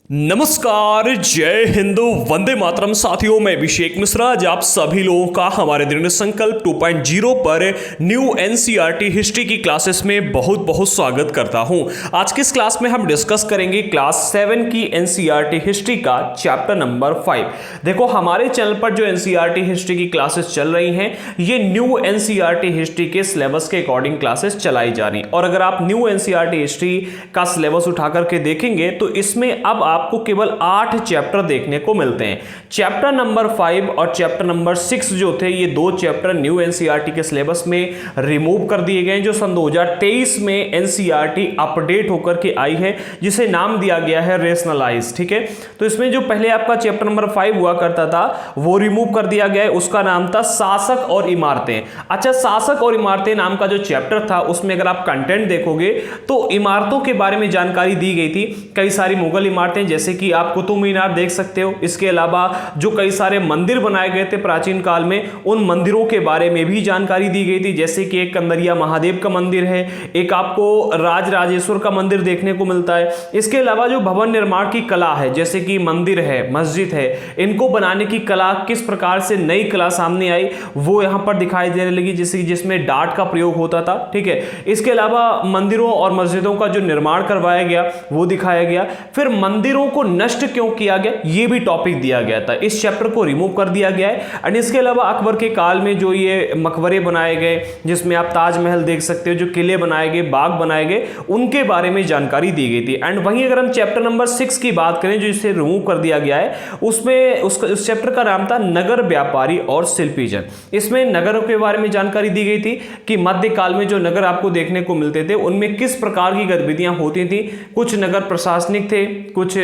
नमस्कार, जय हिंदू, वंदे मातरम। साथियों, मैं अभिषेक मिश्रा आज आप सभी लोगों का हमारे दृढ़ संकल्प 2.0 पर न्यू एनसीईआरटी हिस्ट्री की क्लासेस में बहुत बहुत स्वागत करता हूं। आज की इस क्लास में हम डिस्कस करेंगे क्लास 7 की एनसीईआरटी हिस्ट्री का चैप्टर नंबर 5। देखो, हमारे चैनल पर जो एनसीईआरटी हिस्ट्री की क्लासेस चल रही हैं, ये न्यू एनसीईआरटी हिस्ट्री के सिलेबस के अकॉर्डिंग क्लासेस चलाई जा रही। और अगर आप न्यू एनसीईआरटी हिस्ट्री का सिलेबस उठा करके देखेंगे तो इसमें अब आपको केवल 8 चैप्टर देखने को मिलते हैं। चैप्टर नंबर 5 और चैप्टर नंबर 6 जो थे, ये दो चैप्टर न्यू एनसीईआरटी के सिलेबस में रिमूव कर दिए गए, जो सन 2023 में एनसीईआरटी अपडेट होकर के आई है, जिसे नाम दिया गया है रेशनलाइज। ठीक है, तो इसमें जो पहले आपका चैप्टर नंबर 5 हुआ करता था वो रिमूव कर दिया गया है। उसका नाम था शासक और इमारतें। अच्छा, शासक और इमारतें नाम का जो चैप्टर था, उसमें अगर आप कंटेंट देखोगे तो इमारतों के बारे में जानकारी दी गई थी। कई सारी मुगल इमारतें, जैसे कि आप कुतुब मीनार देख सकते हो। इसके अलावा जो कई सारे मंदिर बनाए गए थे प्राचीन काल में, उन मंदिरों के बारे में भी जानकारी दी गई थी। जैसे कि एक कंदरिया महादेव का मंदिर है, एक आपको राजराजेश्वर का मंदिर देखने को मिलता है। इसके अलावा जो भवन निर्माण की कला है, जैसे कि मंदिर है, मस्जिद है, इनको बनाने की कला, किस प्रकार से नई कला सामने आई, वो यहां पर दिखाई देने लगी, जिसमें डार्ट का प्रयोग होता था। ठीक है, इसके अलावा मंदिरों और मस्जिदों का जो निर्माण करवाया गया वो दिखाया गया। फिर मंदिरों को नष्ट क्यों किया गया, यह भी टॉपिक दिया गया था। इस चैप्टर को रिमूव कर दिया गया है। एंड इसके अलावा अकबर के काल में जो ये मकबरे बनाए गए, जिसमें आप ताजमहल देख सकते हो, जो किले बनाए गए, बाग बनाए गए, उनके बारे में जानकारी दी गई थी। एंड वहीं अगर हम चैप्टर नंबर 6 की बात करें, जो इसे रिमूव कर दिया गया है, उसमें उस चैप्टर का नाम था नगर व्यापारी और शिल्पी जन। इसमें नगरों के बारे में जानकारी दी गई थी कि मध्यकाल में जो नगर आपको देखने को मिलते थे, उनमें किस प्रकार की गतिविधियां होती थी। कुछ नगर प्रशासनिक थे, कुछ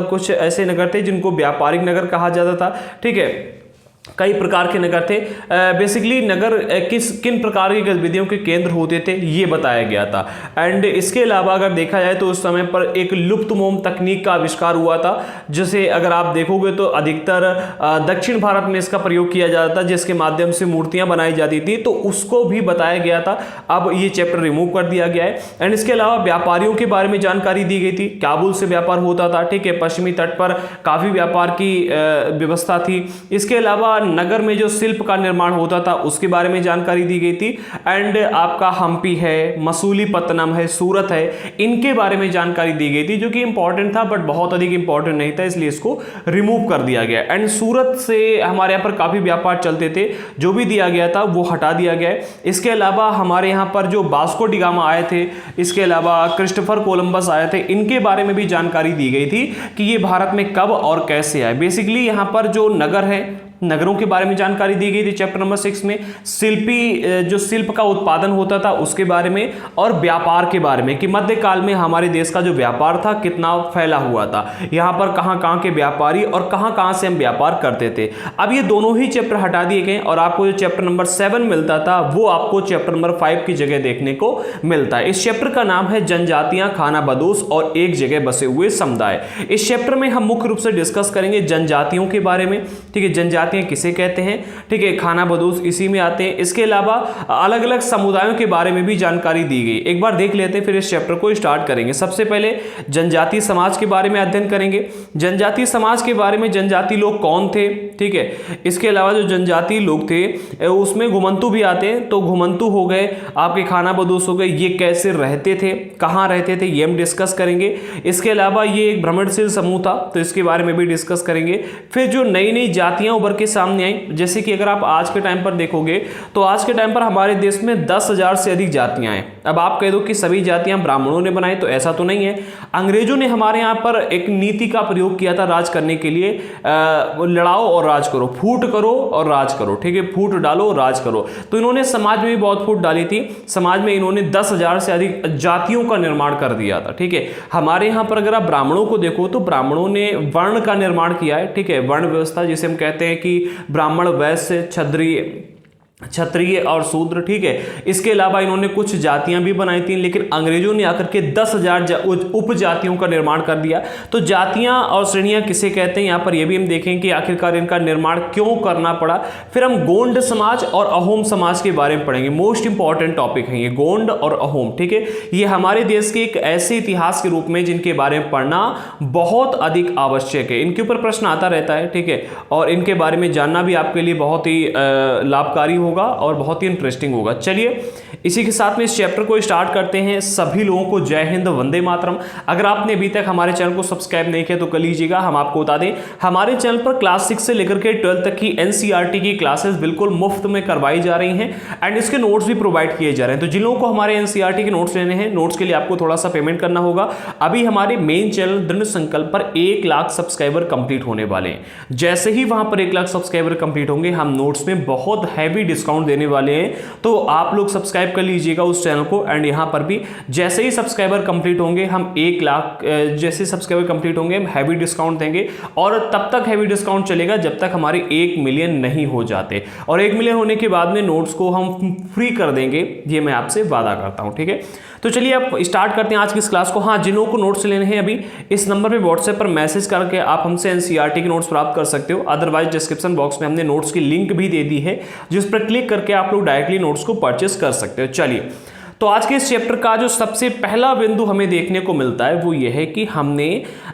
कुछ ऐसे नगर थे जिनको व्यापारिक नगर कहा जाता था। ठीक है, कई प्रकार के नगर थे। बेसिकली नगर किन प्रकार की गतिविधियों के केंद्र होते थे, ये बताया गया था। एंड इसके अलावा अगर देखा जाए तो उस समय पर एक लुप्तमोम तकनीक का आविष्कार हुआ था, जिसे अगर आप देखोगे तो अधिकतर दक्षिण भारत में इसका प्रयोग किया जाता था, जिसके माध्यम से मूर्तियां बनाई जाती थी, तो उसको भी बताया गया था। अब ये चैप्टर रिमूव कर दिया गया है। एंड इसके अलावा व्यापारियों के बारे में जानकारी दी गई थी। काबुल से व्यापार होता था। ठीक है, पश्चिमी तट पर काफी व्यापार की व्यवस्था थी। इसके अलावा नगर में जो शिल्प का निर्माण होता था, उसके बारे में जानकारी दी गई थी। एंड आपका हम्पी है, मसूलीपट्टनम है, सूरत है, इनके बारे में जानकारी दी गई थी, जो कि इंपॉर्टेंट था बट बहुत अधिक इंपॉर्टेंट नहीं था, इसलिए इसको रिमूव कर दिया गया। एंड सूरत से हमारे यहाँ पर काफी व्यापार चलते थे, जो भी दिया गया था वो हटा दिया गया है। इसके अलावा हमारे यहाँ पर जो वास्को डी गामा आए थे, इसके अलावा क्रिस्टोफर कोलंबस आए थे, इनके बारे में भी जानकारी दी गई थी कि ये भारत में कब और कैसे आए। बेसिकली यहाँ पर जो नगर है, नगरों के बारे में जानकारी दी गई थी चैप्टर नंबर 6 में। शिल्पी, जो शिल्प का उत्पादन होता था, उसके बारे में, और व्यापार के बारे में कि मध्यकाल में हमारे देश का जो व्यापार था कितना फैला हुआ था, यहाँ पर कहाँ कहाँ के व्यापारी और कहाँ कहाँ से हम व्यापार करते थे। अब ये दोनों ही चैप्टर हटा दिए गए और आपको जो चैप्टर नंबर 7 मिलता था वो आपको चैप्टर नंबर 5 की जगह देखने को मिलता है। इस चैप्टर का नाम है जनजातियां, खाना बदोश और एक जगह बसे हुए समुदाय। इस चैप्टर में हम मुख्य रूप से डिस्कस करेंगे जनजातियों के बारे में। ठीक है, जनजातियां किसे कहते हैं, ठीक है, खाना बदोश इसी में आते हैं। इसके अलावा अलग अलग समुदायों के बारे में भी जानकारी दी गई। एक बार देख लेते हैं, फिर इस चैप्टर को स्टार्ट करेंगे। सबसे पहले जनजातीय समाज के बारे में अध्ययन करेंगे। जनजातीय समाज के बारे में, जनजातीय लोग कौन थे। ठीक है, इसके अलावा जो जनजातीय लोग थे उसमें घुमंतू भी आते हैं, तो घुमंतू हो गए, आपके खाना बदोश हो गए, ये कैसे रहते थे, कहाँ रहते थे, ये हम डिस्कस करेंगे। इसके अलावा ये एक भ्रमणशील समूह था, तो इसके बारे में भी डिस्कस करेंगे। फिर जो नई नई जातियां उभर के सामने आई, जैसे कि अगर आप आज के टाइम पर देखोगे तो आज के टाइम पर हमारे देश में 10,000 से अधिक जातियां हैं। अब आप कह दो कि सभी जातियां ब्राह्मणों ने बनाई, तो ऐसा तो नहीं है। अंग्रेजों ने हमारे यहाँ पर एक नीति का प्रयोग किया था राज करने के लिए, लड़ाओ और राज करो, फूट करो और राज करो। ठीक है, फूट डालो और राज करो। तो इन्होंने समाज में भी बहुत फूट डाली थी। समाज में इन्होंने 10,000 से अधिक जातियों का निर्माण कर दिया था। ठीक है, हमारे यहाँ पर अगर आप ब्राह्मणों को देखो तो ब्राह्मणों ने वर्ण का निर्माण किया है। ठीक है, वर्ण व्यवस्था जिसे हम कहते हैं कि ब्राह्मण, वैश्य, क्षत्रिय, क्षत्रिय और शूद्र, ठीक है। इसके अलावा इन्होंने कुछ जातियां भी बनाई थी, लेकिन अंग्रेजों ने आकर के 10,000 उपजातियों का निर्माण कर दिया। तो जातियां और श्रेणियां किसे कहते हैं, यहाँ पर यह भी हम देखें कि आखिरकार इनका निर्माण क्यों करना पड़ा। फिर हम गोंड समाज और अहोम समाज के बारे में पढ़ेंगे। मोस्ट इंपॉर्टेंट टॉपिक है ये गोंड और अहोम, ठीक है। ये हमारे देश के एक ऐसे इतिहास के रूप में जिनके बारे में पढ़ना बहुत अधिक आवश्यक है। इनके ऊपर प्रश्न आता रहता है, ठीक है, और इनके बारे में जानना भी आपके लिए बहुत ही लाभकारी होगा और बहुत ही इंटरेस्टिंग होगा। चलिए इसी के साथ में इस चैप्टर को स्टार्ट करते हैं। सभी लोगों को जय हिंद, वंदे मातरम। अगर आपने अभी तक हमारे चैनल को सब्सक्राइब नहीं किया तो कर लीजिएगा। हम आपको बता दें, हमारे चैनल पर क्लास 6 से लेकर के 12 तक की एनसीईआरटी की क्लासेस बिल्कुल मुफ्त में करवाई जा रही हैं एंड इसके नोट्स भी प्रोवाइड किए जा रहे हैं। तो जिन लोगों को हमारे एनसीईआरटी के नोट्स लेने हैं, नोट्स के लिए आपको थोड़ा सा पेमेंट करना होगा। अभी हमारे मेन चैनल दृढ़ संकल्प पर 1 लाख सब्सक्राइबर कंप्लीट होने वाले हैं। जैसे ही वहां पर 1 लाख सब्सक्राइबर कंप्लीट होंगे, हम नोट्स में बहुत हैवी डिस्काउंट देने वाले हैं। तो आप लोग सब्सक्राइब कर लीजिएगा उस चैनल को। एंड यहां पर भी जैसे ही सब्सक्राइबर कंप्लीट होंगे, हम 1 लाख जैसे सब्सक्राइबर कंप्लीट होंगे, हम हैवी डिस्काउंट देंगे। और तब तक हैवी डिस्काउंट चलेगा जब तक हमारे 1 मिलियन नहीं हो जाते। और 1 मिलियन होने के बाद में नोट्स को हम फ्री कर देंगे, ये मैं आपसे वादा करता हूं, ठीक है। तो चलिए अब स्टार्ट करते हैं आज की इस क्लास को। हाँ, जिन लोगों को नोट्स लेने हैं अभी इस नंबर पे व्हाट्सएप पर मैसेज करके आप हमसे एनसीईआरटी के नोट्स प्राप्त कर सकते हो। अदरवाइज डिस्क्रिप्शन बॉक्स में हमने नोट्स की लिंक भी दे दी है, जिस पर क्लिक करके आप लोग डायरेक्टली नोट्स को परचेस कर सकते हो। चलिए, तो आज के इस चैप्टर का जो सबसे पहला बिंदु हमें देखने को मिलता है वो ये है कि हमने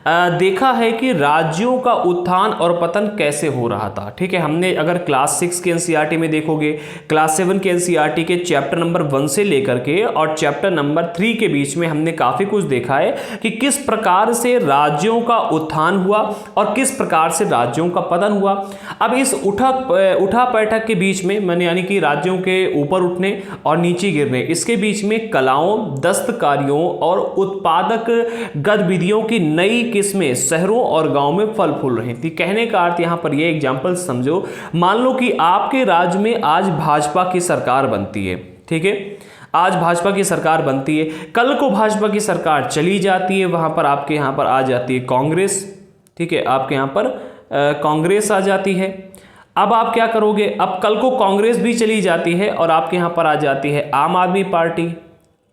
देखा है कि राज्यों का उत्थान और पतन कैसे हो रहा था, ठीक है। हमने अगर क्लास 6 के एनसीईआरटी में देखोगे, क्लास 7 के एनसीईआरटी के चैप्टर नंबर 1 से लेकर के और चैप्टर नंबर 3 के बीच में हमने काफी कुछ देखा है कि किस प्रकार से राज्यों का उत्थान हुआ और किस प्रकार से राज्यों का पतन हुआ। अब इस उठा बैठक के बीच में मैंने यानी कि राज्यों के ऊपर उठने और नीचे गिरने, इसके बीच में कलाओं, दस्तकारियों और उत्पादक गतिविधियों की नई किस्में शहरों और गांवों में फल फूल रही थी। कहने का अर्थ यहां पर यह एग्जांपल समझो, मान लो कि आपके राज्य में आज भाजपा की सरकार बनती है, ठीक है। आज भाजपा की सरकार बनती है, कल को भाजपा की सरकार चली जाती है, वहां पर आपके यहां पर आ जाती है कांग्रेस, ठीक है। आपके यहां पर कांग्रेस आ जाती है। अब आप क्या करोगे, अब कल को कांग्रेस भी चली जाती है और आपके यहां पर आ जाती है आम आदमी पार्टी।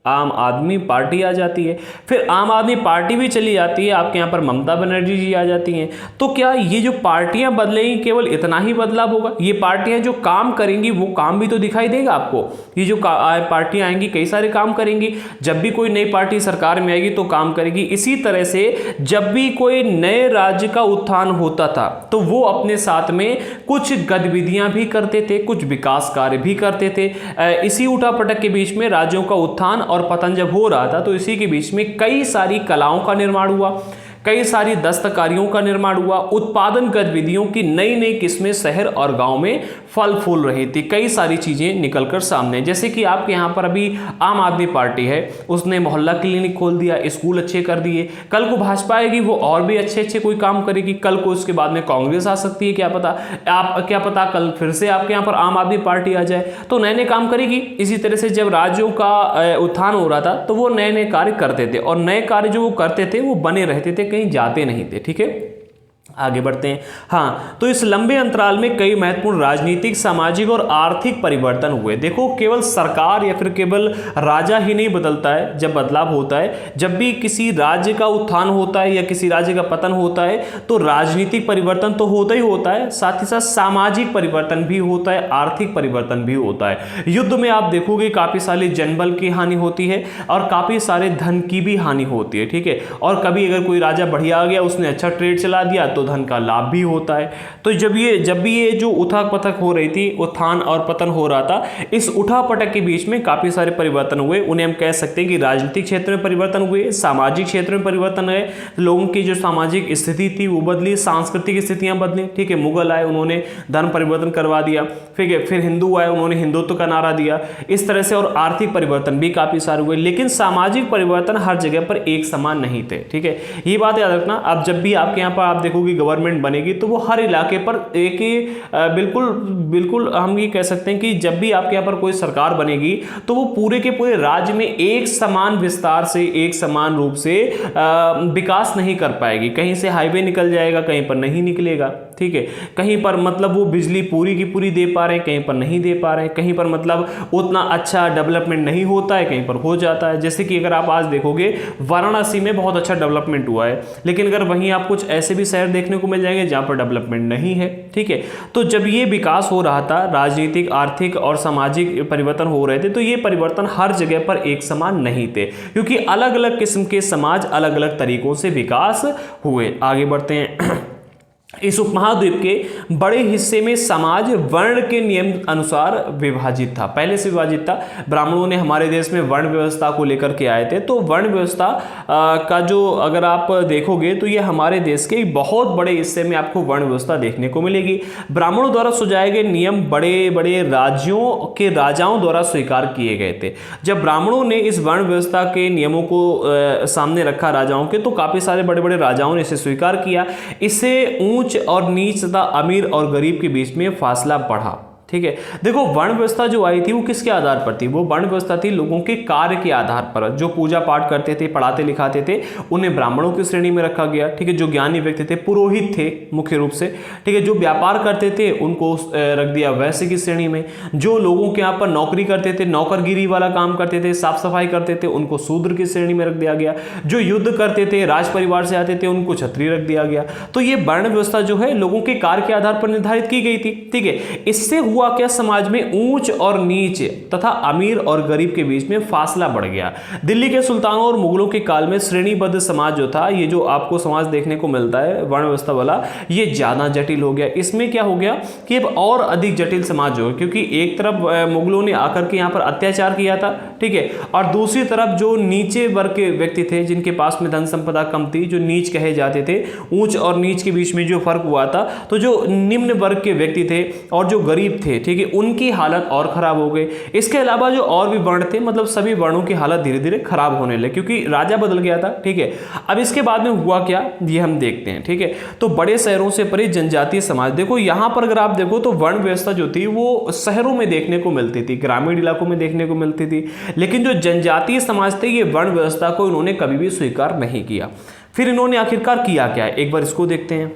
आम आदमी पार्टी आ जाती है, फिर आम आदमी पार्टी भी चली जाती है, आपके यहाँ पर ममता बनर्जी जी आ जाती हैं। तो क्या ये जो पार्टियां बदलेंगी केवल इतना ही बदलाव होगा? ये पार्टियां जो काम करेंगी वो काम भी तो दिखाई देगा आपको। ये जो पार्टियां आएंगी कई सारे काम करेंगी। जब भी कोई नई पार्टी सरकार में आएगी तो काम करेगी। इसी तरह से जब भी कोई नए राज्य का उत्थान होता था तो वो अपने साथ में कुछ गतिविधियां भी करते थे, कुछ विकास कार्य भी करते थे। इसी उठापटक के बीच में राज्यों का उत्थान और पतन जब हो रहा था तो इसी के बीच में कई सारी कलाओं का निर्माण हुआ, कई सारी दस्तकारियों का निर्माण हुआ, उत्पादन गतिविधियों की नई नई किस्में शहर और गांव में फल फूल रही थी। कई सारी चीजें निकलकर सामने, जैसे कि आपके यहाँ पर अभी आम आदमी पार्टी है, उसने मोहल्ला क्लिनिक खोल दिया, स्कूल अच्छे कर दिए। कल को भाजपा आएगी, वो और भी अच्छे अच्छे कोई काम करेगी। कल को उसके बाद में कांग्रेस आ सकती है, क्या पता कल फिर से आपके यहाँ पर आम आदमी पार्टी आ जाए तो नए नए काम करेगी। इसी तरह से जब राज्यों का उत्थान हो रहा था तो वो नए नए कार्य करते थे और नए कार्य जो वो करते थे वो बने रहते थे, कहीं जाते नहीं थे, ठीक है। आगे बढ़ते हैं। हाँ, तो इस लंबे अंतराल में कई महत्वपूर्ण राजनीतिक, सामाजिक और आर्थिक परिवर्तन हुए। देखो, केवल सरकार या फिर केवल राजा ही नहीं बदलता है जब बदलाव होता है। जब भी किसी राज्य का उत्थान होता है या किसी राज्य का पतन होता है तो राजनीतिक परिवर्तन तो होता ही होता है, साथ ही साथ सामाजिक परिवर्तन भी होता है, आर्थिक परिवर्तन भी होता है। युद्ध में आप देखोगे काफी सारे जनबल की हानि होती है और काफी सारे धन की भी हानि होती है, ठीक है। और कभी अगर कोई राजा बढ़िया आ गया, उसने अच्छा ट्रेड चला दिया तो धन का लाभ भी होता है। तो जब भी ये जो उथक पथक हो रही थी, उत्थान और पतन हो रहा था, इस उठा पटक के बीच में काफी सारे परिवर्तन हुए। उन्हें हम कह सकते हैं कि राजनीतिक क्षेत्र में परिवर्तन हुए, सामाजिक क्षेत्र में परिवर्तन है, लोगों की जो सामाजिक स्थिति थी वो बदली, सांस्कृतिक स्थितियां बदली, ठीक है। मुगल आए, उन्होंने धर्म परिवर्तन करवा दिया, ठीक है। फिर हिंदू आए, उन्होंने हिंदुत्व का नारा दिया, इस तरह से। और आर्थिक परिवर्तन भी काफी सारे हुए, लेकिन सामाजिक परिवर्तन हर जगह पर एक समान नहीं थे, ठीक है। ये बात याद रखना। अब जब भी आपके यहाँ पर आप देखोगे की गवर्नमेंट बनेगी तो वो हर इलाके पर एक ही बिल्कुल हम ये कह सकते हैं कि जब भी आपके यहाँ पर कोई सरकार बनेगी तो वो पूरे के पूरे राज्य में एक समान विस्तार से, एक समान रूप से विकास नहीं कर पाएगी। कहीं से हाईवे निकल जाएगा, कहीं पर नहीं निकलेगा, ठीक है। कहीं पर मतलब वो बिजली पूरी की पूरी दे पा रहे हैं, कहीं पर नहीं दे पा रहे हैं, कहीं पर मतलब उतना अच्छा डेवलपमेंट नहीं होता है, कहीं पर हो जाता है। जैसे कि अगर आप आज देखोगे वाराणसी में बहुत अच्छा डेवलपमेंट हुआ है, लेकिन अगर वहीं आप कुछ ऐसे भी शहर देखने को मिल जाएंगे जहां पर डेवलपमेंट नहीं है, ठीक है। तो जब ये विकास हो रहा था, राजनीतिक, आर्थिक और सामाजिक परिवर्तन हो रहे थे, तो ये परिवर्तन हर जगह पर एक समान नहीं थे, क्योंकि अलग अलग किस्म के समाज अलग अलग तरीकों से विकास हुए। आगे बढ़ते हैं। इस उपमहाद्वीप के बड़े हिस्से में समाज वर्ण के नियम अनुसार विभाजित था, पहले से विभाजित था। ब्राह्मणों ने हमारे देश में वर्ण व्यवस्था को लेकर के आए थे, तो वर्ण व्यवस्था का जो अगर आप देखोगे तो ये हमारे देश के बहुत बड़े हिस्से में आपको वर्ण व्यवस्था देखने को मिलेगी। ब्राह्मणों द्वारा सुझाए गए नियम बड़े बड़े राज्यों के राजाओं द्वारा स्वीकार किए गए थे। जब ब्राह्मणों ने इस वर्ण व्यवस्था के नियमों को सामने रखा राजाओं के, तो काफी सारे बड़े बड़े राजाओं ने इसे स्वीकार किया। इससे ऊंच और नीच तथा अमीर और गरीब के बीच में फासला बढ़ा, ठीक है। देखो वर्ण व्यवस्था जो आई थी वो किसके आधार पर थी? वो वर्ण व्यवस्था थी लोगों के कार्य के आधार पर। जो पूजा पाठ करते थे, पढ़ाते लिखाते थे, उन्हें ब्राह्मणों की श्रेणी में रखा गया, ठीक है। जो ज्ञानी व्यक्ति थे, पुरोहित थे मुख्य रूप से, ठीक है। जो व्यापार करते थे उनको रख दिया वैश्य की श्रेणी में। जो लोगों के यहाँ पर नौकरी करते थे, नौकरगिरी वाला काम करते थे, साफ सफाई करते थे, उनको शूद्र की श्रेणी में रख दिया गया। जो युद्ध करते थे, राज परिवार से आते थे, उनको क्षत्रिय रख दिया गया। तो ये वर्ण व्यवस्था जो है लोगों के कार्य के आधार पर निर्धारित की गई थी, ठीक है। इससे हुआ क्या, समाज में ऊंच और नीच तथा अमीर और गरीब के बीच में फासला बढ़ गया। दिल्ली के सुल्तानों और मुगलों के काल में श्रेणीबद्ध समाज जो था, ये जो आपको समाज देखने को मिलता है वर्ण व्यवस्था वाला, ये ज्यादा जटिल हो गया। इसमें क्या हो गया कि अब और अधिक जटिल समाज हो, क्योंकि एक तरफ मुगलों ने आकर के यहाँ पर अत्याचार किया था, ठीक है, और दूसरी तरफ जो नीचे वर्ग के व्यक्ति थे, जिनके पास में धन संपदा कम थी, जो नीच कहे जाते थे, ऊंच और नीच के बीच में जो फर्क हुआ था, तो जो निम्न वर्ग के व्यक्ति थे और जो गरीब थे, ठीक है, उनकी हालत और खराब हो गई। इसके अलावा जो और भी वर्ण थे, मतलब सभी वर्णों की हालत धीरे धीरे खराब होने लगी, क्योंकि राजा बदल गया था, ठीक है। अब इसके बाद में हुआ क्या, ये हम देखते हैं, ठीक है। तो बड़े शहरों से परे जनजातीय समाज, देखो यहां पर अगर आप देखो तो वर्ण व्यवस्था जो थी वो शहरों में देखने को मिलती थी, ग्रामीण इलाकों में देखने को मिलती थी, लेकिन जो जनजातीय समाज थे ये वर्ण व्यवस्था को इन्होंने कभी भी स्वीकार नहीं किया। फिर इन्होंने आखिरकार किया क्या, एक बार इसको देखते हैं।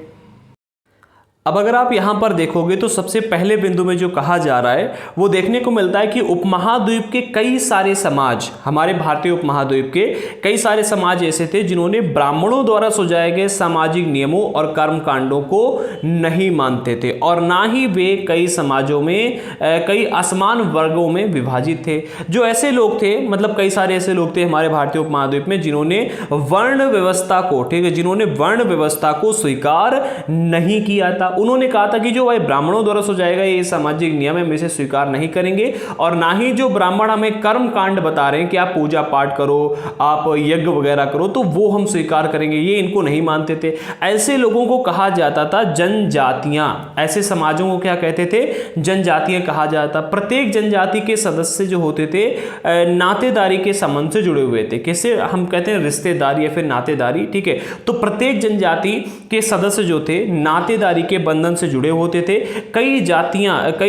अब अगर आप यहां पर देखोगे तो सबसे पहले बिंदु में जो कहा जा रहा है वो देखने को मिलता है कि उपमहाद्वीप के कई सारे समाज, हमारे भारतीय उपमहाद्वीप के कई सारे समाज ऐसे थे जिन्होंने ब्राह्मणों द्वारा सुझाए गए सामाजिक नियमों और कर्मकांडों को नहीं मानते थे, और ना ही वे कई समाजों में कई असमान वर्गों में विभाजित थे। जो ऐसे लोग थे, मतलब कई सारे ऐसे लोग थे हमारे भारतीय उपमहाद्वीप में जिन्होंने वर्ण व्यवस्था को, ठीक है, जिन्होंने वर्ण व्यवस्था को स्वीकार नहीं किया था। उन्होंने कहा था कि जो भाई ब्राह्मणों द्वारा सुझाया गया ये सामाजिक नियम है, हम इसे स्वीकार नहीं करेंगे, और ना ही जो ब्राह्मण हमें कर्म कांड बता रहे हैं कि आप पूजा पाठ करो, आप यज्ञ वगैरह करो, तो वो हम स्वीकार करेंगे, ये इनको नहीं मानते थे। ऐसे लोगों को कहा जाता था जनजातियां। ऐसे समाजों को क्या कहते थे, जनजातियां कहा जाता। प्रत्येक जनजाति के सदस्य जो होते थे नातेदारी के संबंध से जुड़े हुए थे। किसे हम कहते हैं, रिश्तेदारी या फिर नातेदारी, ठीक है। तो प्रत्येक जनजाति के सदस्य जो थे नातेदारी के बंधन से जुड़े होते थे। कई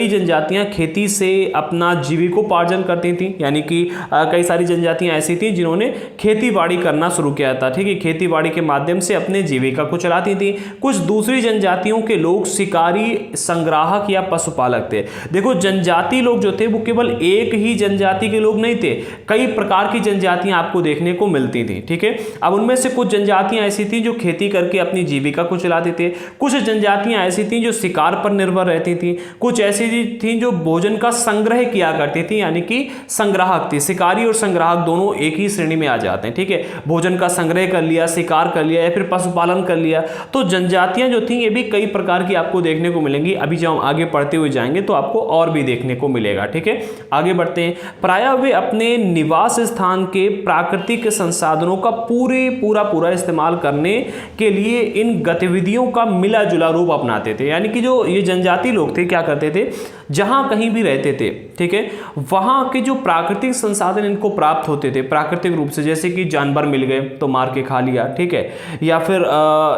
जनजातियां खेती से अपना जीविकोपार्जन करती थी, यानी कि कई सारी जनजातियां ऐसी थी जिन्होंने खेती बाड़ी करना शुरू किया था, ठीक है। खेती बाड़ी के माध्यम से अपने जीविका को चलाती थी। कुछ दूसरी जनजातियों के लोग शिकारी, संग्राहक या पशुपालक थे। देखो जनजाति लोग जो थे वो केवल एक ही जनजाति के लोग नहीं थे, कई प्रकार की जनजातियां आपको देखने को मिलती थी, ठीक है। अब उनमें से कुछ जनजातियां ऐसी थी जो खेती करके अपनी जीविका को चलाते थे, कुछ जनजातियां ऐसी थी जो शिकार पर निर्भर रहती थी, कुछ ऐसी थी जो भोजन का संग्रह किया करती थी, यानी कि संग्राहक थी। शिकारी और संग्राहक दोनों एक ही श्रेणी में आ जाते हैं, ठीक है। भोजन का संग्रह कर लिया, शिकार कर लिया या फिर पशुपालन कर लिया। तो जनजातियां जो थी ये भी कई प्रकार की आपको देखने को मिलेंगी। अभी जब हम आगे पढ़ते हुए जाएंगे तो आपको और भी देखने को मिलेगा, ठीक है। आगे बढ़ते हैं। प्रायः वे अपने निवास स्थान के प्राकृतिक संसाधनों का पूरा इस्तेमाल करने के लिए इन गतिविधियों का मिला जुला रूप अपनाते बनाते थे। यानी कि जो ये जनजाति लोग थे क्या करते थे, जहाँ कहीं भी रहते थे, ठीक है, वहाँ के जो प्राकृतिक संसाधन इनको प्राप्त होते थे प्राकृतिक रूप से, जैसे कि जानवर मिल गए तो मार के खा लिया, ठीक है, या फिर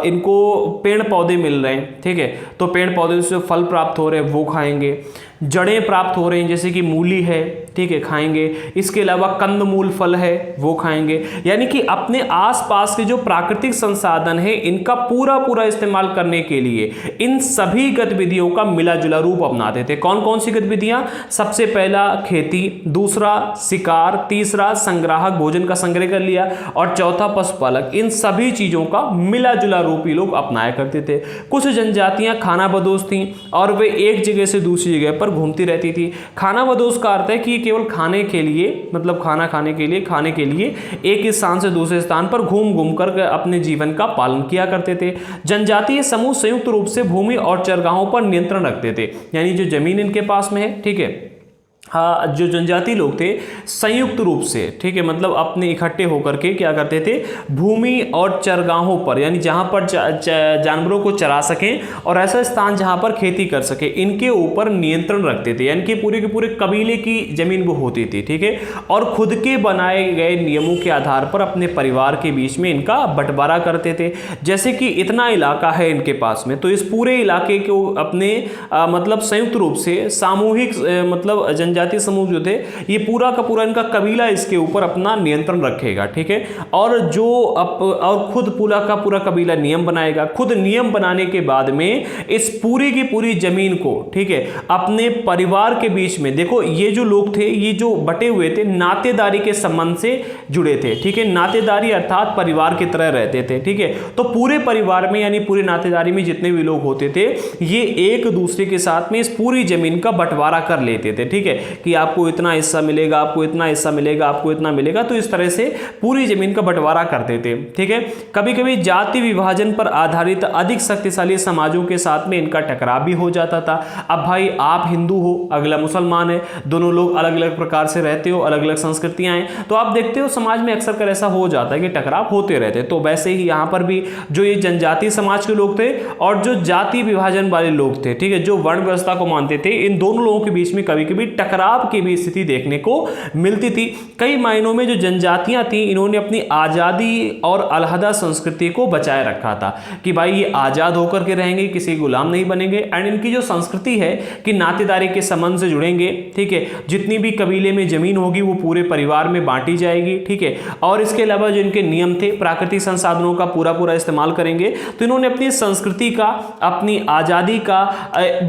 इनको पेड़ पौधे मिल रहे हैं, ठीक है, तो पेड़ पौधे से फल प्राप्त हो रहे हैं वो खाएंगे, जड़ें प्राप्त हो रही हैं जैसे कि मूली है, ठीक है, खाएंगे, इसके अलावा कंदमूल फल है वो खाएंगे। यानी कि अपने आसपास के जो प्राकृतिक संसाधन है इनका पूरा पूरा इस्तेमाल करने के लिए इन सभी गतिविधियों का मिला जुला रूप अपनाते थे। कौन कौन सी गतिविधियां? सबसे पहला खेती, दूसरा शिकार, तीसरा संग्राहक, भोजन का संग्रह कर लिया, और चौथा पशुपालक। इन सभी चीजों का मिला जुला रूप ये लोग अपनाया करते थे। कुछ जनजातियां खानाबदोश थीं और वे एक जगह से दूसरी जगह पर घूमती रहती थी। खानाबदोश का अर्थ है कि केवल खाने के लिए, मतलब खाना खाने के लिए एक स्थान से दूसरे स्थान पर घूम घूम कर अपने जीवन का पालन किया करते थे। जनजातीय समूह संयुक्त रूप से भूमि और चरगाहों पर नियंत्रण रखते थे। यानी जो जमीन इनके पास में है, ठीक है, हाँ, जो जनजाति लोग थे संयुक्त रूप से, ठीक है, मतलब अपने इकट्ठे होकर के क्या करते थे, भूमि और चरगाहों पर, यानी जहां पर जानवरों को चरा सकें और ऐसा स्थान जहां पर खेती कर सके, इनके ऊपर नियंत्रण रखते थे। यानी कि पूरे के पूरे कबीले की जमीन वो होती थी, ठीक है, और खुद के बनाए गए नियमों के आधार पर अपने परिवार के बीच में इनका बंटवारा करते थे। जैसे कि इतना इलाका है इनके पास में, तो इस पूरे इलाके को अपने मतलब संयुक्त रूप से सामूहिक मतलब जनजातीय समूह जो थे ये पूरा का पूरा इनका कबीला इसके ऊपर अपना नियंत्रण रखेगा, ठीक है, और जो और खुद पूरा का पूरा कबीला नियम बनाएगा। खुद नियम बनाने के बाद में इस पूरी की पूरी जमीन को, ठीक है, अपने परिवार के बीच में, देखो ये जो लोग थे ये जो बटे हुए थे नातेदारी के संबंध से जुड़े थे, ठीक है, नातेदारी अर्थात परिवार की तरह रहते थे, ठीक है, तो पूरे परिवार में यानी पूरी नातेदारी में जितने भी लोग होते थे ये एक दूसरे के साथ में इस पूरी जमीन का बंटवारा कर लेते थे, ठीक है, कि आपको इतना हिस्सा मिलेगा, आपको इतना हिस्सा मिलेगा, आपको इतना मिलेगा, तो इस तरह से पूरी जमीन का बंटवारा करते थे, ठीक है। कभी कभी जाति विभाजन पर आधारित अधिक शक्तिशाली समाजों के साथ में इनका टकराव भी हो जाता था। अब भाई आप हिंदू हो, अगला मुसलमान है, दोनों लोग अलग अलग प्रकार से रहते हो, अलग अलग संस्कृतियां हैं, तो आप देखते हो समाज में अक्सर कर ऐसा हो जाता है कि टकराव होते रहते। तो वैसे ही यहाँ पर भी जो ये जनजातीय समाज के लोग थे और जो जाति विभाजन वाले लोग थे, ठीक है, जो वर्ण व्यवस्था को मानते थे, इन दोनों लोगों के बीच में कभी कभी टकराव की भी स्थिति देखने को मिलती थी। कई मायनों में जो जनजातियां थी इन्होंने अपनी आजादी और अलहदा संस्कृति को बचाए रखा था कि भाई ये आजाद होकर के रहेंगे, किसी गुलाम नहीं बनेंगे, एंड इनकी जो संस्कृति है कि नातेदारी के संबंध से जुड़ेंगे, ठीक है, जितनी भी कबीले में जमीन होगी वो पूरे परिवार में बांटी जाएगी, ठीक है, और इसके अलावा जो इनके नियम थे प्राकृतिक संसाधनों का पूरा पूरा इस्तेमाल करेंगे। तो इन्होंने अपनी संस्कृति का, अपनी आजादी का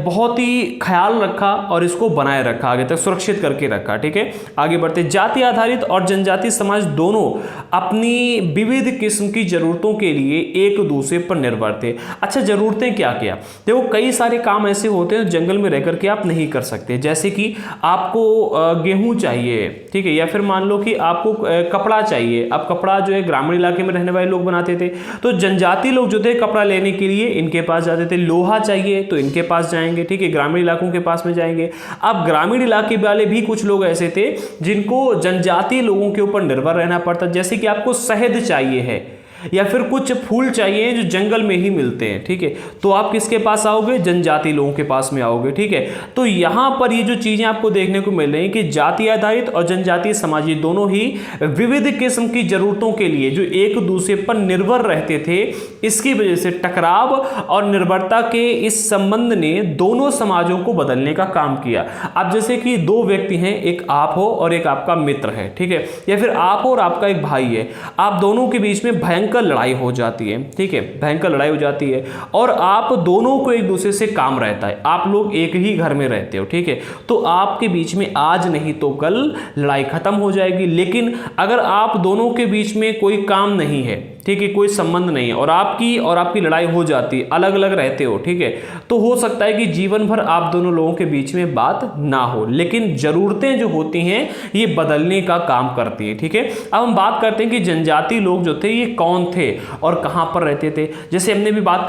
बहुत ही ख्याल रखा और इसको बनाए रखा, आगे तक सुरक्षित करके रखा, ठीक है। आगे बढ़ते, जाति आधारित और जनजातीय समाज दोनों अपनी विविध किस्म की जरूरतों के लिए एक दूसरे पर निर्भर थे। अच्छा, जरूरतें क्या क्या? देखो कई सारे काम ऐसे होते हैं जंगल में रहकर के आप नहीं कर सकते, जैसे कि आपको गेहूं चाहिए, ठीक है, या फिर मान लो कि आपको कपड़ा चाहिए। अब कपड़ा जो है ग्रामीण इलाके में रहने वाले लोग बनाते थे, तो जनजातीय लोग जो थे कपड़ा लेने के लिए इनके पास जाते थे। लोहा चाहिए तो इनके पास जाएंगे, ठीक है, ग्रामीण इलाकों के पास में जाएंगे। अब ग्रामीण इलाके वाले भी कुछ लोग ऐसे थे जिनको जनजातीय लोगों के ऊपर निर्भर रहना पड़ता, जैसे कि आपको शहद चाहिए है या फिर कुछ फूल चाहिए जो जंगल में ही मिलते हैं, ठीक है, तो आप किसके पास आओगे? जनजातीय लोगों के पास में आओगे, ठीक है। तो यहां पर ये जो चीजें आपको देखने को मिल रही हैं कि जाति आधारित और जनजातीय समाज दोनों ही विविध किस्म की जरूरतों के लिए जो एक दूसरे पर निर्भर रहते थे, इसकी वजह से टकराव और निर्भरता के इस संबंध ने दोनों समाजों को बदलने का काम किया। अब जैसे कि दो व्यक्ति हैं, एक आप हो और एक आपका मित्र है, ठीक है, या फिर आप और आपका एक भाई है, आप दोनों के बीच में भयंकर लड़ाई हो जाती है, ठीक है, भयंकर लड़ाई हो जाती है और आप दोनों को एक दूसरे से काम रहता है, आप लोग एक ही घर में रहते हो, ठीक है, तो आपके बीच में आज नहीं तो कल लड़ाई खत्म हो जाएगी। लेकिन अगर आप दोनों के बीच में कोई काम नहीं है, ठीक है, कोई संबंध नहीं है और आपकी लड़ाई हो जाती है, अलग अलग रहते हो, ठीक है, तो हो सकता है कि जीवन भर आप दोनों लोगों के बीच में बात ना हो, लेकिन जरूरतें जो होती हैं ये बदलने का काम करती है, ठीक है। अब हम बात करते हैं कि जनजातीय लोग जो थे ये कौन थे और कहां पर रहते थे। जैसे हमने भी बात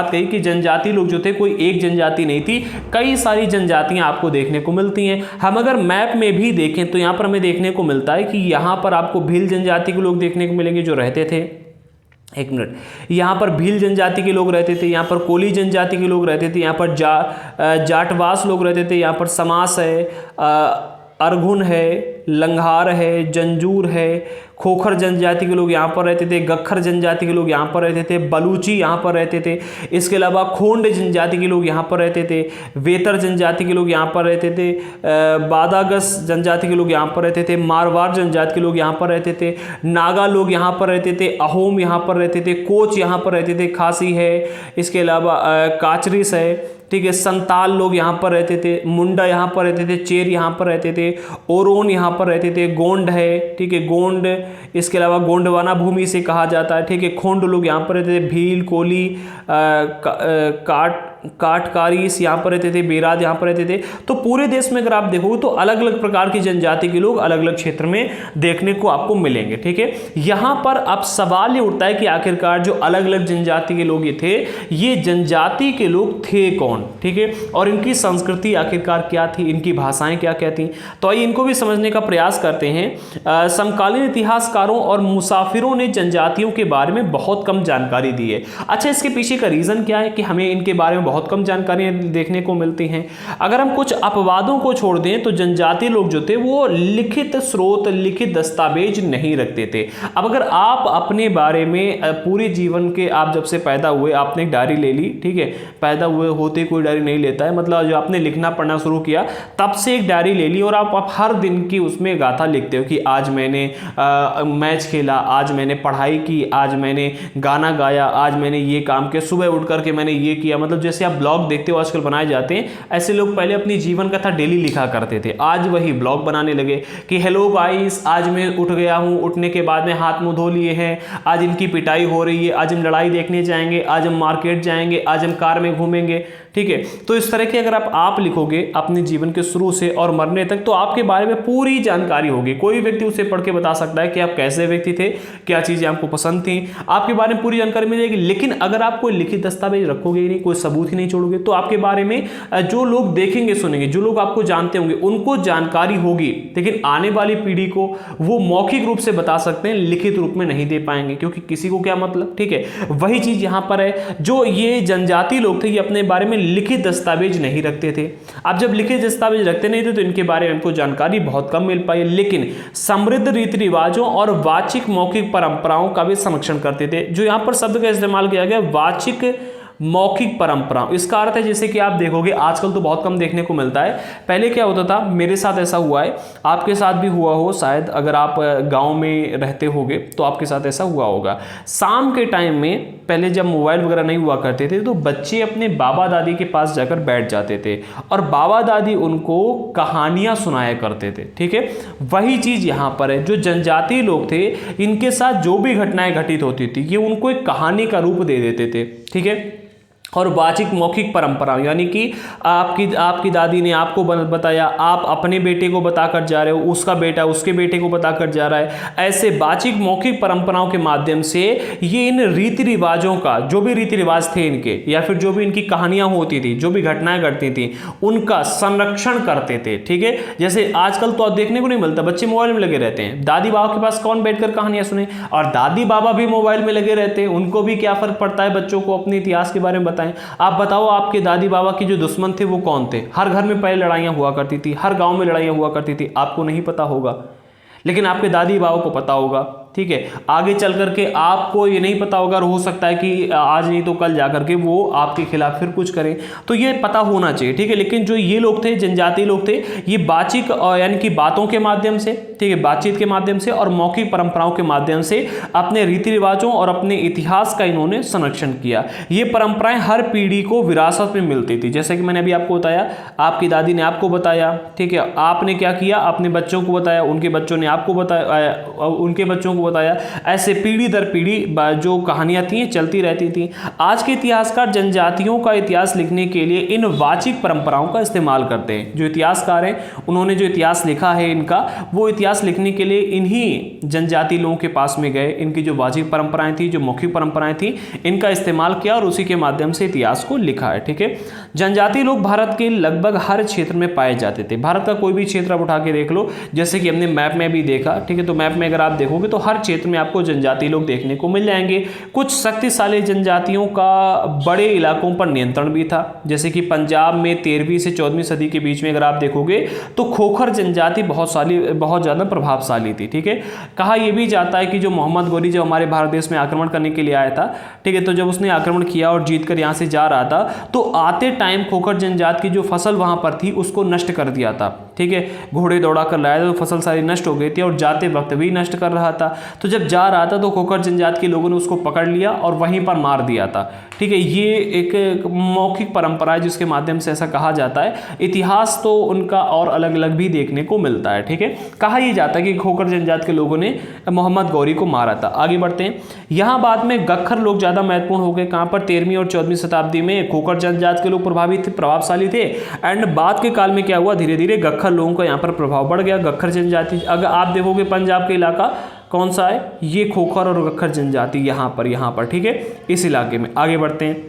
कही कि जनजातीय लोग जो थे कोई एक जनजाति नहीं थी, कई सारी जनजातियां आपको देखने को मिलती हैं। हम अगर मैप में भी देखें तो यहां पर हमें देखने को मिलता है कि यहां पर आपको भील जनजाति के लोग देखने को मिलेंगे जो रहते थे, एक मिनट, यहाँ पर भील जनजाति के लोग रहते थे, यहाँ पर कोली जनजाति के लोग रहते थे, यहाँ पर जाटवास लोग रहते थे, यहाँ पर समास है, अरघुन है, लंघार है, जंजूर है, खोखर जनजाति के लोग यहाँ पर रहते थे, गख्खर जनजाति के लोग यहाँ पर रहते थे, बलूची यहाँ पर रहते थे। इसके अलावा खोंड जनजाति के लोग यहाँ पर रहते थे, वेतर जनजाति के लोग यहाँ पर रहते थे, बादागस जनजाति के लोग यहाँ पर रहते थे, मारवाड़ जनजाति के लोग यहाँ पर रहते थे, नागा लोग यहाँ पर रहते थे, अहोम यहाँ पर रहते थे, कोच यहाँ पर रहते थे, खासी है, इसके अलावा काचरिस है, ठीक है, संताल लोग यहाँ पर रहते थे, मुंडा यहाँ पर रहते थे, चेर यहाँ पर रहते थे, ओरोन यहाँ पर रहते थे, गोंड है, ठीक है, गोंड, इसके अलावा गोंडवाना भूमि से कहा जाता है, ठीक है, खोंड लोग यहाँ पर रहते थे, भील, कोली, काटकारीस यहाँ पर रहते थे, बेराद यहाँ पर रहते थे। तो पूरे देश में अगर आप देखोगे तो अलग अलग प्रकार की जनजाति के लोग अलग अलग क्षेत्र में देखने को आपको मिलेंगे, ठीक है। यहाँ पर अब सवाल ये उठता है कि आखिरकार जो अलग अलग जनजाति के लोग ये थे, ये जनजाति के लोग थे कौन, ठीक है, और इनकी संस्कृति आखिरकार क्या थी, इनकी भाषाएं क्या क्या थी। तो आइए इनको भी समझने का प्रयास करते हैं। समकालीन इतिहासकारों और मुसाफिरों ने जनजातियों के बारे में बहुत कम जानकारी दी है। अच्छा, इसके पीछे का रीजन क्या है कि हमें इनके बारे में बहुत कम जानकारियां देखने को मिलती हैं। अगर हम कुछ अपवादों को छोड़ दें तो जनजातीय लोग जो थे वो लिखित स्रोत, लिखित दस्तावेज नहीं रखते थे। अब अगर आप अपने बारे में पूरे जीवन के, आप जब से पैदा हुए आपने एक डायरी ले ली, ठीक है, पैदा हुए होते कोई डायरी नहीं लेता है, मतलब जो आपने लिखना पढ़ना शुरू किया तब से एक डायरी ले ली और आप हर दिन की उसमें गाथा लिखते हो कि आज मैंने मैच खेला, आज मैंने पढ़ाई की, आज मैंने गाना गाया, आज मैंने ये काम किया, सुबह उठ करके मैंने ये किया। मतलब जैसे आप ब्लॉग देखते हो आजकल बनाए जाते हैं, ऐसे लोग पहले अपनी जीवन कथा डेली लिखा करते थे, आज वही ब्लॉग बनाने लगे कि हेलो गाइस, आज मैं उठ गया हूँ, उठने के बाद में हाथ मुंह धो लिए हैं, आज इनकी पिटाई हो रही है, आज हम लड़ाई देखने जाएंगे, आज हम मार्केट जाएंगे, आज हम कार में घूमेंगे, ठीक है। तो इस तरह के अगर आप लिखोगे अपने जीवन के शुरू से और मरने तक तो आपके बारे में पूरी जानकारी होगी। कोई व्यक्ति उसे पढ़ के बता सकता है कि आप कैसे व्यक्ति थे, क्या चीजें आपको पसंद थी, आपके बारे में पूरी जानकारी मिल जाएगी। लेकिन अगर आप कोई लिखित दस्तावेज रखोगे ही नहीं, कोई सबूत ही नहीं छोड़ोगे, तो आपके बारे में जो लोग देखेंगे सुनेंगे, जो लोग आपको जानते होंगे उनको जानकारी होगी, लेकिन आने वाली पीढ़ी को वो मौखिक रूप से बता सकते हैं, लिखित रूप में नहीं दे पाएंगे, क्योंकि किसी को क्या मतलब, ठीक है। वही चीज यहां पर है, जो ये जनजाति लोग थे ये अपने बारे में लिखित दस्तावेज नहीं रखते थे। आप जब लिखित दस्तावेज रखते नहीं थे तो इनके बारे में हमको जानकारी बहुत कम मिल पाई, लेकिन समृद्ध रीति रिवाजों और वाचिक मौखिक परंपराओं का भी संरक्षण करते थे। जो यहाँ पर शब्द का इस्तेमाल किया गया वाचिक मौखिक परंपरा, इसका अर्थ है जैसे कि आप देखोगे आजकल तो बहुत कम देखने को मिलता है। पहले क्या होता था, मेरे साथ ऐसा हुआ है, आपके साथ भी हुआ हो शायद, अगर आप गांव में रहते होगे तो आपके साथ ऐसा हुआ होगा। शाम के टाइम में पहले जब मोबाइल वगैरह नहीं हुआ करते थे तो बच्चे अपने बाबा दादी के पास जाकर बैठ जाते थे और बाबा दादी उनको कहानियां सुनाया करते थे, ठीक है। वही चीज यहाँ पर है, जो जनजातीय लोग थे इनके साथ जो भी घटनाएं घटित होती थी ये उनको एक कहानी का रूप दे देते थे, ठीक है। और वाचिक मौखिक परंपरा यानी कि आपकी दादी ने आपको बताया, आप अपने बेटे को बताकर जा रहे हो, उसका बेटा उसके बेटे को बताकर जा रहा है। ऐसे वाचिक मौखिक परंपराओं के माध्यम से ये इन रीति रिवाजों का, जो भी रीति रिवाज थे इनके, या फिर जो भी इनकी कहानियां होती थी, जो भी घटनाएं घटती थी, उनका संरक्षण करते थे, ठीक है। जैसे आजकल तो देखने को नहीं मिलता, बच्चे मोबाइल में लगे रहते हैं, दादी बाबा के पास कौन बैठकर कहानियां सुने, और दादी बाबा भी मोबाइल में लगे रहते हैं, उनको भी क्या फर्क पड़ता है बच्चों को अपने इतिहास के बारे में बताएं। आप बताओ आपके दादी बाबा के जो दुश्मन थे वो कौन थे? हर घर में पहले लड़ाइयां हुआ करती थी, हर गांव में लड़ाइयां हुआ करती थी, आपको नहीं पता होगा लेकिन आपके दादी बाबा को पता होगा, ठीक है। आगे चल करके आपको ये नहीं पता होगा और हो सकता है कि आज नहीं तो कल जाकर के वो आपके खिलाफ फिर कुछ करें, तो ये पता होना चाहिए, ठीक है। लेकिन जो ये लोग थे, जनजातीय लोग थे, ये बातचीत यानी कि बातों के माध्यम से, ठीक है, बातचीत के माध्यम से और मौखिक परंपराओं के माध्यम से अपने रीति रिवाजों और अपने इतिहास का इन्होंने संरक्षण किया। ये परंपराएं हर पीढ़ी को विरासत में मिलती थी, जैसे कि मैंने अभी आपको बताया, आपकी दादी ने आपको बताया, ठीक है, आपने क्या किया, अपने बच्चों को बताया, उनके बच्चों ने आपको बताया, उनके बच्चों को बताया, ऐसे पीढ़ी दर पीढ़ी जो कहानियां थी चलती रहती थी। आज के इतिहासकार जनजातियों का इतिहास लिखने के लिए इन वाचिक परंपराओं का इस्तेमाल करते हैं। जो इतिहासकार हैं उन्होंने जो इतिहास लिखा है इनका, वो इतिहास लिखने के लिए इन्हीं जनजातीय लोगों के पास में गए, इनकी जो वाचिक परंपराएं थी, जो मौखिक परंपराएं थी, इनका इस्तेमाल किया और उसी के माध्यम से इतिहास को लिखा है, ठीक है। जनजातीय लोग भारत के लगभग हर क्षेत्र में पाए जाते थे। भारत का कोई भी क्षेत्र आप उठा के देख लो, जैसे कि हमने मैप में भी देखा, ठीक है, तो मैप में अगर आप देखोगे तो हर हर क्षेत्र में आपको जनजातीय लोग देखने को मिल जाएंगे। कुछ शक्तिशाली जनजातियों का बड़े इलाकों पर नियंत्रण भी था, जैसे कि पंजाब में 13वीं से 14वीं सदी के बीच में अगर आप देखोगे तो खोखर जनजाति बहुत ज़्यादा प्रभावशाली थी। ठीक है, कहा यह भी जाता है कि जो मोहम्मद गौरी जब हमारे भारत देश में आक्रमण करने के लिए आया था, ठीक है, तो जब उसने आक्रमण किया और जीतकर यहाँ से जा रहा था तो आते टाइम खोखर जनजाति की जो फसल वहाँ पर थी उसको नष्ट कर दिया था। ठीक है, घोड़े दौड़ा कर लाया था तो फसल सारी नष्ट हो गई थी और जाते वक्त भी नष्ट कर रहा था। तो जब जा रहा था तो खोखर जनजाति के लोगों ने उसको पकड़ लिया और वहीं पर मार दिया था। ठीक है, ये एक मौखिक परंपरा है जिसके माध्यम से ऐसा कहा जाता है। इतिहास तो उनका और अलग अलग भी देखने को मिलता है। ठीक है, कहा यह जाता है कि खोखर जनजाति के लोगों ने मोहम्मद गौरी को मारा था। आगे बढ़ते हैं, यहाँ बाद में गक्खर लोग ज़्यादा महत्वपूर्ण हो गए। कहाँ पर 13वीं और 14वीं शताब्दी में खोखर जनजाति के लोग प्रभावशाली थे एंड बाद के काल में क्या हुआ, धीरे धीरे गक्खर लोगों का यहाँ पर प्रभाव बढ़ गया। गक्खर जनजाति अगर आप देखोगे पंजाब के इलाका कौन सा है, ये खोखर और गक्खर जनजाति यहाँ पर। ठीक है, इस इलाके में। आगे बढ़ते हैं,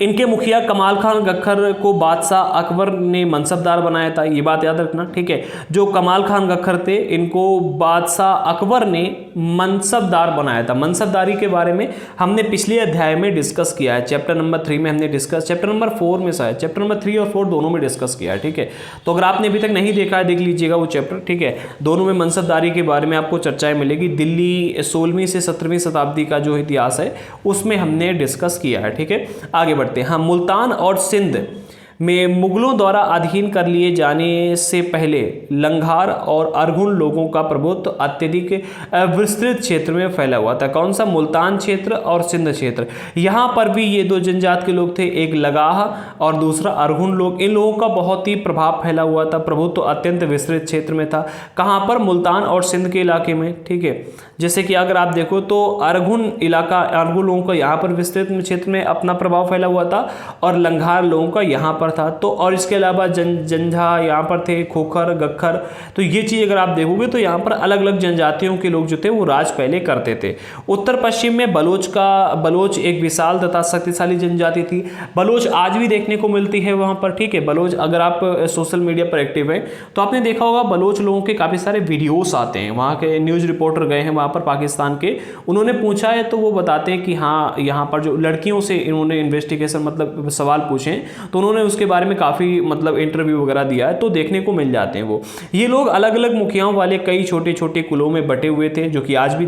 इनके मुखिया कमाल खान गक्खर को बादशाह अकबर ने मनसबदार बनाया था, ये बात याद रखना। ठीक है, जो कमाल खान गक्खर थे इनको बादशाह अकबर ने मनसबदार बनाया था। मनसबदारी के बारे में हमने पिछले अध्याय में डिस्कस किया है, चैप्टर नंबर 3 में हमने डिस्कस, चैप्टर नंबर 4 में शायद, चैप्टर नंबर 3 और 4 दोनों में डिस्कस किया है। ठीक है, तो अगर आपने अभी तक नहीं देखा है देख लीजिएगा वो चैप्टर। ठीक है, दोनों में मनसबदारी के बारे में आपको चर्चाएं मिलेगी। दिल्ली 16वीं से 17वीं शताब्दी का जो इतिहास है उसमें हमने डिस्कस किया है। ठीक है, आगे बढ़ते हैं। हाँ, मुल्तान और सिंध में मुगलों द्वारा अधीन कर लिए जाने से पहले लंघार और अरगुन लोगों का प्रभुत्व अत्यधिक विस्तृत क्षेत्र में फैला हुआ था। कौन सा, मुल्तान क्षेत्र और सिंध क्षेत्र। यहाँ पर भी ये दो जनजाति के लोग थे, एक लगाह और दूसरा अरगुन लोग। इन लोगों का बहुत ही प्रभाव फैला हुआ था, प्रभुत्व अत्यंत विस्तृत क्षेत्र में था। कहाँ पर, मुल्तान और सिंध के इलाके में। ठीक है, जैसे कि अगर आप देखो तो अरगुन इलाका, अरगुन लोगों का यहाँ पर विस्तृत क्षेत्र में अपना प्रभाव फैला हुआ था और लंघार लोगों का यहाँ पर था। तो और इसके अलावा जंझा यहाँ पर थे, खोखर, गक्खर। तो ये चीज़ अगर आप देखोगे तो यहाँ पर अलग अलग जनजातियों के लोग जो थे वो राज पहले करते थे। उत्तर पश्चिम में बलोच एक विशाल तथा शक्तिशाली जनजाति थी। बलोच आज भी देखने को मिलती है वहाँ पर। ठीक है, बलोच अगर आप सोशल मीडिया पर एक्टिव हैं तो आपने देखा होगा बलोच लोगों के काफ़ी सारे वीडियोस आते हैं। वहाँ के न्यूज़ रिपोर्टर गए हैं वहाँ पर पाकिस्तान के, उन्होंने पूछा है तो वो बताते हैं कि हाँ, यहाँ पर जो लड़कियों से इन्होंने इन्वेस्टिगेशन मतलब सवाल पूछे तो उन्होंने उसके बारे में काफ़ी मतलब इंटरव्यू वगैरह दिया है, तो देखने को मिल जाते हैं वो। ये लोग अलग अलग मुखियाओं वाले कई छोटे छोटे कुलों में बटे हुए थे, जो कि आज भी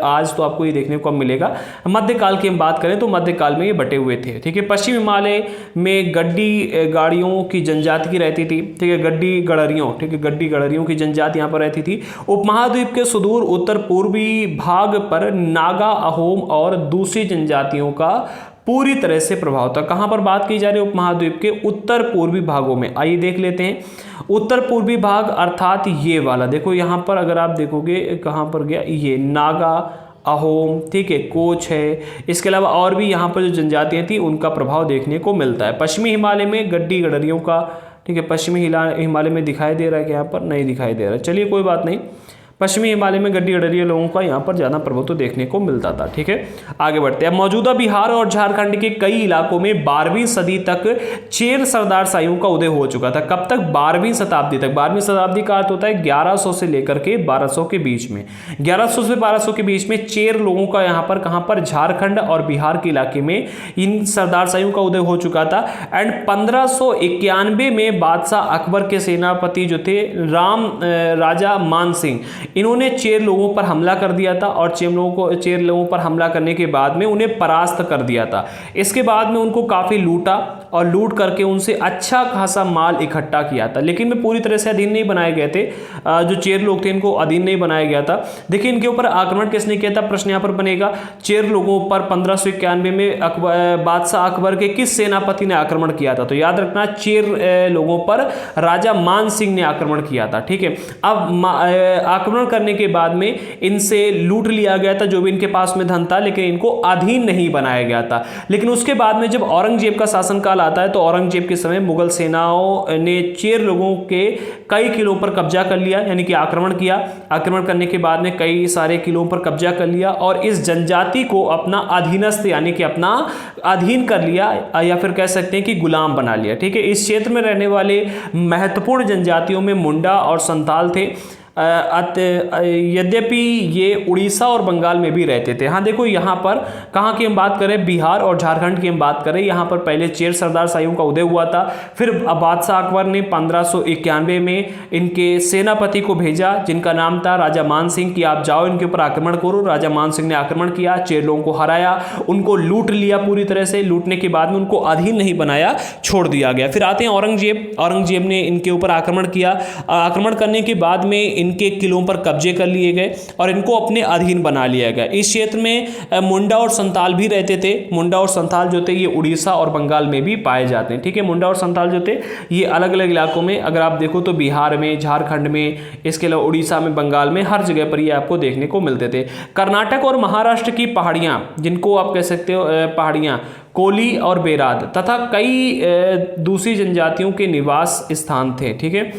आज तो आपको ये देखने को मिलेगा। मध्यकाल की हम बात करें तो मध्यकाल में ये बटे हुए थे। ठीक है, पश्चिम हिमालय में गड्डी गाड़ियों की जनजाति की रहती थी। ठीक है, गड्डी गड़रियों, ठीक है, गड्डी गड़रियों की जनजाति यहाँ पर रहती थी। उपमहाद्वीप के सुदूर उत्तर पूर्वी भाग पर नागा, अहोम और दूसरी जनजातियों का पूरी तरह से प्रभाव था। कहां पर बात की जा रही है, उपमहाद्वीप के उत्तर पूर्वी भागों में। आइए देख लेते हैं उत्तर पूर्वी भाग अर्थात ये वाला। देखो यहां पर अगर आप देखोगे कहां पर गया, ये नागा, अहोम, ठीक है, कोच है। इसके अलावा और भी यहाँ पर जो जनजातियाँ थी उनका प्रभाव देखने को मिलता है। पश्चिमी हिमालय में गड्डी गडरियों का, ठीक है, पश्चिमी हिमालय में दिखाई दे रहा है कि यहाँ पर नहीं दिखाई दे रहा है, चलिए कोई बात नहीं। पश्चिमी हिमालय में गड्डी गडरिया लोगों का यहाँ पर ज़्यादा प्रभुत्व देखने को मिलता था। ठीक है, आगे बढ़ते हैं। मौजूदा बिहार और झारखंड के कई इलाकों में 12वीं सदी तक चेर सरदारशाहियों का उदय हो चुका था। कब तक, 12वीं शताब्दी तक। 12वीं शताब्दी का अर्थ होता है 1100 से लेकर के 1200 के बीच में। 1100 से 1200 के बीच में चेर लोगों का यहाँ पर, कहाँ पर, झारखंड और बिहार के इलाके में इन सरदारशाहियों का उदय हो चुका था। एंड 1591 में बादशाह अकबर के सेनापति जो थे राजा मान सिंह, इन्होंने चेर लोगों पर हमला कर दिया था और चेर लोगों पर हमला करने के बाद में उन्हें परास्त कर दिया था। इसके बाद में उनको काफ़ी लूटा और लूट करके उनसे अच्छा खासा माल इकट्ठा किया था, लेकिन वे पूरी तरह से अधीन नहीं बनाए गए थे। जो चेर लोग थे इनको अधीन नहीं बनाया गया था। देखिए इनके ऊपर आक्रमण किसने किया था, प्रश्न यहाँ पर बनेगा। चेर लोगों पर 1591 में बादशाह अकबर के किस सेनापति ने आक्रमण किया था, तो याद रखना चेर लोगों पर राजा मान सिंह ने आक्रमण किया था। ठीक है, अब आक्रमण करने के बाद में इनसे लूट लिया गया था जो भी इनके पास में धन था, लेकिन इनको अधीन नहीं बनाया गया था। लेकिन उसके बाद में जब औरंगजेब का शासनकाल आता है तो औरंगजेब के समय मुगल सेनाओं ने चेर लोगों के कई किलों पर कब्जा कर लिया, यानी कि आक्रमण किया। आक्रमण करने के बाद में कई सारे किलों पर कब्जा कर लिया और इस जनजाति को अपना अधीनस्थ यानी कि अपना अधीन कर लिया, या फिर कह सकते हैं कि गुलाम बना लिया। ठीक है, इस क्षेत्र में रहने वाले महत्वपूर्ण जनजातियों में मुंडा और संताल थे। यद्यपि ये उड़ीसा और बंगाल में भी रहते थे। हाँ देखो यहाँ पर कहाँ की हम बात करें, बिहार और झारखंड की हम बात करें, यहाँ पर पहले चेर सरदार शाहियों का उदय हुआ था। फिर बादशाह अकबर ने 1591 में इनके सेनापति को भेजा जिनका नाम था राजा मान सिंह कि आप जाओ इनके ऊपर आक्रमण करो। राजा मान सिंह ने आक्रमण किया, चेर लोगों को हराया, उनको लूट लिया पूरी तरह से। लूटने के बाद में उनको अधीन नहीं बनाया, छोड़ दिया गया। फिर आते हैं औरंगजेब ने इनके ऊपर आक्रमण किया। आक्रमण करने के बाद में इनके किलों पर कब्जे कर लिए गए और इनको अपने अधीन बना लिया गया। इस क्षेत्र में मुंडा और संताल भी रहते थे। मुंडा और संताल जो थे ये उड़ीसा और बंगाल में भी पाए जाते हैं। ठीक है, मुंडा और संताल जो थे ये अलग अलग इलाकों में, अगर आप देखो तो बिहार में, झारखंड में, इसके अलावा उड़ीसा में, बंगाल में, हर जगह पर ये आपको देखने को मिलते थे। कर्नाटक और महाराष्ट्र की पहाड़ियां, जिनको आप कह सकते हो पहाड़ियां, कोली और बेराद तथा कई दूसरी जनजातियों के निवास स्थान थे। ठीक है,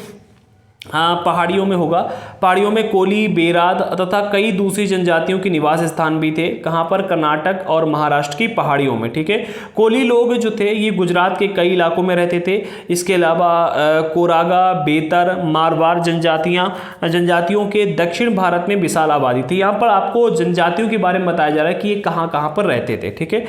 हाँ पहाड़ियों में होगा, पहाड़ियों में कोली, बेराद तथा कई दूसरी जनजातियों के निवास स्थान भी थे। कहाँ पर? कर्नाटक और महाराष्ट्र की पहाड़ियों में। ठीक है, कोली लोग जो थे ये गुजरात के कई इलाकों में रहते थे। इसके अलावा कोरागा, बेतर, मारवाड़ जनजातियों के दक्षिण भारत में विशाल आबादी थी। यहाँ पर आपको जनजातियों के बारे में बताया जा रहा है कि ये कहाँ कहाँ पर रहते थे। ठीक है,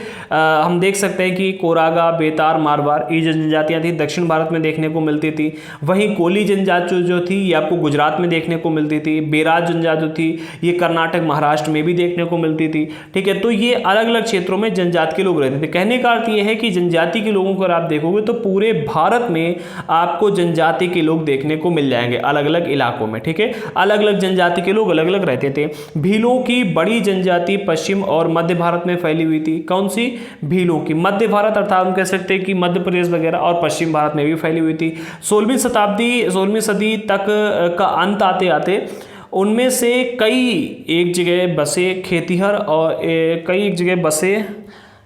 हम देख सकते हैं कि कोरागा, बेतार, मारवाड़ ये जनजातियाँ थी दक्षिण भारत में देखने को मिलती थी। वहीं कोली जनजाति जो थी ये आपको गुजरात में देखने को मिलती थी। बेराज जनजाति थी ये कर्नाटक, महाराष्ट्र में भी देखने को मिलती थी। ठीक है, तो ये अलग अलग क्षेत्रों में जनजाति के लोग रहते थे। कहने का अर्थ ये है कि जनजाति के लोगों को आप देखोगे तो पूरे भारत में आपको जनजाति के लोग देखने को मिल जाएंगे अलग अलग इलाकों में। ठीक है, अलग अलग जनजाति के लोग अलग अलग रहते थे। भीलों की बड़ी जनजाति पश्चिम और मध्य भारत में फैली हुई थी। कौन सी? भीलों की। मध्य भारत अर्थात हम कह सकते हैं कि मध्य प्रदेश वगैरह और पश्चिम भारत में भी फैली हुई थी। 16वीं सदी तक का अंत आते आते उनमें से कई एक जगह बसे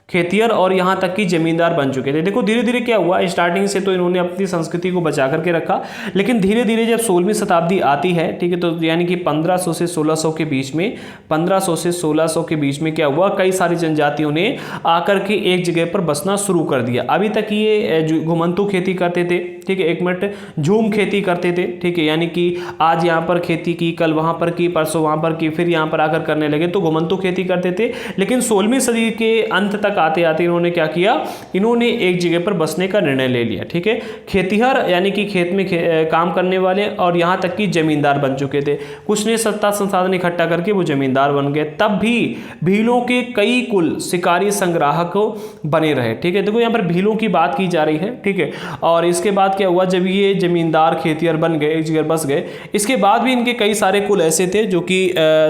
खेतिहर और यहाँ तक कि जमींदार बन चुके थे। देखो धीरे धीरे क्या हुआ, स्टार्टिंग से तो इन्होंने अपनी संस्कृति को बचा करके रखा, लेकिन धीरे धीरे जब 16वीं शताब्दी आती है, ठीक है, तो यानी कि 1500 से 1600 के बीच में 1500 से 1600 के बीच में क्या हुआ, कई सारी जनजातियों ने आकर के एक जगह पर बसना शुरू कर दिया। अभी तक ये घुमंतू खेती करते थे, ठीक है, एक मिनट, झूम खेती करते थे। ठीक है, यानी कि आज यहाँ पर खेती की, कल वहाँ पर की, परसों वहाँ पर की, फिर यहाँ पर आकर करने लगे, तो घुमंतू खेती करते थे। लेकिन 16वीं सदी के अंत तक आते आते इन्होंने क्या किया, इन्होंने एक जगह पर बसने का निर्णय ले लिया। ठीक है, खेतिहर यानी कि खेत में काम करने वाले और यहाँ तक कि जमींदार बन चुके थे। कुछ ने सत्ता संसाधन इकट्ठा करके वो जमींदार बन गए। तब भी भीलों के कई कुल शिकारी संग्राहक बने रहे। ठीक है, देखो यहाँ पर भीलों की बात की जा रही है। ठीक है, और इसके बाद क्या हुआ, जब ये जमींदार खेतिहर बन गए, एक जगह बस गए, इसके बाद भी इनके कई सारे कुल ऐसे थे जो कि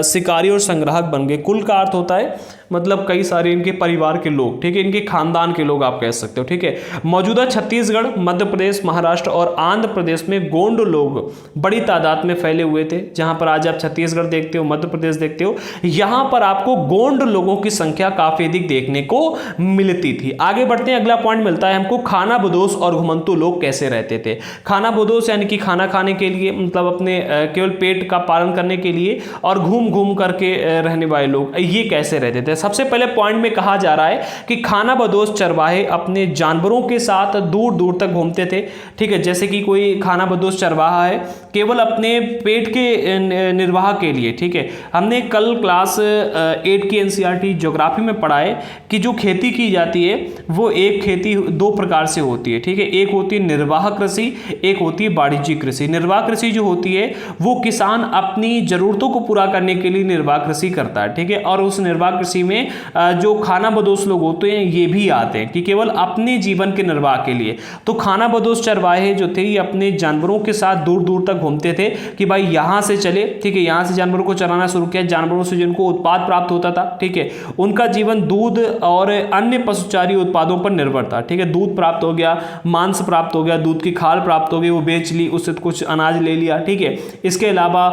शिकारी और संग्राहक बन गए। कुल का अर्थ होता है मतलब कई सारे इनके परिवार के लोग, ठीक है, इनके खानदान के लोग आप कह सकते हो। ठीक है, मौजूदा छत्तीसगढ़, मध्य प्रदेश, महाराष्ट्र और आंध्र प्रदेश में गोंड लोग बड़ी तादाद में फैले हुए थे। जहां पर आज आप छत्तीसगढ़ देखते हो, मध्य प्रदेश देखते हो, यहां पर आपको गोंड लोगों की संख्या काफी अधिक देखने को मिलती थी। आगे बढ़ते हैं, अगला पॉइंट मिलता है हमको, खाना बदोश और घुमंतू लोग कैसे रहते थे। खाना बदोश यानी कि खाना खाने के लिए, मतलब अपने केवल पेट का पालन करने के लिए, और घूम घूम करके रहने वाले लोग, ये कैसे रहते थे। सबसे पहले पॉइंट में कहा जा रहा है कि खाना बदोश चरवाहे अपने जानवरों के साथ दूर दूर तक घूमते थे। ठीक है, जैसे कि कोई खाना बदोश चरवाहा है केवल अपने पेट के निर्वाह के लिए। ठीक है, हमने कल क्लास 8 की एनसीईआरटी ज्योग्राफी में पढ़ा है कि जो खेती की जाती है वो एक खेती दो प्रकार से होती है। ठीक है, एक होती है निर्वाह कृषि, एक होती है वाणिज्यिक कृषि। निर्वाह कृषि जो होती है वो किसान अपनी जरूरतों को पूरा करने के लिए निर्वाह कृषि करता है। ठीक है, और उस निर्वाह कृषि में जो खाना बदोश लोग होते हैं ये भी आते हैं कि केवल अपने जीवन के निर्वाह के लिए। तो खाना बदोश चरवाहे जो थे ये अपने जानवरों के साथ दूर दूर तक घूमते थे कि भाई यहाँ से चले, ठीक है, यहाँ से जानवरों को चराना शुरू किया, जानवरों से जिनको उत्पाद प्राप्त होता था। ठीक है, उनका जीवन दूध और अन्य पशुचारी उत्पादों पर निर्भर था। ठीक है, दूध प्राप्त हो गया, मांस प्राप्त हो गया, दूध की खाल प्राप्त हो गई, वो बेच ली, उससे कुछ अनाज ले लिया। ठीक है, इसके अलावा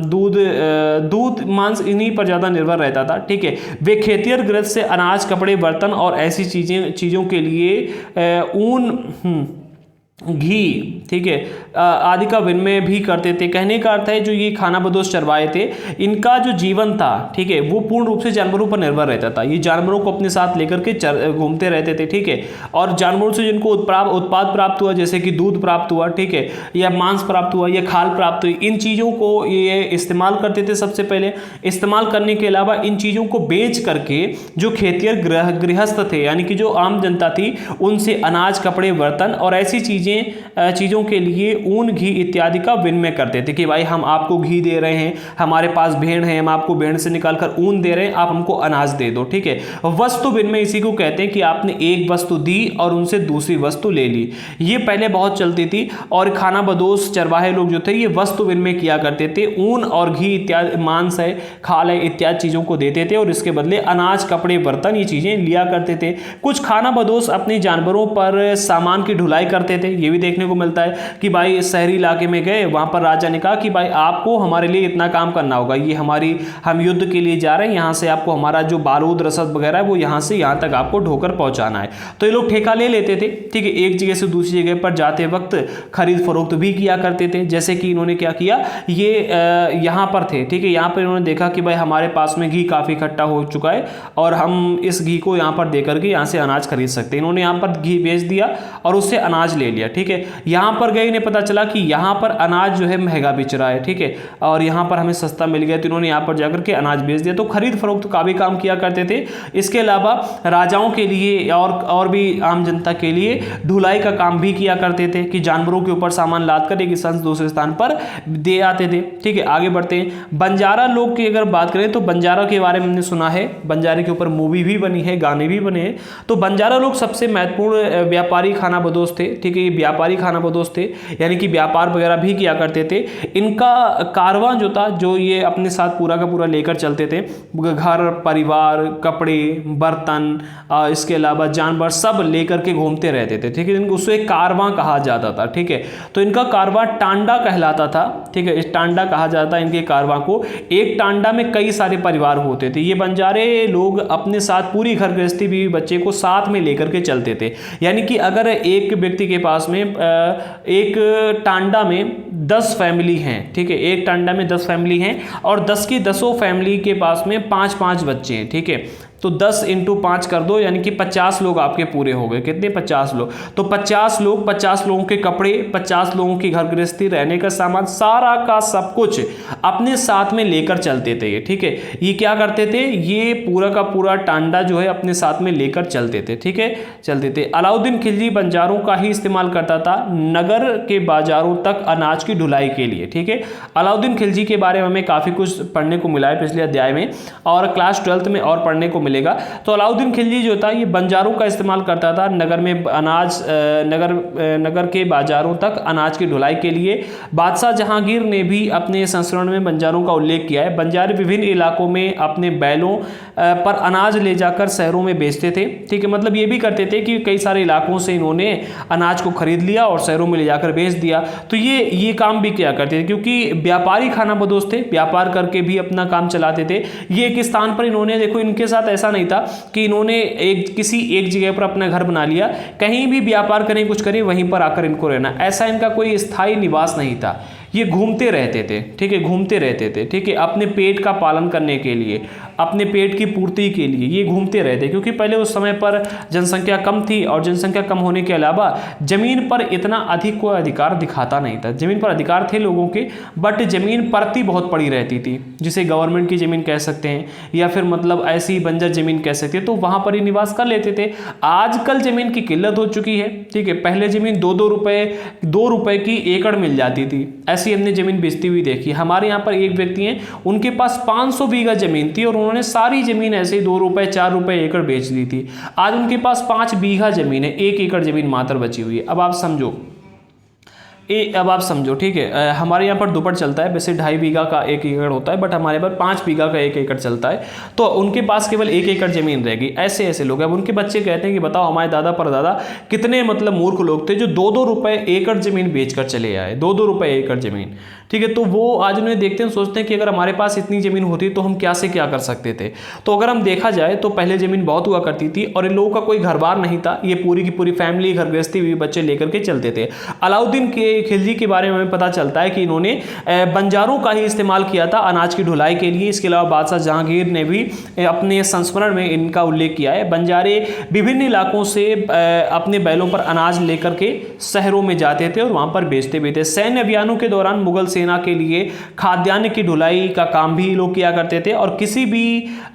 दूध मांस इन्हीं पर ज़्यादा निर्भर रहता था। ठीक है, वे खेतिहर गृहस्थ से अनाज, कपड़े, बर्तन और ऐसी चीज़ों के लिए ऊन घी, ठीक है, आदि का विनिमय भी करते थे। कहने का अर्थ है जो ये खानाबदोश चरवाहे थे, इनका जो जीवन था, ठीक है, वो पूर्ण रूप से जानवरों पर निर्भर रहता था। ये जानवरों को अपने साथ लेकर के घूमते रहते थे, ठीक है, और जानवरों से जिनको उत्पाद प्राप्त हुआ, जैसे कि दूध प्राप्त हुआ, ठीक है, या मांस प्राप्त हुआ, या खाल प्राप्त हुई, इन चीज़ों को ये इस्तेमाल करते थे। सबसे पहले इस्तेमाल करने के अलावा इन चीज़ों को बेच करके जो खेतिहर गृहस्थ थे, यानी कि जो आम जनता थी, उनसे अनाज, कपड़े, बर्तन और ऐसी चीज़ों के लिए ऊन, घी इत्यादि का विनिमय करते थे कि भाई हम आपको घी दे रहे हैं, हमारे पास भेड़ है, हम आपको भेड़ से निकालकर ऊन दे रहे हैं, आप हमको अनाज दे दो, ठीक है। वस्तु विनिमय इसी को कहते हैं कि आपने एक वस्तु दी और उनसे दूसरी वस्तु ले ली। ये पहले बहुत चलती थी और खानाबदोश चरवाहे लोग जो थे ये वस्तु विनिमय किया करते थे। ऊन और घी इत्यादि, मांस है, खाल है, इत्यादि चीज़ों को देते थे और इसके बदले अनाज, कपड़े, बर्तन, ये चीज़ें लिया करते थे। कुछ खानाबदोश अपने जानवरों पर सामान की ढुलाई करते थे। ये भी देखने को मिलता है कि भाई शहरी इलाके में गए, वहां पर राजा ने कहा कि भाई आपको हमारे लिए इतना काम करना होगा, ये हम युद्ध के लिए जा रहे हैं, यहाँ से आपको हमारा जो बारूद, रसद वगैरह है वो यहाँ से यहाँ तक आपको ढोकर पहुंचाना है। तो ये लोग ठेका ले लेते थे, ठीक है, एक जगह से दूसरी जगह पर जाते वक्त खरीद फरोख्त भी किया करते थे। जैसे कि इन्होंने क्या किया, ये यहाँ पर थे, ठीक है, यहाँ पर इन्होंने देखा कि भाई हमारे पास में घी काफ़ी इकट्ठा हो चुका है और हम इस घी को यहाँ पर देकर के यहाँ से अनाज खरीद सकते हैं। इन्होंने यहाँ पर घी बेच दिया और उससे अनाज ले लिया, ठीक है। यहाँ पर गए, इन्हें पता चला कि यहाँ पर अनाज जो है महंगा बिच रहा है, ठीक है, और यहाँ पर हमें सस्ता मिल गया, तो इन्होंने यहाँ पर जाकर के अनाज बेच दिया। तो खरीद फरोख्त का भी काम किया करते थे। इसके अलावा राजाओं के लिए और भी आम जनता के लिए ढुलाई का काम भी किया करते थे कि जानवरों के ऊपर सामान लाद कर एक स्थान से दूसरे स्थान पर दे आते थे, ठीक है। आगे बढ़ते हैं। बंजारा लोग की अगर बात करें तो बंजारा के बारे में हमने सुना है, बंजारे के ऊपर मूवी भी बनी है, गाने भी बने हैं। तो बंजारा लोग सबसे महत्वपूर्ण व्यापारी खानाबदोश थे, ठीक है, ये व्यापारी खानाबदोश थे, यानी कि व्यापार वगैरह भी किया करते थे। इनका कारवां जो था, जो ये अपने साथ पूरा का पूरा लेकर चलते थे, घर, परिवार, कपड़े, बर्तन, इसके अलावा जानवर सब लेकर के घूमते रहते थे, ठीक है। उसे कारवां कहा जाता था, ठीक है। तो इनका कारवां टांडा कहलाता था, ठीक है, इस टांडा कहा जाता है इनके कारवां को। एक टांडा में कई सारे परिवार होते थे। ये बंजारे लोग अपने साथ पूरी घर गृहस्थी, बीवी बच्चे को साथ में लेकर के चलते थे। यानी कि अगर एक व्यक्ति के पास में एक टांडा में 10 फैमिली हैं, ठीक है, एक टांडा में 10 फैमिली हैं और 10 की 10 फैमिली के पास में 5-5 बच्चे हैं, ठीक है, तो 10 × 5 कर दो, यानी कि 50 लोग आपके पूरे हो गए। कितने? 50 लोग। तो 50 लोगों के कपड़े, 50 लोगों की घर गृहस्थी, रहने का सामान, सारा का सब कुछ अपने साथ में लेकर चलते थे ये, ठीक है। ये क्या करते थे, ये पूरा का पूरा टांडा जो है अपने साथ में लेकर चलते थे, ठीक है, चलते थे। अलाउद्दीन खिलजी बंजारों का ही इस्तेमाल करता था नगर के बाजारों तक अनाज की ढुलाई के लिए, ठीक है। अलाउद्दीन खिलजी के बारे में हमें काफ़ी कुछ पढ़ने को मिला है पिछले अध्याय में और क्लास 12th में और पढ़ने को मिलेगा। तो अलाउद्दीन खिलजी जो था ये बंजारों का इस्तेमाल करता था नगर में अनाज, नगर के बाजारों तक अनाज की ढुलाई के लिए। बादशाह जहांगीर ने भी अपने संस्करण में बंजारों का उल्लेख किया है। बंजारे विभिन्न इलाकों में अपने बैलों पर अनाज ले जाकर शहरों में बेचते थे, ठीक है। मतलब ये भी करते थे कि कई सारे इलाकों से इन्होंने अनाज को खरीद लिया और शहरों में ले जाकर बेच दिया। तो ये काम भी किया करते थे क्योंकि व्यापारी खानाबदोश थे, व्यापार करके भी अपना काम चलाते थे। ये एक स्थान पर इन्होंने, देखो इनके साथ ऐसा नहीं था कि इन्होंने किसी एक जगह पर अपना घर बना लिया, कहीं भी व्यापार करें, कुछ करें, वहीं पर आकर इनको रहना, ऐसा इनका कोई स्थायी निवास नहीं था। ये घूमते रहते थे, ठीक है, घूमते रहते थे, ठीक है, अपने पेट का पालन करने के लिए, अपने पेट की पूर्ति के लिए ये घूमते रहते, क्योंकि पहले उस समय पर जनसंख्या कम थी और जनसंख्या कम होने के अलावा जमीन पर इतना अधिक कोई अधिकार दिखाता नहीं था। जमीन पर अधिकार थे लोगों के, बट जमीन परती बहुत पड़ी रहती थी, जिसे गवर्नमेंट की जमीन कह सकते हैं या फिर मतलब ऐसी बंजर जमीन कह सकते हैं, तो वहां पर ही निवास कर लेते थे। आजकल जमीन की किल्लत हो चुकी है, ठीक है, पहले जमीन 2 रुपए की एकड़ मिल जाती थी, ऐसी हमने जमीन बेचती हुई देखी। हमारे यहाँ पर एक व्यक्ति हैं, उनके पास 500 बीघा जमीन थी और उन्होंने सारी जमीन ऐसे 2 रुपए 4 रुपए एकड़ बेच दी थी। आज उनके पास 5 बीघा जमीन है, 1 एकड़ जमीन मात्र बची हुई है। अब आप समझो अब आप समझो, ठीक है, हमारे यहाँ पर दुपट चलता है, वैसे 2.5 बीघा का 1 एकड़ होता है, बट हमारे पर 5 बीघा का 1 एकड़ चलता है, तो उनके पास केवल 1 एकड़ जमीन रहेगी। ऐसे ऐसे लोग, अब उनके बच्चे कहते हैं कि बताओ हमारे दादा परदादा कितने मतलब मूर्ख लोग थे जो 2-2 रुपए एकड़ जमीन बेचकर चले आए, 2-2 रुपए एकड़ जमीन, ठीक है। तो वो आज उन्हें देखते हैं, सोचते हैं कि अगर हमारे पास इतनी जमीन होती तो हम क्या से क्या कर सकते थे। तो अगर हम देखा जाए तो पहले जमीन बहुत हुआ करती थी और इन लोगों का कोई घर बार नहीं था, ये पूरी की पूरी फैमिली घर गृहस्थी भी बच्चे लेकर के चलते थे। अलाउद्दीन के खिलजी के बारे में हमें पता चलता है कि इन्होंने बंजारों का ही इस्तेमाल किया था अनाज की ढुलाई के लिए। इसके अलावा बादशाह जहांगीर ने भी अपने संस्मरण में इनका उल्लेख किया है। बंजारे विभिन्न इलाकों से अपने बैलों पर अनाज लेकर के शहरों में जाते थे और वहां पर बेचते भी थे। सैन्य अभियानों के दौरान मुगल सेना के लिए खाद्यान्न की ढुलाई का काम भी लोग किया करते थे और किसी भी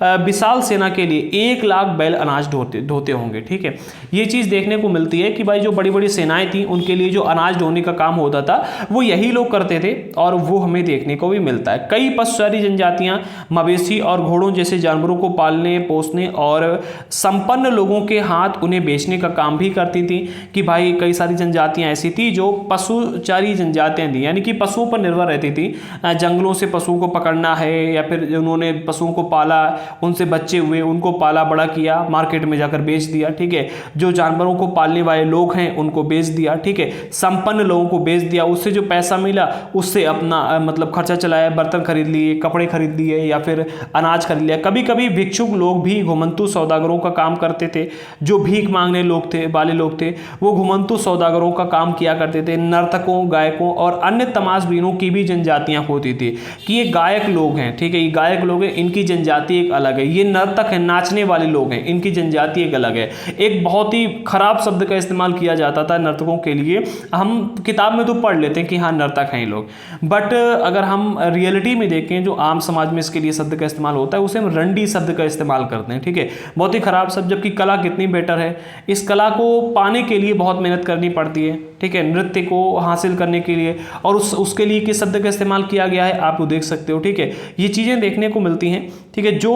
विशाल सेना के लिए 1 लाख बैल अनाज ढोते होंगे, ठीक है। ये चीज देखने को मिलती है कि भाई जो बड़ी बड़ी सेनाएं थी उनके लिए जो अनाज ढोने का काम होता था वो यही लोग करते थे और वो हमें देखने को भी मिलता है। कई पशुचारी जनजातियां मवेशी और घोड़ों जैसे जानवरों को पालने पोसने और संपन्न लोगों के हाथ उन्हें बेचने का काम भी करती थी। कि भाई कई सारी जनजातियां ऐसी थी जो पशुचारी जनजातियां थी, यानी कि पशुओं पर निर्भर रहती थी। जंगलों से पशुओं को पकड़ना है या फिर उन्होंने पशुओं को पाला, उनसे बच्चे हुए, उनको पाला बड़ा किया, मार्केट में जाकर बेच दिया, ठीक है। जो जानवरों को पालने वाले लोग हैं उनको बेच दिया, ठीक है। संपन्न लोगों को बेच दिया, उससे जो पैसा मिला उससे अपना मतलब खर्चा चलाया, बर्तन खरीद लिए, कपड़े खरीद लिए या फिर अनाज खरीद लिया। कभी कभी भिक्षुक लोग भी घुमंतु सौदागरों का काम करते थे। जो भीख मांगने लोग थे वाले लोग थे वो घुमंतु सौदागरों का काम किया करते थे। नर्तकों, गायकों और अन्य तमाशबीनों की भी जनजातियां होती थी कि ये गायक लोग हैं, ठीक है, ये गायक लोग हैं, इनकी जनजाति एक अलग है। ये नर्तक है, नाचने वाले लोग हैं, इनकी जनजाति एक अलग है। एक बहुत ही खराब शब्द का इस्तेमाल किया जाता था नर्तकों के लिए। हम किताब में तो पढ़ लेते हैं कि हाँ नर्तक हैं ये लोग, बट अगर हम रियलिटी में देखें जो आम समाज में इसके लिए शब्द का इस्तेमाल होता है उसे हम रंडी शब्द का इस्तेमाल करते हैं, ठीक है। बहुत ही खराब शब्द, जबकि कला कितनी बेटर है। इस कला को पाने के लिए बहुत मेहनत करनी पड़ती है, ठीक है, नृत्य को हासिल करने के लिए, और उसके लिए किस शब्द का इस्तेमाल किया गया है आप देख सकते हो, ठीक है। ये चीज़ें देखने को मिलती हैं, ठीक है। जो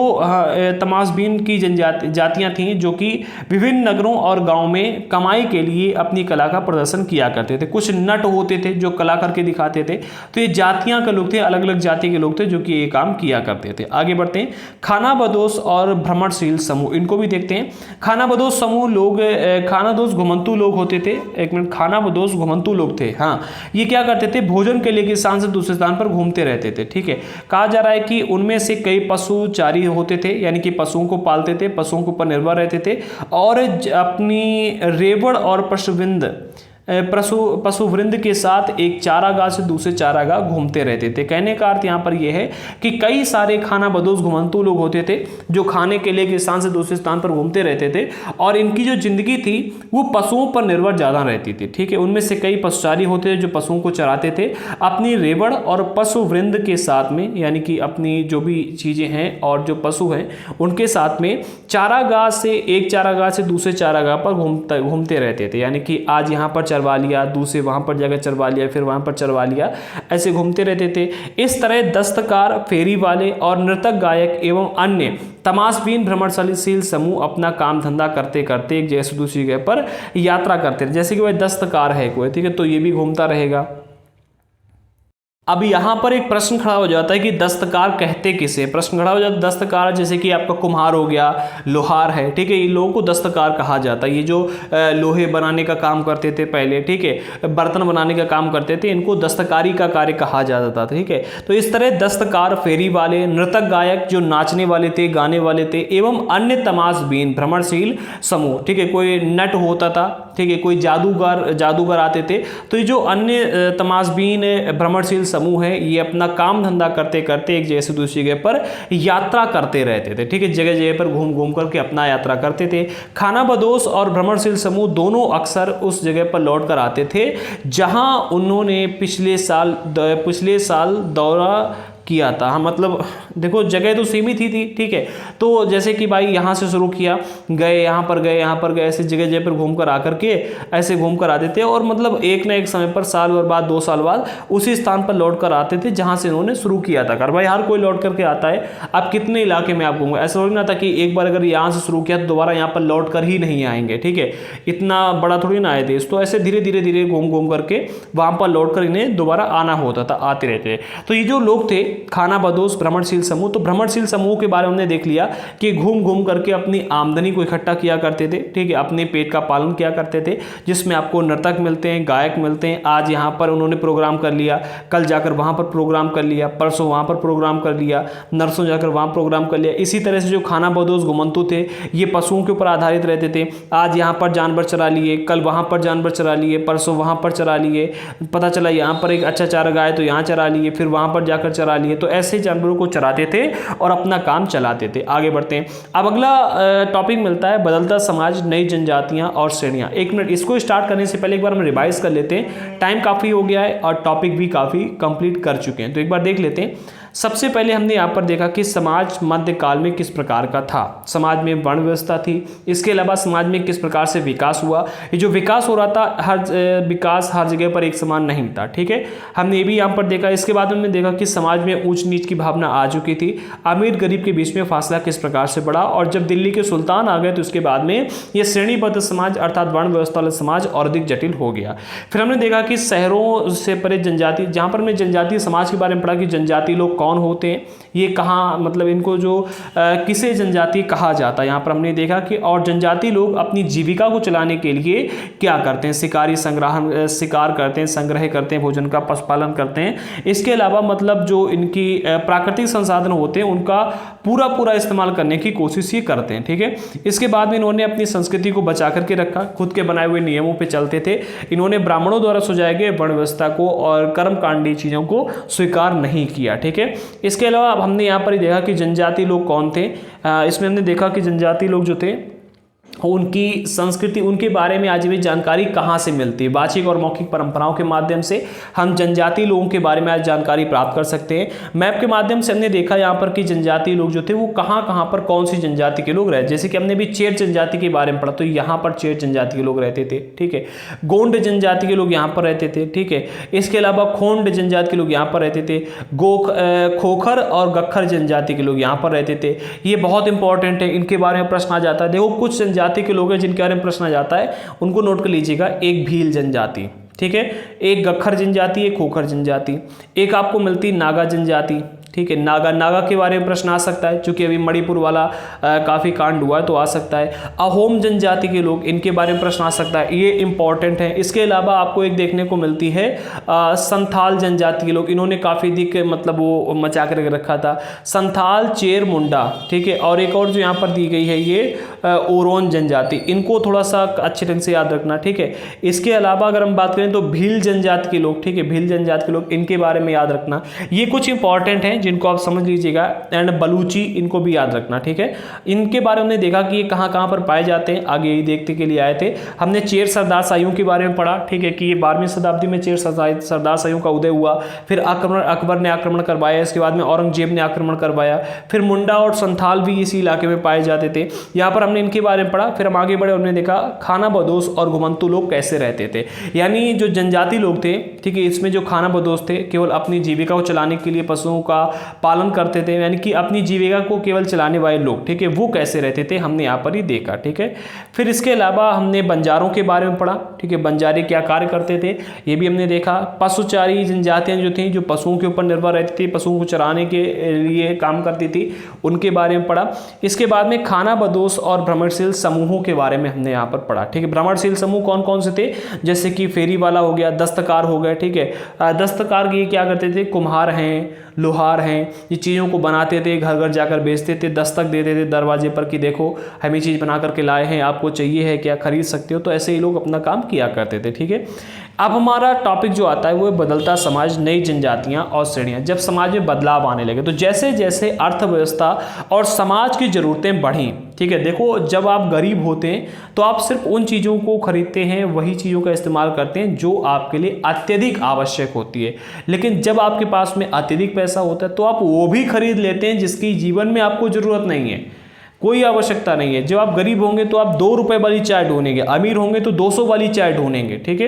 तमाशबीन की जातियां थीं जो कि विभिन्न नगरों और गांव में कमाई के लिए अपनी कला का प्रदर्शन किया करते थे। कुछ नट होते थे जो कला करके दिखाते थे। तो ये जातियां के लोग थे, अलग अलग जाति के लोग थे जो कि ये काम किया करते थे। आगे बढ़ते हैं, खानाबदोश और भ्रमणशील समूह, इनको भी देखते हैं। खानाबदोश समूह लोग, खानाबदोश घुमंतु लोग होते थे। एक मिनट, खानाबदोश घुमंतु लोग थे, हाँ। ये क्या करते थे, भोजन के लिए एक स्थान से दूसरे स्थान पर घूमते रहते थे, ठीक है। कहा जा रहा है कि उनमें से कई पशुचारी होते थे, यानी कि पशुओं को पालते थे, पशुओं के ऊपर निर्भर रहते थे और अपनी रेवड़ और पशुवृंद के साथ एक चारागाह से दूसरे चारागाह घूमते रहते थे। कहने का अर्थ यहाँ पर यह है कि कई सारे खानाबदोश घुमंतु लोग होते थे जो खाने के लिए एक स्थान से दूसरे स्थान पर घूमते रहते थे और इनकी जो जिंदगी थी वो पशुओं पर निर्भर ज़्यादा रहती थी, ठीक है। उनमें से कई पशुचारी होते थे जो पशुओं को चराते थे अपनी रेवड़ और पशुवृंद के साथ में, यानी कि अपनी जो भी चीज़ें हैं और जो पशु हैं उनके साथ में चारागाह से एक चारागाह से दूसरे चारागाह पर घूमते रहते थे। यानी कि आज यहाँ पर चरवा लिया, दूसरे वहां पर जाकर चरवा लिया, फिर वहां पर चरवा लिया, ऐसे घूमते रहते थे। इस तरह दस्तकार, फेरी वाले और नृतक, गायक एवं अन्य तमाशबीन भ्रमणशील समूह अपना काम धंधा करते करते एक जगह से दूसरी जगह पर यात्रा करते थे। जैसे कि वह दस्तकार है कोई, ठीक है, तो ये भी घूमता रहेगा। अब यहाँ पर एक प्रश्न खड़ा हो जाता है कि दस्तकार कहते किसे। प्रश्न खड़ा हो जाता है दस्तकार, जैसे कि आपका कुम्हार हो गया, लोहार है, ठीक है, इन लोगों को दस्तकार कहा जाता है। ये जो लोहे बनाने का काम करते थे पहले, ठीक है, बर्तन बनाने का काम करते थे, इनको दस्तकारी का कार्य कहा जाता था, ठीक है। तो इस तरह दस्तकार, फेरी वाले, नृतक, गायक जो नाचने वाले थे, गाने वाले थे एवं अन्य तमाशबीन भ्रमणशील समूह, ठीक है, कोई नट होता था, ठीक है, कोई जादूगर आते थे। तो ये जो अन्य तमाशबीन भ्रमणशील समूह है ये अपना काम धंधा करते करते एक जगह से दूसरी जगह पर यात्रा करते रहते थे, ठीक है, जगह जगह पर घूम घूम करके अपना यात्रा करते थे। खानाबदोश और भ्रमणशील समूह दोनों अक्सर उस जगह पर लौट कर आते थे जहां उन्होंने पिछले साल दौरा किया था। हाँ मतलब देखो जगह तो सीमित ही थी, ठीक है। तो जैसे कि भाई यहाँ से शुरू किया, गए यहाँ पर गए, यहाँ पर गए, ऐसे जगह जगह पर घूम कर आकर के ऐसे घूम कर आते थे और मतलब एक ना एक समय पर साल भर बाद 2 साल बाद उसी स्थान पर लौट कर आते थे जहाँ से इन्होंने शुरू किया था। कर भाई हर कोई लौट करके आता है, आप कितने इलाके में आप घूमोगे, ऐसा थोड़ी ना था कि एक बार अगर यहाँ से शुरू किया तो दोबारा यहाँ पर लौट कर ही नहीं आएंगे, ठीक है। इतना बड़ा थोड़ी ना आए देश, तो ऐसे धीरे धीरे धीरे घूम घूम करके वहाँ पर लौट कर इन्हें दोबारा आना होता था, आते रहते थे। तो ये जो लोग थे खानाबदोश भ्रमणशील समूह, तो भ्रमणशील समूह के बारे में हमने देख लिया कि घूम घूम करके अपनी आमदनी को इकट्ठा किया करते थे, ठीक है, अपने पेट का पालन किया करते थे, जिसमें आपको नर्तक मिलते हैं, गायक मिलते हैं। आज यहाँ पर उन्होंने प्रोग्राम कर लिया, कल जाकर वहाँ पर प्रोग्राम कर लिया, परसों वहाँ पर प्रोग्राम कर लिया, नरसों जाकर वहाँ प्रोग्राम कर लिया। इसी तरह से जो खानाबदोश घुमंतु थे ये पशुओं के ऊपर आधारित रहते थे। आज यहाँ पर जानवर चरा लिए, कल वहाँ पर जानवर चरा लिए, परसों वहाँ पर चरा लिए, पता चला यहाँ पर एक अच्छा चारा गाय तो यहाँ चरा लिए, फिर वहाँ पर जाकर चरा लिए। तो ऐसे जानवरों को चराते थे और अपना काम चलाते थे। आगे बढ़ते हैं। अब अगला टॉपिक मिलता है बदलता समाज, नई जनजातियाँ और श्रेणियाँ। 1 मिनट, इसको स्टार्ट करने से पहले एक बार हम रिवाइज कर लेते हैं। टाइम काफ़ी हो गया है और टॉपिक भी काफ़ी कंप्लीट कर चुके हैं, तो एक बार देख लेते हैं। सबसे पहले हमने यहाँ पर देखा कि समाज मध्यकाल में किस प्रकार का था। समाज में वर्ण व्यवस्था थी, इसके अलावा समाज में किस प्रकार से विकास हुआ। ये जो विकास हो रहा था, विकास हर जगह पर एक समान नहीं था, ठीक है, हमने ये भी यहाँ पर देखा। इसके बाद हमने देखा कि समाज में ऊंच नीच की भावना आ चुकी थी, अमीर गरीब के बीच में फासला किस प्रकार से बढ़ा, और जब दिल्ली के सुल्तान आ गए तो उसके बाद में ये श्रेणीबद्ध समाज अर्थात वर्ण व्यवस्था वाला समाज और अधिक जटिल हो गया। फिर हमने देखा कि शहरों से परे जनजाति, जहाँ पर हमने जनजातीय समाज के बारे में पढ़ा कि जनजातीय लोग कौन होते हैं, ये कहाँ मतलब इनको जो किसे जनजाति कहा जाता है। यहाँ पर हमने देखा कि और जनजाति लोग अपनी जीविका को चलाने के लिए क्या करते हैं, शिकार करते हैं, संग्रह करते हैं, भोजन का पशुपालन करते हैं। इसके अलावा मतलब जो इनकी प्राकृतिक संसाधन होते हैं उनका पूरा इस्तेमाल करने की कोशिश ये करते हैं, ठीक है। इसके बाद में इन्होंने अपनी संस्कृति को बचा करके रखा, खुद के बनाए हुए नियमों पर चलते थे। इन्होंने ब्राह्मणों द्वारा सुझाए गए वर्ण व्यवस्था को और कर्मकांडी चीज़ों को स्वीकार नहीं किया, ठीक है। इसके अलावा अब हमने यहाँ पर ही देखा कि जनजाति लोग कौन थे। इसमें हमने देखा कि जनजाति लोग जो थे उनकी संस्कृति, उनके बारे में आज भी जानकारी कहाँ से मिलती है। वाचिक और मौखिक परंपराओं के माध्यम से हम जनजातीय लोगों के बारे में आज जानकारी प्राप्त कर सकते हैं। मैप के माध्यम से हमने देखा यहाँ पर कि जनजातीय लोग जो थे वो कहाँ पर कौन सी जनजाति के लोग रहे। जैसे कि हमने भी चेर जनजाति के बारे में पढ़ा, तो यहाँ पर चेर जनजाति के लोग रहते थे, ठीक है। गोंड जनजाति के लोग यहाँ पर रहते थे, ठीक है। इसके अलावा खोंड जनजाति के लोग यहाँ पर रहते थे। खोखर और गक्खर जनजाति के लोग यहाँ पर रहते थे। ये बहुत इंपॉर्टेंट है, इनके बारे में प्रश्न आ जाता है। देखो कुछ जनजाति के लोग हैं जिनके बारे में प्रश्न आ जाता है, उनको नोट कर लीजिएगा। एक भील जनजाति, ठीक है, एक गक्खर जनजाति, एक खोखर जनजाति, एक आपको मिलती नागा जनजाति, ठीक है। नागा के बारे में प्रश्न आ सकता है, क्योंकि अभी मणिपुर वाला काफ़ी कांड हुआ है तो आ सकता है। अहोम जनजाति के लोग, इनके बारे में प्रश्न आ सकता है, ये इंपॉर्टेंट है। इसके अलावा आपको एक देखने को मिलती है संथाल जनजाति के लोग, इन्होंने काफ़ी दिक मतलब वो मचा कर रखा था। संथाल, चेर, मुंडा, ठीक है। और एक और जो यहाँ पर दी गई है ये ओरोन जनजाति, इनको थोड़ा सा अच्छे ढंग से याद रखना, ठीक है। इसके अलावा अगर हम बात करें तो भील जनजाति के लोग, ठीक है, भील जनजाति के लोग, इनके बारे में याद रखना। ये कुछ इंपॉर्टेंट हैं जिनको आप समझ लीजिएगा। एंड बलूची, इनको भी याद रखना, ठीक है। इनके बारे में हमने देखा कि ये कहाँ पर पाए जाते हैं, आगे यही देखने के लिए आए थे। हमने चेर सरदार शाहियों के बारे में पढ़ा, ठीक है, कि ये 12वीं शताब्दी में चेर सरदार शाहियों का उदय हुआ। फिर अकबर ने आक्रमण करवाया, इसके बाद में औरंगजेब ने आक्रमण करवाया। फिर मुंडा और संथाल भी इसी इलाके में पाए जाते थे। यहाँ पर हमने इनके बारे में पढ़ा। फिर हम आगे बढ़े, हमने देखा खानाबदोश और घुमंतु लोग कैसे रहते थे। यानी जो जनजाति लोग थे, ठीक है, इसमें जो खानाबदोश थे केवल अपनी जीविका को चलाने के लिए पशुओं का पालन करते थे, यानी कि अपनी जीविका को केवल चलाने वाले लोग, ठीक है, वो कैसे रहते थे हमने यहाँ पर ही देखा, ठीक है। फिर इसके अलावा हमने बंजारों के बारे में पढ़ा, ठीक है, बंजारे क्या कार्य करते थे ये भी हमने देखा। पशुचारी जनजातियाँ जो थी, जो पशुओं के ऊपर निर्भर रहती थी, पशुओं को चराने के लिए काम करती थी, उनके बारे में पढ़ा। इसके बाद में खानाबदोश और भ्रमणशील समूहों के बारे में हमने यहाँ पर पढ़ा, ठीक है। भ्रमणशील समूह कौन कौन से थे, जैसे कि फेरी वाला हो गया, दस्तकार हो गए, ठीक है। दस्तकार ये क्या करते थे, कुम्हार हैं, लोहार हैं, ये चीज़ों को बनाते थे, घर घर जाकर बेचते थे, दस्तक देते थे दरवाजे पर कि देखो हम ये चीज़ बना करके लाए हैं, आपको चाहिए है क्या, खरीद सकते हो। तो ऐसे ही लोग अपना काम किया करते थे, ठीक है। अब हमारा टॉपिक जो आता है वो है बदलता समाज, नई जनजातियां और श्रेणियां। जब समाज में बदलाव आने लगे तो जैसे जैसे अर्थव्यवस्था और समाज की ज़रूरतें बढ़ी, ठीक है, देखो जब आप गरीब होते हैं तो आप सिर्फ उन चीज़ों को खरीदते हैं, वही चीज़ों का इस्तेमाल करते हैं जो आपके लिए अत्यधिक आवश्यक होती है। लेकिन जब आपके पास में अत्यधिक पैसा होता है तो आप वो भी खरीद लेते हैं जिसकी जीवन में आपको ज़रूरत नहीं है, कोई आवश्यकता नहीं है। जब आप गरीब होंगे तो आप 2 रुपए वाली चाय ढूंढेंगे, अमीर होंगे तो 200 वाली चाय ढूंढेंगे, ठीक है,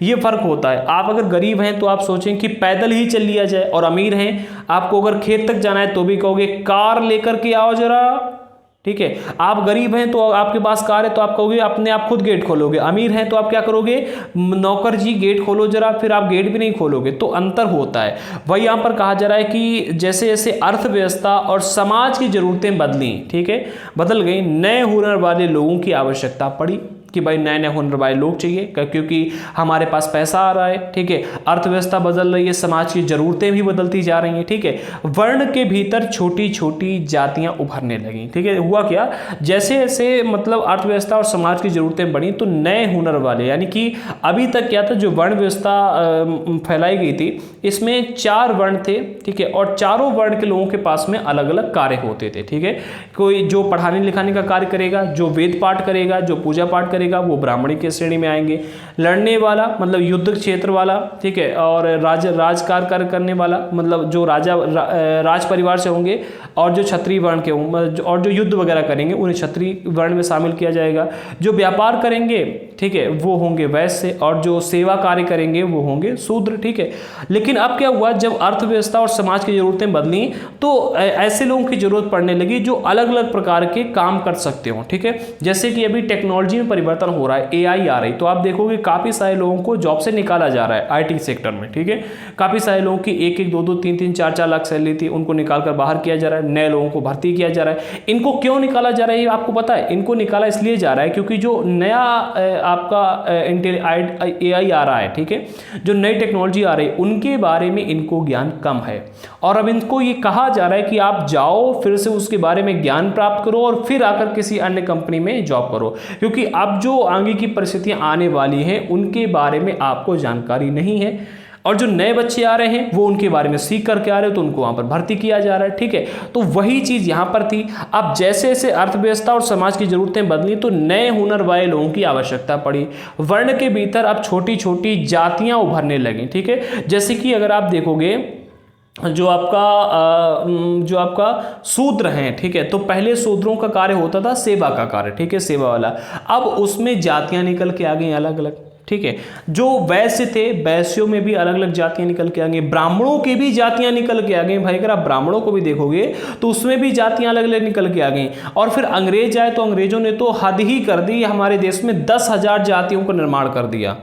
ये फर्क होता है। आप अगर गरीब हैं तो आप सोचें कि पैदल ही चल लिया जाए, और अमीर हैं आपको अगर खेत तक जाना है तो भी कहोगे कार लेकर के आओ जरा, ठीक है। आप गरीब हैं तो आपके पास कार है तो आप कहोगे अपने आप खुद गेट खोलोगे, अमीर हैं तो आप क्या करोगे, नौकर जी गेट खोलो जरा, फिर आप गेट भी नहीं खोलोगे, तो अंतर होता है। वही यहाँ पर कहा जा रहा है कि जैसे जैसे अर्थव्यवस्था और समाज की ज़रूरतें बदली, ठीक है, बदल गई, नए हुनर वाले लोगों की आवश्यकता पड़ी कि भाई नए नए हुनर वाले लोग चाहिए, क्योंकि हमारे पास पैसा आ रहा है, ठीक है, अर्थव्यवस्था बदल रही है, समाज की ज़रूरतें भी बदलती जा रही हैं, ठीक है। वर्ण के भीतर छोटी छोटी जातियां उभरने लगी, ठीक है। हुआ क्या, जैसे जैसे मतलब अर्थव्यवस्था और समाज की ज़रूरतें बढ़ी तो नए हुनर वाले, यानी कि अभी तक क्या था, जो वर्ण व्यवस्था फैलाई गई थी इसमें 4 वर्ण थे, ठीक है, और चारों वर्ण के लोगों के पास में अलग अलग कार्य होते थे, ठीक है। कोई जो पढ़ाने लिखाने का कार्य करेगा, जो वेद पाठ करेगा, जो पूजा पाठ करेगा, वो ब्राह्मणी की श्रेणी में आएंगे। लड़ने वाला मतलब युद्ध क्षेत्र वाला, ठीक है, और राजकार कार्य करने वाला मतलब जो राज परिवार से होंगे, और जो क्षत्रिय वर्ण के होंगे और जो युद्ध वगैरह करेंगे उन्हें क्षत्रिय वर्ण में शामिल किया जाएगा। जो व्यापार करेंगे, ठीक है, वो होंगे वैश्य, और जो सेवा कार्य करेंगे वो होंगे शूद्र, ठीक है। लेकिन अब क्या हुआ, जब अर्थव्यवस्था और समाज की जरूरतें बदली तो ऐसे लोगों की जरूरत पड़ने लगी जो अलग अलग प्रकार के काम कर सकते हो, ठीक है। जैसे कि अभी टेक्नोलॉजी में परिवर्तन हो रहा है, AI आ रही, तो आप देखोगे काफी सारे लोगों को जॉब से निकाला जा रहा है IT सेक्टर में, ठीक है। काफी सारे लोगों की 1-1, 2-2, 3-3, 4-4 लाख सैलरी थी, उनको निकाल कर बाहर किया जा रहा है, नए लोगों को भर्ती किया जा रहा है। इनको क्यों निकाला जा रहा है आपको पता है? इनको निकाला इसलिए जा रहा है क्योंकि जो नया आपका AI आ रहा है, ठीक है, जो नई टेक्नोलॉजी आ रही है उनके बारे में इनको ज्ञान कम है, और अब इनको ये कहा जा रहा है कि आप जाओ फिर से उसके बारे में ज्ञान प्राप्त करो और फिर आकर किसी अन्य कंपनी में जॉब करो, क्योंकि अब जो आगे की परिस्थितियां आने वाली हैं उनके बारे में आपको जानकारी नहीं है, और जो नए बच्चे आ रहे हैं वो उनके बारे में सीख करके आ रहे हो तो उनको वहां पर भर्ती किया जा रहा है, ठीक है। तो वही चीज यहां पर थी। अब जैसे जैसे अर्थव्यवस्था और समाज की जरूरतें बदली तो नए हुनर वाले लोगों की आवश्यकता पड़ी। वर्ण के भीतर अब छोटी छोटी जातियां उभरने लगी, ठीक है। जैसे कि अगर आप देखोगे जो आपका शूद्र हैं, ठीक है, तो पहले शूद्रों का कार्य होता था सेवा का कार्य, ठीक है, सेवा वाला। अब उसमें जातियां निकल के आ गई अलग अलग, ठीक है। जो वैश्य थे, वैश्यों में भी अलग अलग जातियां निकल के आ गई, ब्राह्मणों की भी जातियां निकल के आ गई। भाई अगर आप ब्राह्मणों को भी देखोगे तो उसमें भी जातियां अलग अलग निकल के आ गई। और फिर अंग्रेज आए तो अंग्रेजों ने तो हद ही कर दी, हमारे देश में 10,000 जातियों का निर्माण कर दिया।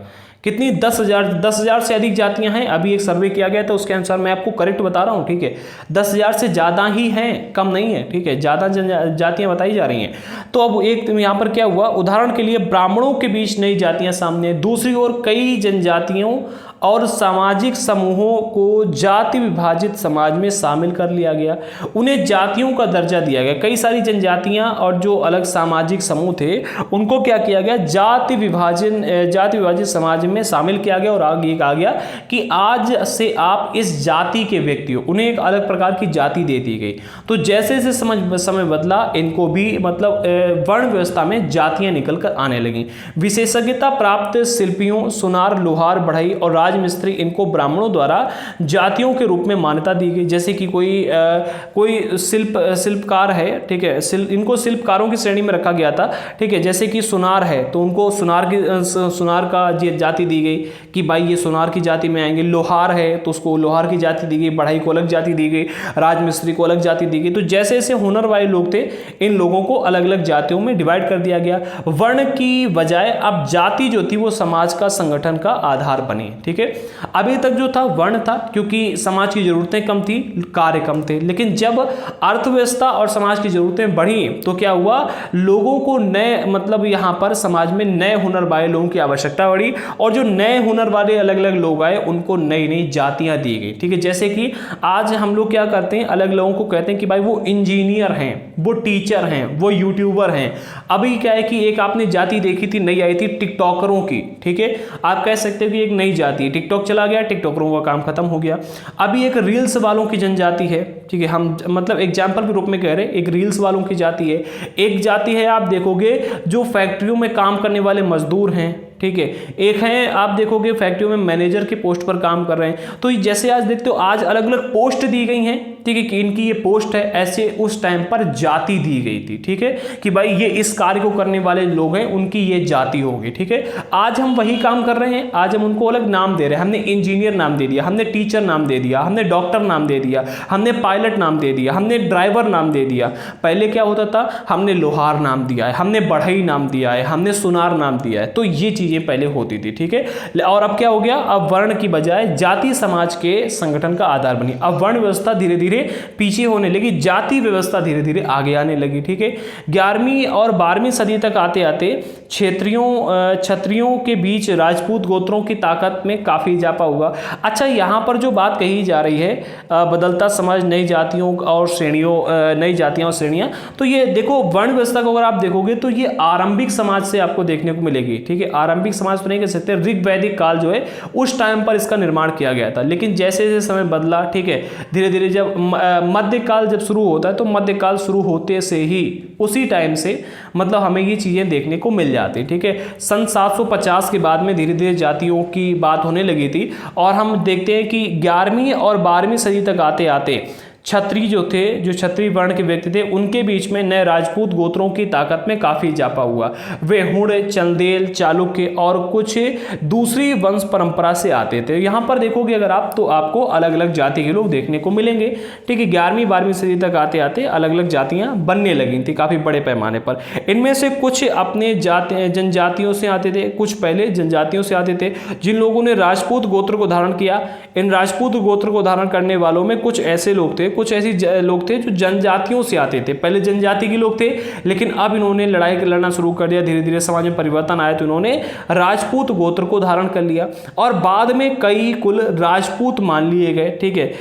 कितनी? 10,000 से अधिक जातियां हैं। अभी एक सर्वे किया गया था उसके अनुसार मैं आपको करेक्ट बता रहा हूं, ठीक है, 10,000 से ज़्यादा ही हैं, कम नहीं है, ठीक है, ज़्यादा जातियां बताई जा रही हैं। तो अब एक यहाँ पर क्या हुआ, उदाहरण के लिए ब्राह्मणों के बीच नई जातियां सामने, दूसरी ओर कई जनजातियों और सामाजिक समूहों को जाति विभाजित समाज में शामिल कर लिया गया, उन्हें जातियों का दर्जा दिया गया। कई सारी जनजातियां और जो अलग सामाजिक समूह थे उनको क्या किया गया, जाति विभाजित समाज में शामिल किया गया, और आगे कहा गया कि आज से आप इस जाति के व्यक्ति हो, उन्हें एक अलग प्रकार की जाति दे दी गई। तो जैसे जैसे समय बदला इनको भी मतलब वर्ण व्यवस्था में जातियां निकल कर आने लगी। विशेषज्ञता प्राप्त शिल्पियों, सुनार, लोहार, बढ़ई और राजमिस्त्री, इनको ब्राह्मणों द्वारा जातियों के रूप में मान्यता दी गई। जैसे कि कोई शिल्पकार है, ठीक है, इनको शिल्पकारों की श्रेणी में रखा गया था, ठीक है। जैसे कि सुनार है तो उनको सुनार का जाति दी गई कि भाई ये सुनार की जाति में आएंगे। लोहार है तो उसको लोहार की जाति दी गई, बढ़ई को अलग जाति दी गई, राजमिस्त्री को अलग जाति दी गई। तो जैसे जैसे हुनर वाले लोग थे इन लोगों को अलग अलग जातियों में डिवाइड कर दिया गया। वर्ण की बजाय अब जाति जो थी वो समाज का संगठन का आधार बनी, ठीक है। ठीक है। अभी तक जो था वर्ण था, क्योंकि समाज की जरूरतें कम थी, कार्य कम थे। लेकिन जब अर्थव्यवस्था और समाज की जरूरतें बढ़ी तो क्या हुआ, लोगों को नए मतलब यहाँ पर समाज में नए हुनर वाले लोगों की आवश्यकता बढ़ी, और जो नए हुनर वाले अलग अलग लोग आए उनको नई नई जातियां दी गई, ठीक है। जैसे कि आज हम लोग क्या करते हैं, अलग लोगों को कहते हैं कि भाई वो इंजीनियर हैं, वो टीचर हैं, वो यूट्यूबर हैं। अभी क्या है कि एक आपने जाति देखी थी, नई आई थी टिकटॉकरों की, ठीक है। आप कह सकते हो कि एक नई जाति है, टिकटॉक चला गया, टिकटॉकरों का काम खत्म हो गया। अभी एक रील्स वालों की जनजाति है, ठीक है। हम मतलब एग्जाम्पल के रूप में कह रहे हैं, एक रील्स वालों की जाति है। एक जाति है आप देखोगे जो फैक्ट्रियों में काम करने वाले मजदूर हैं, ठीक है। एक है आप देखोगे फैक्ट्रियों में मैनेजर के पोस्ट पर काम कर रहे हैं। तो जैसे आज देखते हो आज अलग अलग पोस्ट दी गई हैं, ठीक है, कि इनकी ये पोस्ट है, ऐसे उस टाइम पर जाति दी गई थी, ठीक है, कि भाई ये इस कार्य को करने वाले लोग हैं, उनकी ये जाति होगी, ठीक है। आज हम वही काम कर रहे हैं, आज हम उनको अलग नाम दे रहे हैं। हमने इंजीनियर नाम दे दिया, हमने टीचर नाम दे दिया, हमने डॉक्टर नाम दे दिया, हमने पायलट नाम दे दिया, हमने ड्राइवर नाम दे दिया। पहले क्या होता था, हमने लोहार नाम दिया है, हमने बढ़ई नाम दिया है, हमने सुनार नाम दिया है। तो ये चीजें पहले होती थी, ठीक है। और अब क्या हो गया, अब वर्ण की बजाय जाति समाज के संगठन का आधार बनी। अब वर्ण व्यवस्था धीरे धीरे पीछे होने लगी, जाति व्यवस्था धीरे धीरे आगे आने लगी, ठीक है। 11वीं और 12वीं सदी तक आते आते क्षत्रियों के बीच राजपूत गोत्रों की ताकत में काफी इजाफा हुआ। अच्छा, यहाँ पर जो बात कही जा रही है, बदलता समाज, नई जातियों और श्रेणियों, नई जातियां और श्रेणियां, तो ये देखो वर्ण व्यवस्था को अगर आप देखोगे तो ये आरंभिक समाज से आपको देखने को मिलेगी, ठीक है। आरंभिक समाज तो नहीं कह सकते, ऋग वैदिक काल जो है उस टाइम पर इसका निर्माण किया गया था। लेकिन जैसे जैसे समय बदला, ठीक है, धीरे धीरे जब मध्यकाल जब शुरू होता है तो मध्यकाल शुरू होते से ही उसी टाइम से मतलब हमें ये चीजें देखने को मिल जाती, ठीक है। सन 750 के बाद में धीरे धीरे जातियों की बात होने लगी थी, और हम देखते हैं कि 11वीं और 12वीं सदी तक आते आते क्षत्रिय जो थे, जो क्षत्रिय वर्ण के व्यक्ति थे, उनके बीच में नए राजपूत गोत्रों की ताकत में काफी इजाफा हुआ। वे हुण, चंदेल, चालुक्य और कुछ दूसरी वंश परंपरा से आते थे। यहाँ पर देखोगे अगर आप तो आपको अलग अलग जाति के लोग देखने को मिलेंगे, ठीक है। 11वीं 12वीं सदी तक आते आते अलग अलग जातियां बनने लगी थी काफी बड़े पैमाने पर। इनमें से कुछ अपने जनजातियों से आते थे, कुछ पहले जनजातियों से आते थे जिन लोगों ने राजपूत गोत्र को धारण किया। इन राजपूत गोत्र को धारण करने वालों में कुछ ऐसे लोग थे, कुछ ऐसे लोग थे जो जनजातियों से आते थे। पहले जनजाति के लोग थे, लेकिन अब इन्होंने लड़ाई लड़ना शुरू कर दिया, धीरे धीरे समाज में परिवर्तन आया तो इन्होंने राजपूत गोत्र को धारण कर लिया, और बाद में कई कुल राजपूत मान लिए गए, ठीक है।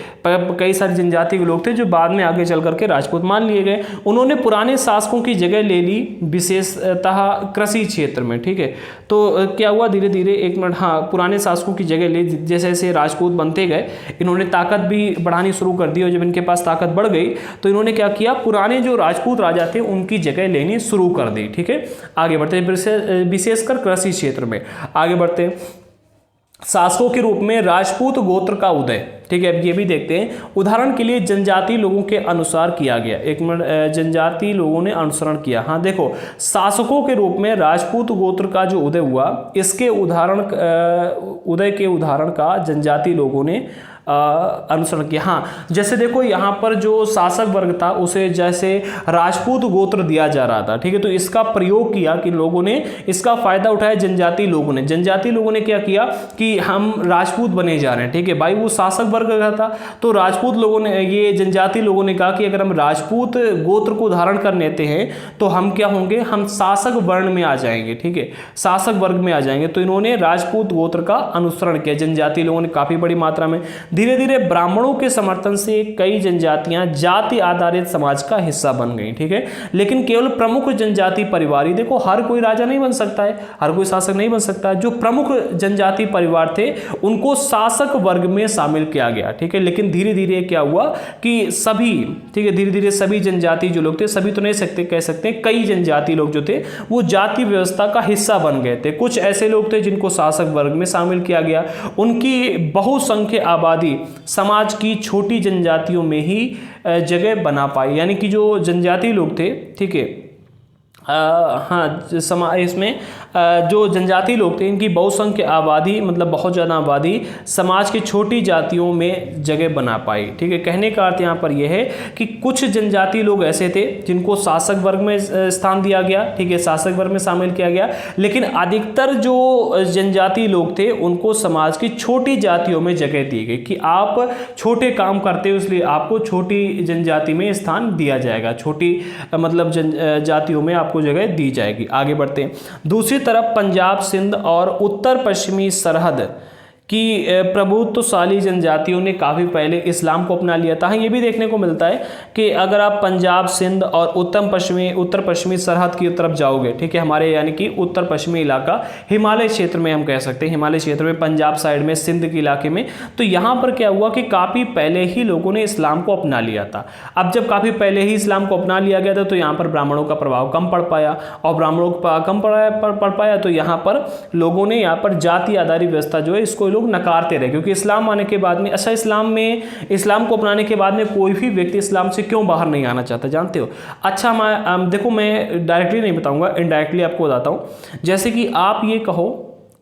कई सारे जनजाति के लोग थे जो बाद में आगे चल करके राजपूत मान लिए गए। उन्होंने पुराने शासकों की जगह ले ली, विशेषतः कृषि क्षेत्र में, ठीक है। तो क्या हुआ, धीरे धीरे एक मिनट, हाँ, पुराने शासकों की जगह ले, जैसे जैसे राजपूत बनते गए इन्होंने ताकत भी बढ़ानी शुरू कर दी, और जब इनके पास ताकत बढ़ गई तो इन्होंने क्या किया, पुराने जो राजपूत राजा थे उनकी जगह लेनी शुरू कर दी, ठीक है। आगे बढ़ते हैं, विशेषकर कृषि क्षेत्र में आगे बढ़ते हैं। शासकों के रूप में राजपूत गोत्र का उदय, ठीक है। अब ये भी देखते हैं, उदाहरण के लिए जनजाति लोगों के अनुसार किया गया। एक मिनट, जनजाति लोगों ने अनुसरण किया, हाँ देखो, शासकों के रूप में राजपूत गोत्र का जो उदय हुआ, इसके उदय के उदाहरण का जनजाति लोगों ने अनुसरण किया। हाँ, जैसे देखो यहाँ पर जो शासक वर्ग था उसे जैसे राजपूत गोत्र दिया जा रहा था, ठीक है। तो इसका प्रयोग किया कि लोगों ने इसका फायदा उठाया, जनजाति लोगों ने क्या किया कि हम राजपूत बने जा रहे हैं, ठीक है। भाई वो शासक वर्ग का था, तो राजपूत लोगों ने, ये जनजाति लोगों ने कहा कि अगर हम राजपूत गोत्र को धारण कर लेते हैं तो हम क्या होंगे, हम शासक वर्ण में आ जाएंगे, ठीक है, शासक वर्ग में आ जाएंगे। तो इन्होंने राजपूत गोत्र का अनुसरण किया, जनजाति लोगों ने काफी बड़ी मात्रा में। धीरे धीरे ब्राह्मणों के समर्थन से कई जनजातियां जाति आधारित समाज का हिस्सा बन गई, ठीक है। लेकिन केवल प्रमुख जनजाति परिवार ही, देखो हर कोई राजा नहीं बन सकता है, हर कोई शासक नहीं बन सकता है। जो प्रमुख जनजाति परिवार थे उनको शासक वर्ग में शामिल किया गया, ठीक है। लेकिन धीरे धीरे क्या हुआ कि सभी, ठीक है, धीरे धीरे सभी जनजाति जो लोग थे, सभी तो नहीं सकते, कह सकते हैं कई जनजाति लोग जो थे वो जाति व्यवस्था का हिस्सा बन गए थे। कुछ ऐसे लोग थे जिनको शासक वर्ग में शामिल किया गया, उनकी बहुसंख्य आबादी समाज की छोटी जनजातियों में ही जगह बना पाई। यानी कि जो जनजाति लोग थे, ठीक है, हाँ, इसमें जो जनजाति लोग थे इनकी बहुसंख्य आबादी, मतलब बहुत ज़्यादा आबादी समाज की छोटी जातियों में जगह बना पाई। ठीक है, कहने का अर्थ यहाँ पर यह है कि कुछ जनजाति लोग ऐसे थे जिनको शासक वर्ग में स्थान दिया गया, ठीक है, शासक वर्ग में शामिल किया गया, लेकिन अधिकतर जो जनजाति लोग थे उनको समाज की छोटी जातियों में जगह दी गई कि आप छोटे काम करते हो इसलिए आपको छोटी जनजाति में स्थान दिया जाएगा, छोटी मतलब जातियों में आपको जगह दी जाएगी। आगे बढ़ते हैं। दूसरी तरफ पंजाब, सिंध और उत्तर पश्चिमी सरहद कि प्रभुत्वशाली जनजातियों ने काफ़ी पहले इस्लाम को अपना लिया था। ये भी देखने को मिलता है कि अगर आप पंजाब, सिंध और उत्तर पश्चिमी सरहद की तरफ जाओगे, ठीक है, हमारे यानी कि उत्तर पश्चिमी इलाका हिमालय क्षेत्र में हम कह सकते हैं, हिमालय क्षेत्र में पंजाब साइड में, सिंध के इलाके में, तो यहाँ पर क्या हुआ कि काफ़ी पहले ही लोगों ने इस्लाम को अपना लिया था। अब जब काफ़ी पहले ही इस्लाम को अपना लिया गया था तो यहाँ पर ब्राह्मणों का प्रभाव कम पड़ पाया, और ब्राह्मणों का कम पड़ पाया तो यहाँ पर लोगों ने यहाँ पर जाति आधारित व्यवस्था जो है इसको लोग नकारते रहे, क्योंकि इस्लाम आने के बाद में, अच्छा, इस्लाम को अपनाने के बाद में कोई भी व्यक्ति इस्लाम से क्यों बाहर नहीं आना चाहता, जानते हो? अच्छा, देखो मैं डायरेक्टली नहीं बताऊंगा, इनडायरेक्टली आपको बताता हूं। जैसे कि आप ये कहो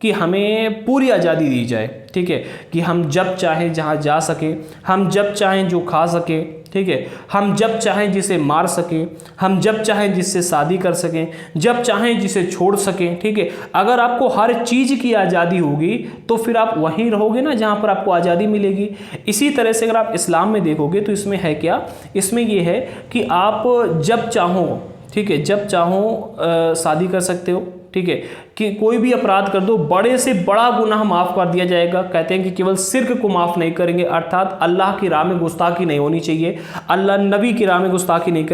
कि हमें पूरी आज़ादी दी जाए, ठीक है, कि हम जब चाहें जहां जा सके, हम जब चाहें जो खा सके, ठीक है, हम जब चाहें जिसे मार सकें, हम जब चाहें जिससे शादी कर सकें, जब चाहें जिसे छोड़ सकें, ठीक है। अगर आपको हर चीज़ की आज़ादी होगी तो फिर आप वहीं रहोगे ना जहाँ पर आपको आज़ादी मिलेगी। इसी तरह से अगर आप इस्लाम में देखोगे तो इसमें है क्या, इसमें ये है कि आप जब चाहो, ठीक है, जब चाहो शादी कर सकते हो, ठीक है, कि कोई भी अपराध कर दो, बड़े से बड़ा गुनाह माफ़ कर दिया जाएगा। कहते हैं कि केवल शिर्क को माफ़ नहीं करेंगे, अर्थात अल्लाह की राह में गुस्ताखी नहीं होनी चाहिए, अल्लाह नबी की राह में गुस्ताखी नहीं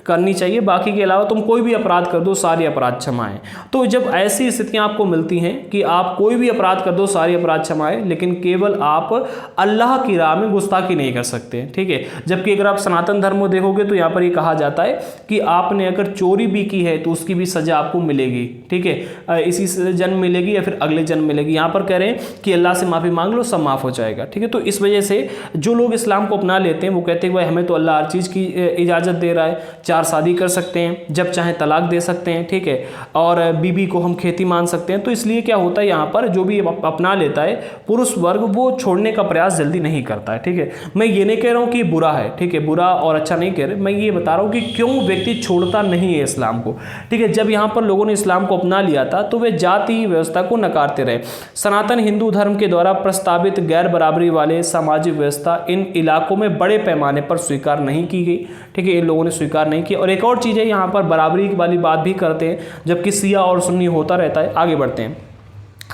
करनी चाहिए, बाकी के अलावा तुम कोई भी अपराध कर दो, सारे अपराध क्षमाएं। तो जब ऐसी स्थितियां आपको मिलती हैं कि आप कोई भी अपराध कर दो, सारे अपराध क्षमाएं, लेकिन केवल आप अल्लाह की राह में गुस्ताखी नहीं कर सकते, ठीक है। जबकि अगर आप सनातन धर्म को देखोगे तो यहाँ पर ये कहा जाता है कि आपने अगर चोरी भी की है तो उसकी भी सजा आपको मिलेगी, ठीक है, इसी जन्म मिलेगी या फिर अगले जन्म मिलेगी। यहाँ पर कह रहे हैं कि अल्लाह से माफ़ी मांग लो, सब माफ़ हो जाएगा, ठीक है। तो इस वजह से जो लोग इस्लाम को अपना लेते हैं वो कहते हैं भाई हमें तो अल्लाह हर चीज़ की इजाज़त दे रहा है, 4 शादी कर सकते हैं, जब चाहें तलाक दे सकते हैं, ठीक है, और बीबी को हम खेती मान सकते हैं। तो इसलिए क्या होता है, यहाँ पर जो भी अपना लेता है पुरुष वर्ग वो छोड़ने का प्रयास जल्दी नहीं करता है, ठीक है। मैं ये नहीं कह रहा हूँ कि बुरा है, ठीक है, बुरा और अच्छा नहीं कह रहे, मैं ये बता रहा हूँ कि क्यों व्यक्ति छोड़ता नहीं है इस्लाम को, ठीक है। जब यहाँ पर लोगों ने इस्लाम को अपना लिया था तो वे जाति व्यवस्था को नकारते रहे। सनातन हिंदू धर्म के द्वारा प्रस्तावित गैर बराबरी वाले सामाजिक व्यवस्था इन इलाकों में बड़े पैमाने पर स्वीकार नहीं की गई, ठीक है, इन लोगों ने स्वीकार नहीं की। और एक और चीज़ है, यहाँ पर बराबरी वाली बात भी करते हैं जबकि सिया और सुन्नी होता रहता है। आगे बढ़ते हैं।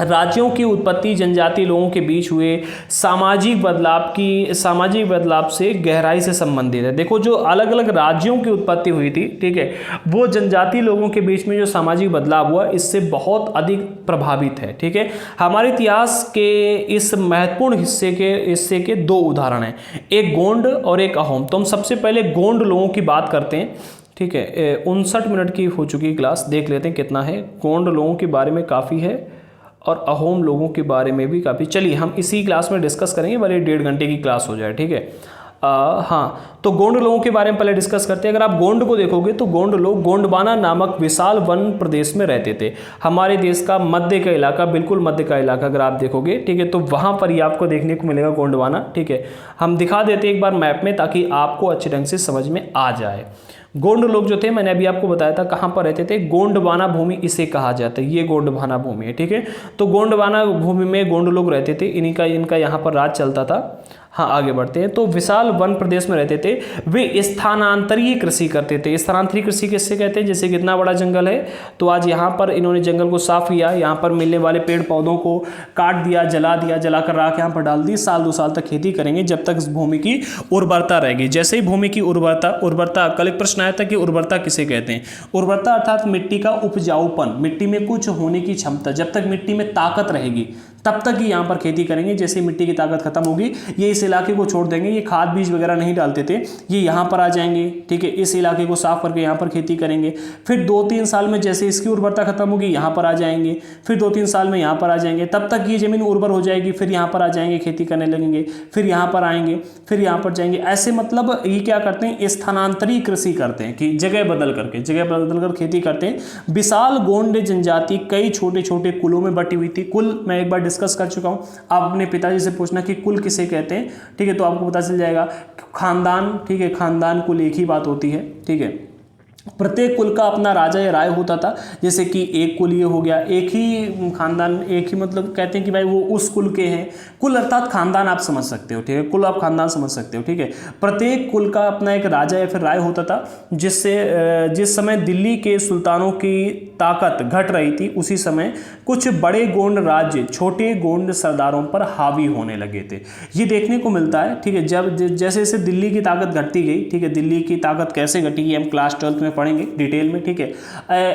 राज्यों की उत्पत्ति जनजातीय लोगों के बीच हुए सामाजिक बदलाव से गहराई से संबंधित है। देखो, जो अलग अलग राज्यों की उत्पत्ति हुई थी, ठीक है, वो जनजातीय लोगों के बीच में जो सामाजिक बदलाव हुआ इससे बहुत अधिक प्रभावित है, ठीक है। हमारे इतिहास के इस महत्वपूर्ण हिस्से के 2 उदाहरण हैं, एक गोंड और एक अहोम। तो हम सबसे पहले गोंड लोगों की बात करते हैं, ठीक है। 59 मिनट की हो चुकी क्लास, देख लेते हैं कितना है। गोंड लोगों के बारे में काफ़ी है और अहोम लोगों के बारे में भी काफ़ी। चलिए हम इसी क्लास में डिस्कस करेंगे, भले 1.5 घंटे की क्लास हो जाए, ठीक है। हाँ, तो गोंड लोगों के बारे में पहले डिस्कस करते हैं। अगर आप गोंड को देखोगे तो गोंड लोग गोंडवाना नामक विशाल वन प्रदेश में रहते थे। हमारे देश का मध्य का इलाका, बिल्कुल मध्य का इलाका अगर आप देखोगे, ठीक है, तो वहाँ पर ही आपको देखने को मिलेगा गोंडवाना, ठीक है। हम दिखा देते हैं एक बार मैप में ताकि आपको अच्छे ढंग से समझ में आ जाए। गोंड लोग जो थे, मैंने अभी आपको बताया था कहाँ पर रहते थे, गोंडवाना भूमि इसे कहा जाता है, ये गोंडवाना भूमि है, ठीक है। तो गोंडवाना भूमि में गोंड लोग रहते थे, इनका यहाँ पर राज चलता था। हाँ, आगे बढ़ते हैं। तो विशाल वन प्रदेश में रहते थे, वे स्थानांतरीय कृषि करते थे। स्थानांतरीय कृषि किससे कहते हैं, जैसे कितना बड़ा जंगल है तो आज यहाँ पर इन्होंने जंगल को साफ किया, यहाँ पर मिलने वाले पेड़ पौधों को काट दिया, जला कर राख यहाँ पर डाल दी, साल 2 साल तक खेती करेंगे जब तक इस भूमि की उर्वरता रहेगी। जैसे ही भूमि की उर्वरता कल एक प्रश्न आया था कि उर्वरता किसे कहते हैं। उर्वरता अर्थात मिट्टी का उपजाऊपन, मिट्टी में कुछ होने की क्षमता, जब तक मिट्टी में ताकत रहेगी, तब तक ही यहाँ पर खेती करेंगे। जैसे मिट्टी की ताकत खत्म होगी ये इस इलाके को छोड़ देंगे। ये खाद बीज वगैरह नहीं डालते थे, ये यहाँ पर आ जाएंगे, ठीक है। इस इलाके को साफ करके यहाँ पर खेती करेंगे। फिर 2-3 साल में जैसे इसकी उर्वरता खत्म होगी यहाँ पर आ जाएंगे, फिर 2-3 साल में यहाँ पर आ जाएंगे। तब तक ये जमीन उर्वर हो जाएगी, फिर यहाँ पर आ जाएंगे, खेती करने लगेंगे, फिर यहाँ पर आएंगे, फिर यहाँ पर जाएंगे। ऐसे मतलब ये क्या करते हैं, स्थानांतरी कृषि करते हैं कि जगह बदल कर खेती करते हैं। विशाल गोंड जनजाति कई छोटे छोटे कुलों में बटी हुई थी। कुल मैं एक बार डिस्कस कर चुका हूँ। आप अपने पिताजी से पूछना कि कुल किसे कहते हैं, ठीक है, तो आपको पता चल जाएगा। खानदान, ठीक है, खानदान कुल एक ही बात होती है, ठीक है। प्रत्येक कुल का अपना राजा या राय होता था। जैसे कि एक कुल ये हो गया, एक ही खानदान, एक ही मतलब कहते हैं कि भाई वो उस कुल के हैं। कुल अर्थात खानदान आप समझ सकते हो, ठीक है, कुल आप खानदान समझ सकते हो, ठीक है। प्रत्येक कुल का अपना एक राजा या फिर राय होता था, जिस समय दिल्ली के सुल्तानों की ताकत घट रही थी उसी समय कुछ बड़े गोंड राज्य छोटे गोंड सरदारों पर हावी होने लगे थे। ये देखने को मिलता है, ठीक है। जब जैसे जैसे दिल्ली की ताकत घटती गई, ठीक है, दिल्ली की ताकत कैसे घटी ये हम क्लास 12th में पढ़ेंगे डिटेल में, ठीक है।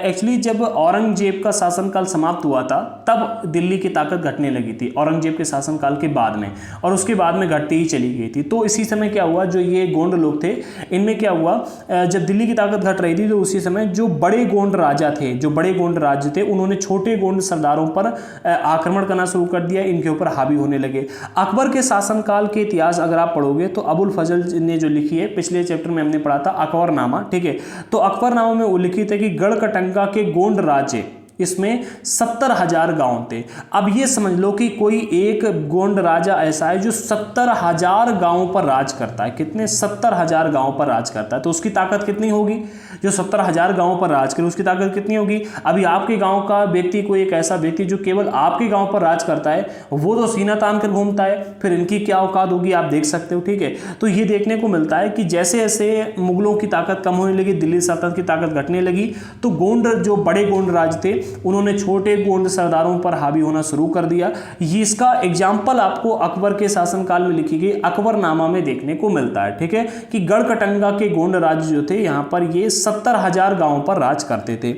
एक्चुअली जब औरंगजेब का शासनकाल समाप्त हुआ था तब दिल्ली की ताकत घटने लगी थी, औरंगजेब के शासनकाल के बाद में, और उसके बाद में घटती ही चली गई थी। तो इसी समय क्या हुआ, जो ये गोंड लोग थे इनमें क्या हुआ, जब दिल्ली की ताकत घट रही थी तो उसी समय जो बड़े गोंड राजा थे, जो बड़े गोंड राज्य थे, उन्होंने छोटे गोंड सरदारों पर आक्रमण करना शुरू कर दिया, इनके ऊपर हावी होने लगे। अकबर के शासनकाल के इतिहास अगर आप पढ़ोगे तो अबुल फजल ने जो लिखी है, पिछले चैप्टर में हमने पढ़ा था अकबरनामा, ठीक है। तो अकबरनामा में उल्लिखित है कि गढ़कटंगा के गोंड राज्य, इसमें 70,000 गांव थे। अब ये समझ लो कि कोई एक गोंड राजा ऐसा है जो 70,000 गांवों पर राज करता है। कितने? 70,000 गांवों पर राज करता है। तो उसकी ताकत कितनी होगी? जो 70,000 गांवों पर राज करे उसकी ताकत कितनी होगी? अभी आपके गांव का व्यक्ति, कोई एक ऐसा व्यक्ति जो केवल आपके गांव पर राज करता है, वो तो सीना तान कर घूमता है, फिर इनकी क्या औकात होगी आप देख सकते हो, ठीक है। तो ये देखने को मिलता है कि जैसे जैसे मुगलों की ताकत कम होने लगी, दिल्ली सल्तनत की ताकत घटने लगी, तो गोंड, जो बड़े गोंड राज थे, उन्होंने छोटे गोंड सरदारों पर हावी होना शुरू कर दिया। ये इसका एग्जाम्पल आपको अकबर के शासनकाल में लिखी गई अकबरनामा में देखने को मिलता है, ठीक है, कि गढ़कटंगा के गोंड राज्य जो थे यहाँ पर ये 70,000 गांवों पर राज करते थे।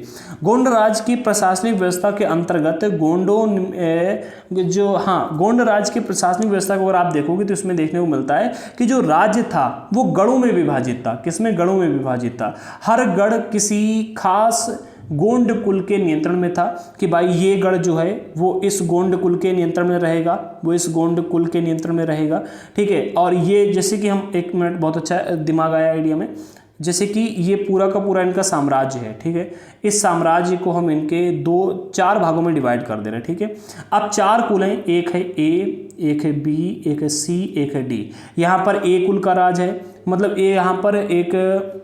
गोंड राज की प्रशासनिक व्यवस्था के अंतर्गत गोंड राज की प्रशासनिक व्यवस्था को अगर आप देखोगे तो इसमें देखने को मिलता है कि जो राज्य था वो गढ़ों में विभाजित था। किसमें? गढ़ों में विभाजित था। हर गढ़ किसी खास गोंड कुल के नियंत्रण में था, कि भाई ये गढ़ जो है वो इस गोंड कुल के नियंत्रण में रहेगा, वो इस गोंड कुल के नियंत्रण में रहेगा, ठीक है। और ये जैसे कि हम, एक मिनट, बहुत अच्छा दिमाग आया आइडिया में, जैसे कि ये पूरा का पूरा इनका साम्राज्य है, ठीक है। इस साम्राज्य को हम इनके 4 भागों में डिवाइड कर दे रहे हैं, ठीक है। अब 4 कुल हैं, एक है ए, एक है बी, एक है सी, एक है डी। यहाँ पर ए कुल का राज है, मतलब ए यहाँ पर एक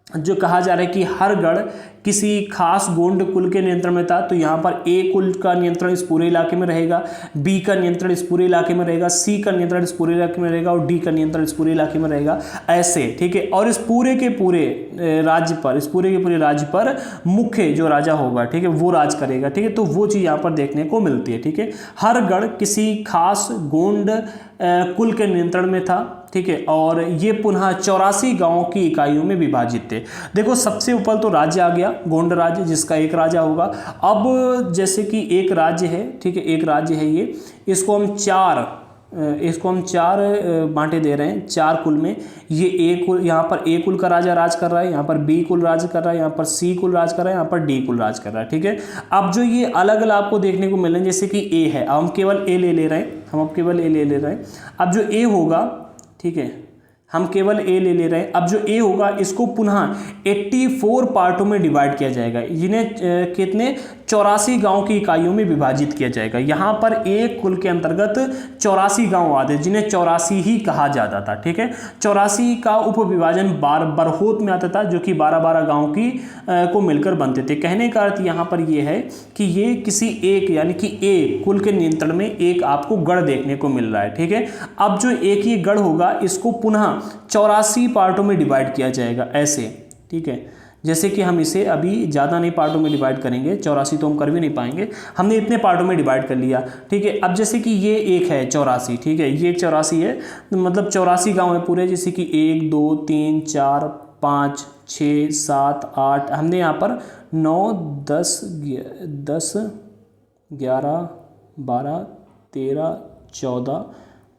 जो कहा जा रहा है कि हर गढ़ किसी खास गोंड कुल के नियंत्रण में था। तो यहाँ पर ए कुल का नियंत्रण इस पूरे इलाके में रहेगा, बी का नियंत्रण इस पूरे इलाके में रहेगा, सी का नियंत्रण इस पूरे इलाके में रहेगा और डी का नियंत्रण इस पूरे इलाके में रहेगा, ऐसे, ठीक है। और इस पूरे के पूरे राज्य पर, इस पूरे के पूरे राज्य पर मुख्य जो राजा होगा, ठीक है, वो राज करेगा, ठीक है। तो वो चीज़ यहाँ पर देखने को मिलती है, ठीक है। हर गढ़ किसी खास गोंड कुल के नियंत्रण में था, ठीक है। और ये पुनः 84 गांवों की इकाइयों में विभाजित थे। देखो सबसे ऊपर तो राज्य आ गया, गोंड राज्य, जिसका एक राजा होगा। अब जैसे कि एक राज्य है, ठीक है, एक राज्य है ये, इसको हम चार बांटे दे रहे हैं, 4 कुल में। ये ए कुल, यहाँ पर ए कुल का राजा राज कर रहा है, यहाँ पर बी कुल राज कर रहा है, यहाँ पर सी कुल राज कर रहा है, यहाँ पर डी कुल राज कर रहा है, ठीक है। अब जो ये अलग अलग आपको देखने को मिल रहे हैं, जैसे कि ए है, हम केवल ए ले रहे हैं, हम अब केवल ए ले रहे हैं। अब जो ए होगा, ठीक है, हम केवल ए ले रहे हैं। अब जो ए होगा इसको पुनः 84 पार्टों में डिवाइड किया जाएगा, जिन्हें कितने 84 गांव की इकाइयों में विभाजित किया जाएगा। यहाँ पर एक कुल के अंतर्गत 84 गांव आते हैं, जिन्हें 84 ही कहा जाता था, ठीक है। 84 का उप विभाजन बरहोत में आता था, जो कि 12-12 गांव की को मिलकर बनते थे। कहने का अर्थ यहाँ पर यह है कि ये किसी एक, यानी कि ए कुल के नियंत्रण में एक आपको गढ़ देखने को मिल रहा है, ठीक है। अब जो एक ये गढ़ होगा इसको पुनः 84 पार्टों में डिवाइड किया जाएगा, ऐसे, ठीक है। जैसे कि हम इसे अभी ज़्यादा नहीं पार्टों में डिवाइड करेंगे, 84 तो हम कर भी नहीं पाएंगे, हमने इतने पार्टों में डिवाइड कर लिया, ठीक है। अब जैसे कि ये एक है 84, ठीक है, ये 84 है, मतलब 84 गांव है पूरे, जैसे कि 1 2 3 4 5 6 7 8, हमने यहाँ पर 9 10 11 12 13, 14,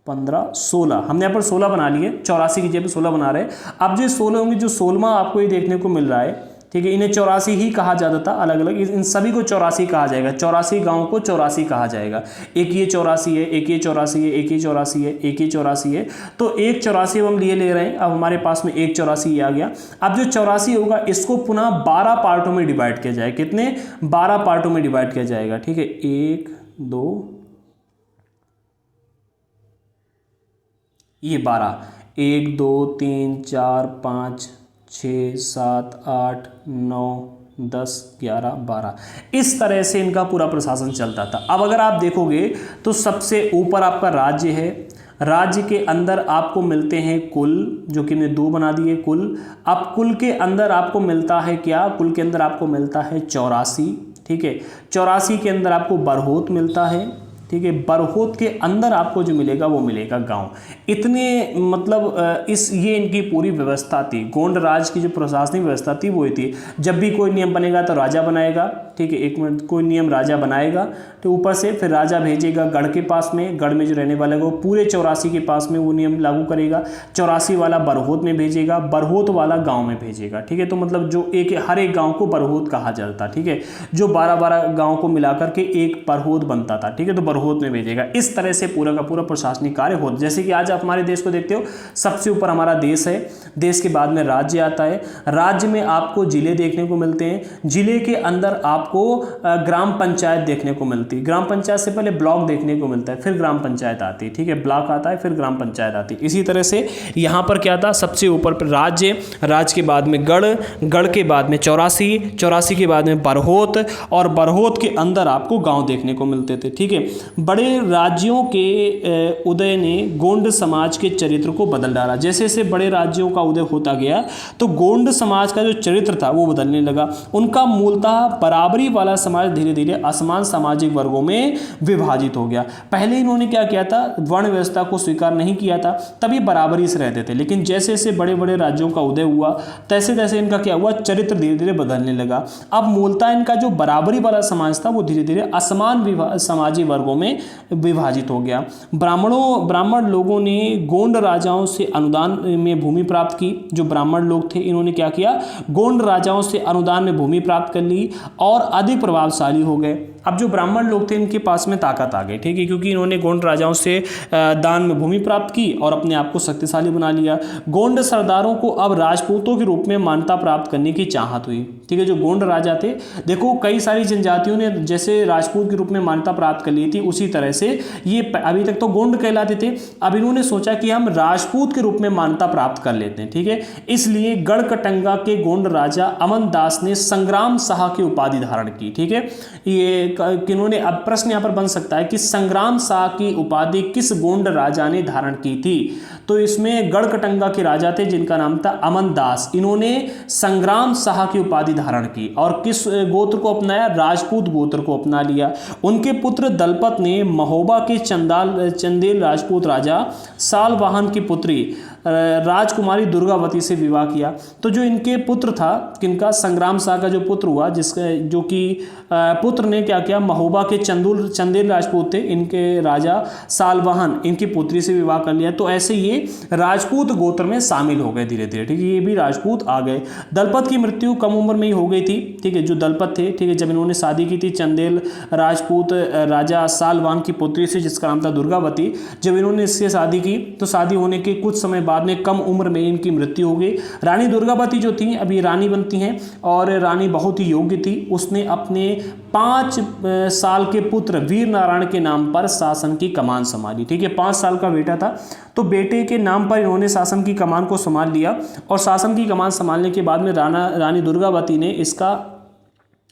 15, 16, हमने यहाँ पर 16 बना लिए, 84 की जगह 16 बना रहे हैं। अब जो 16 होंगे, जो 16वां आपको ये देखने को मिल रहा है, ठीक है, इन्हें 84 ही कहा जाता था अलग अलग, इन सभी को 84 कहा जाएगा, 84 गाँव को 84 कहा जाएगा। एक ये 84 है, एक ये 84 है, एक ये 84 है, एक ये 84 है, तो एक 84 हम लिए ले रहे हैं। अब हमारे पास में एक 84 आ गया। अब जो 84 होगा इसको पुनः 12 पार्टों में डिवाइड किया जाए, कितने, 12 पार्टों में डिवाइड किया जाएगा, ठीक है, 1, 2, ये 12, 1, 2, 3, 4, 5, 6, 7, 8, 9, 10, 11, 12, इस तरह से इनका पूरा प्रशासन चलता था। अब अगर आप देखोगे तो सबसे ऊपर आपका राज्य है, राज्य के अंदर आपको मिलते हैं कुल, जो कि हमने 2 बना दिए कुल। अब कुल के अंदर आपको मिलता है क्या, कुल के अंदर आपको मिलता है 84, ठीक है, 84 के अंदर आपको बरहोत मिलता है, ठीक है, बरहोत के अंदर आपको जो मिलेगा वो मिलेगा गांव। इतने मतलब ये इनकी पूरी व्यवस्था थी। गोंड राज की जो प्रशासनिक व्यवस्था थी वो थी, जब भी कोई नियम बनेगा तो राजा बनाएगा, ठीक है, एक मिनट, कोई नियम राजा बनाएगा तो ऊपर से फिर राजा भेजेगा गढ़ के पास में, गढ़ में जो रहने वाला है वो पूरे 84 के पास में वो नियम लागू करेगा, 84 वाला बरहोत में भेजेगा, बरहोत वाला गाँव में भेजेगा, ठीक है। तो मतलब जो हर एक गाँव को बरहोत कहा जाता, ठीक है, जो 12-12 गाँव को मिलाकर के एक बरहोत बनता था, ठीक है, तो बरहोत में भेजेगा। इस तरह से पूरा का पूरा प्रशासनिक कार्य होता। जैसे कि आज आप हमारे देश को देखते हो, सबसे ऊपर हमारा देश है, देश के बाद में राज्य आता है, राज्य में आपको जिले देखने को मिलते हैं, जिले के अंदर आपको ग्राम पंचायत देखने को मिलती है, ग्राम पंचायत से पहले ब्लॉक देखने को मिलता है, फिर ग्राम पंचायत आती है, ठीक है, ब्लॉक आता है, फिर ग्राम पंचायत आती है। इसी तरह से यहाँ पर क्या था, सबसे ऊपर पर राज्य, राज्य के बाद में गढ़, गढ़ के बाद में 84, 84 के बाद में बरहोत, और बरहोत के अंदर आपको गाँव देखने को मिलते थे, ठीक है। बड़े राज्यों के उदय ने गोंड समाज के चरित्र को बदल डाला। जैसे जैसे बड़े राज्यों का उदय होता गया तो गोंड समाज का जो चरित्र था वो बदलने लगा। उनका मूलतः बराबरी वाला समाज धीरे धीरे असमान सामाजिक वर्गों में विभाजित हो गया। पहले इन्होंने क्या किया था, वर्ण व्यवस्था को स्वीकार नहीं किया था, तभी बराबरी से रहते थे, लेकिन जैसे जैसे बड़े बड़े राज्यों का उदय हुआ तैसे तैसे इनका क्या हुआ, चरित्र धीरे धीरे बदलने लगा। अब मूलतः इनका जो बराबरी वाला समाज था वो धीरे धीरे असमान सामाजिक वर्गों में विभाजित हो गया। ब्राह्मण लोगों ने गोंड राजाओं से अनुदान में भूमि प्राप्त की। जो ब्राह्मण लोग थे इन्होंने क्या किया, गोंड राजाओं से अनुदान में भूमि प्राप्त कर ली और अधिक प्रभावशाली हो गए। अब जो ब्राह्मण लोग थे इनके पास में ताकत आ गई, ठीक है, क्योंकि इन्होंने गोंड राजाओं से दान में भूमि प्राप्त की और अपने आप को शक्तिशाली बना लिया। गोंड सरदारों को अब राजपूतों के रूप में मान्यता प्राप्त करने की चाहत हुई, ठीक है। जो गोंड राजा थे, देखो कई सारी जनजातियों ने जैसे राजपूत के रूप में मान्यता प्राप्त कर ली थी, उसी तरह से ये अभी तक तो गोंड कहलाते थे, अब इन्होंने सोचा कि हम राजपूत के रूप में मान्यता प्राप्त कर लेते हैं, ठीक है। इसलिए गढ़कटंगा के गोंड राजा अमन दास ने संग्राम शाह की उपाधि धारण की, ठीक है। ये किन्होंने, अब प्रश्न यहाँ पर बन सकता है कि संग्राम शाह की उपाधि किस गोंड राजा ने धारण की थी, तो इसमें गढ़कटंगा के राजा थे जिनका नाम था अमन दास, इन्होंने संग्राम शाह की उपाधि धारण की और किस गोत्र को अपनाया, राजपूत गोत्र को अपना लिया। उनके पुत्र दलपत ने महोबा के चंदेल राजपूत राजा सालवाहन की पुत्री राजकुमारी दुर्गावती से विवाह किया। तो जो इनके पुत्र था, किनका, संग्राम शाह का जो पुत्र हुआ, जिसका जो कि पुत्र ने क्या किया, महोबा के चंदेल राजपूत थे, इनके राजा सालवाहन, इनकी पुत्री से विवाह कर लिया। तो ऐसे ये राजपूत गोत्र में शामिल हो गए धीरे धीरे, ठीक है, ये भी राजपूत आ गए। दलपत की मृत्यु कम उम्र में ही हो गई थी, ठीक है, जो दलपत थे, ठीक है, जब इन्होंने शादी की थी चंदेल राजपूत राजा सालवाहन की पुत्री से जिसका नाम था दुर्गावती, जब इन्होंने इससे शादी की तो शादी होने के कुछ समय बाद में कम उम्र में इनकी मृत्यु हो गई। रानी दुर्गावती जो थी अभी रानी बनती हैं और रानी बहुत ही योग्य थी। उसने अपने 5 साल के पुत्र वीर नारायण के नाम पर शासन की कमान संभाली, ठीक है, 5 साल का बेटा था तो बेटे के नाम पर इन्होंने शासन की कमान को संभाल लिया और शासन की कमान संभालने के बाद में रानी दुर्गावती ने इसका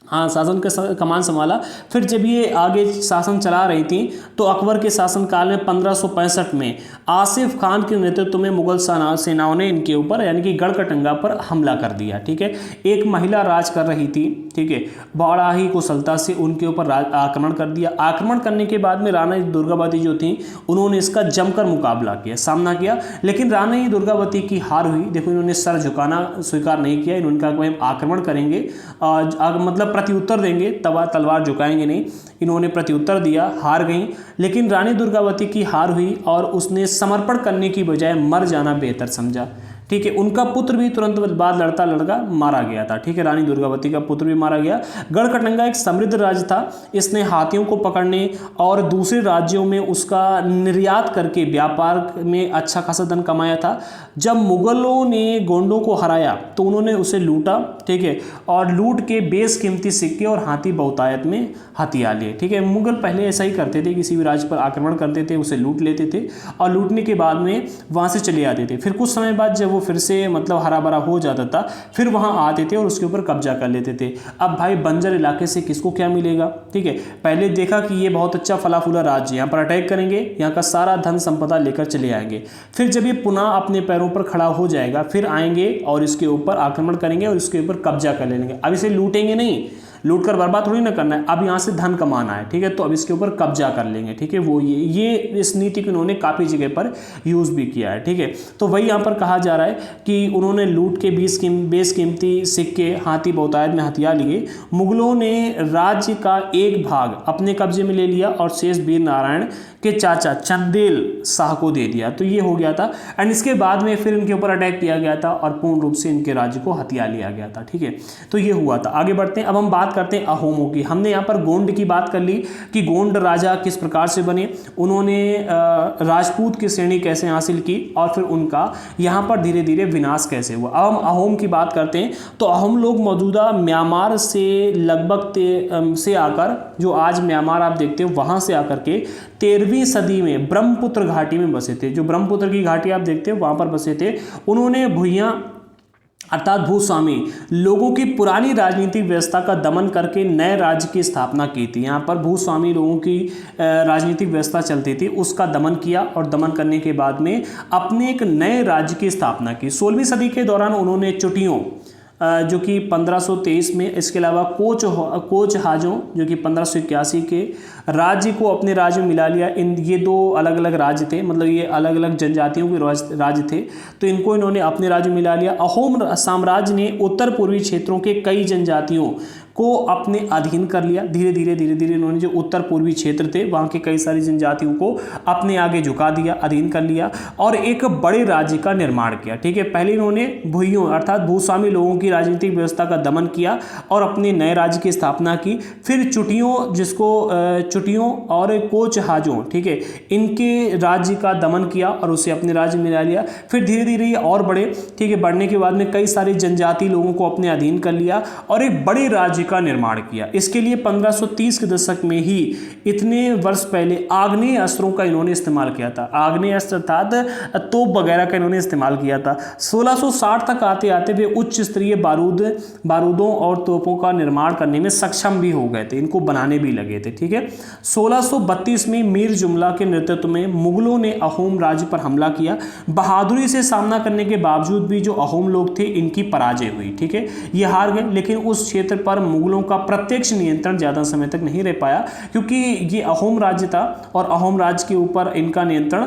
शासन का कमान संभाला। फिर जब ये आगे शासन चला रही थी तो अकबर के शासनकाल में 1565 में आसिफ खान के नेतृत्व में मुगल सेनाओं ने इनके ऊपर यानी कि गढ़कटंगा पर हमला कर दिया, ठीक है। एक महिला राज कर रही थी, ठीक है, बड़ा ही कुशलता से उनके ऊपर आक्रमण कर दिया। आक्रमण करने के बाद में रानी दुर्गावती जो थी उन्होंने इसका जमकर मुकाबला किया, सामना किया, लेकिन रानी दुर्गावती की हार हुई। देखो इन्होंने सर झुकाना स्वीकार नहीं किया, इन्होंने कहा कि हम आक्रमण करेंगे, मतलब प्रत्युत्तर देंगे, तलवार झुकाएंगे नहीं। इन्होंने प्रत्युत्तर दिया, हार गई, लेकिन रानी दुर्गावती की हार हुई और उसने समर्पण करने की बजाय मर जाना बेहतर समझा। ठीक है, उनका पुत्र भी तुरंत बाद लड़ता लड़का मारा गया था। ठीक है, रानी दुर्गावती का पुत्र भी मारा गया। गढ़कटंगा एक समृद्ध राज्य था, इसने हाथियों को पकड़ने और दूसरे राज्यों में उसका निर्यात करके व्यापार में अच्छा खासा धन कमाया था। जब मुगलों ने गोंडों को हराया तो उन्होंने उसे लूटा। ठीक है, और लूट के बेशकीमती सिक्के और हाथी बहुतायत में हथिया लिए। ठीक है, मुगल पहले ऐसा ही करते थे, किसी भी राज्य पर आक्रमण करते थे, उसे लूट लेते थे और लूटने के बाद में वहाँ से चले आते थे। फिर कुछ समय बाद जब वो फिर से मतलब हरा भरा हो जाता था, फिर वहाँ आते थे और उसके ऊपर कब्जा कर लेते थे। अब भाई बंजर इलाके से किसको क्या मिलेगा। ठीक है, पहले देखा कि ये बहुत अच्छा फला फूला राज्य, यहाँ पर अटैक करेंगे, यहाँ का सारा धन संपदा लेकर चले आएंगे। फिर जब ये पुनः अपने पैरों पर खड़ा हो जाएगा, फिर आएंगे और इसके ऊपर आक्रमण करेंगे और इसके ऊपर कब्जा कर लेंगे। अब इसे लूटेंगे नहीं, लूट कर बर्बाद थोड़ी ना करना है, अब यहाँ से धन कमाना है। ठीक है, तो अब इसके ऊपर कब्जा कर लेंगे। ठीक है, वो ये इस नीति को इन्होंने काफ़ी जगह पर यूज़ भी किया है। ठीक है, तो वही यहाँ पर कहा जा रहा है कि उन्होंने लूट के बेशकीमती सिक्के हाथी बहुतायत में हथिया लिए। मुगलों ने राज्य का एक भाग अपने कब्जे में ले लिया और शेष वीर नारायण के चाचा चंदेल शाह को दे दिया। तो ये हो गया था। एंड इसके बाद में फिर इनके ऊपर अटैक किया गया था और पूर्ण रूप से इनके राज्य को हथिया लिया गया था। ठीक है, तो ये हुआ था। आगे बढ़ते हैं, अब हम बात करते हैं अहोमों की। हमने यहाँ पर गोंड की बात कर ली कि गोंड राजा किस प्रकार से बने, उन्होंने राजपूत की श्रेणी कैसे हासिल की और फिर उनका यहाँ पर धीरे धीरे विनाश कैसे हुआ। अब हम अहोम की बात करते हैं तो अहोम लोग मौजूदा म्यांमार से लगभग से आकर, जो आज म्यांमार आप देखते हो, वहाँ से आकर के 13वीं सदी में ब्रह्मपुत्र घाटी में बसे थे। जो ब्रह्मपुत्र की घाटी आप देखते हो वहाँ पर बसे थे। उन्होंने भुइयां अर्थात भूस्वामी लोगों की पुरानी राजनीतिक व्यवस्था का दमन करके नए राज्य की स्थापना की थी। यहाँ पर भूस्वामी लोगों की राजनीतिक व्यवस्था चलती थी, उसका दमन किया और दमन करने के बाद में अपने एक नए राज्य की स्थापना की। 16वीं सदी के दौरान उन्होंने चुटियों जो कि 1523 में, इसके अलावा कोच हाजों जो कि 1581 के राज्य को अपने राज्य में मिला लिया। ये दो अलग अलग राज्य थे, मतलब ये अलग अलग जनजातियों के राज्य थे, तो इनको इन्होंने अपने राज्य में मिला लिया। अहोम साम्राज्य ने उत्तर पूर्वी क्षेत्रों के कई जनजातियों को अपने अधीन कर लिया। धीरे धीरे इन्होंने जो उत्तर पूर्वी क्षेत्र थे वहाँ के कई सारी जनजातियों को अपने आगे झुका दिया, अधीन कर लिया और एक बड़े राज्य का निर्माण किया। ठीक है, पहले इन्होंने भुइयों अर्थात भूस्वामी लोगों की राजनीतिक व्यवस्था का दमन किया और अपने नए राज्य की स्थापना की। फिर चुटियों और कोच हाजों, ठीक है, इनके राज्य का दमन किया और उसे अपने राज्य में मिला लिया। फिर धीरे धीरे ये और बढ़े। ठीक है, बढ़ने के बाद में कई सारे जनजाति लोगों को अपने अधीन कर लिया और एक बड़े राज्य का निर्माण किया। इसके लिए 1530 के दशक में ही, इतने वर्ष पहले, आग्नेय अस्त्रों का इन्होंने इस्तेमाल किया था। आग्नेय अस्त्र अर्थात तोप वगैरह का इन्होंने इस्तेमाल किया था। 1660 तक आते आते वे उच्च स्तरीय बारूदों और तोपों का निर्माण करने में सक्षम भी हो गए थे, इनको बनाने भी लगे थे। ठीक है, 1632 में मीर जुमला के नेतृत्व में मुगलों ने अहोम राज्य पर हमला किया। बहादुरी से सामना करने के बावजूद भी जो अहोम लोग थे इनकी पराजय हुई। ठीक है, ये हार गए, लेकिन उस क्षेत्र पर मुगलों का प्रत्यक्ष नियंत्रण ज़्यादा समय तक नहीं रह पाया, क्योंकि ये अहोम राज्य था और अहोम राज्य के ऊपर इनका नियंत्रण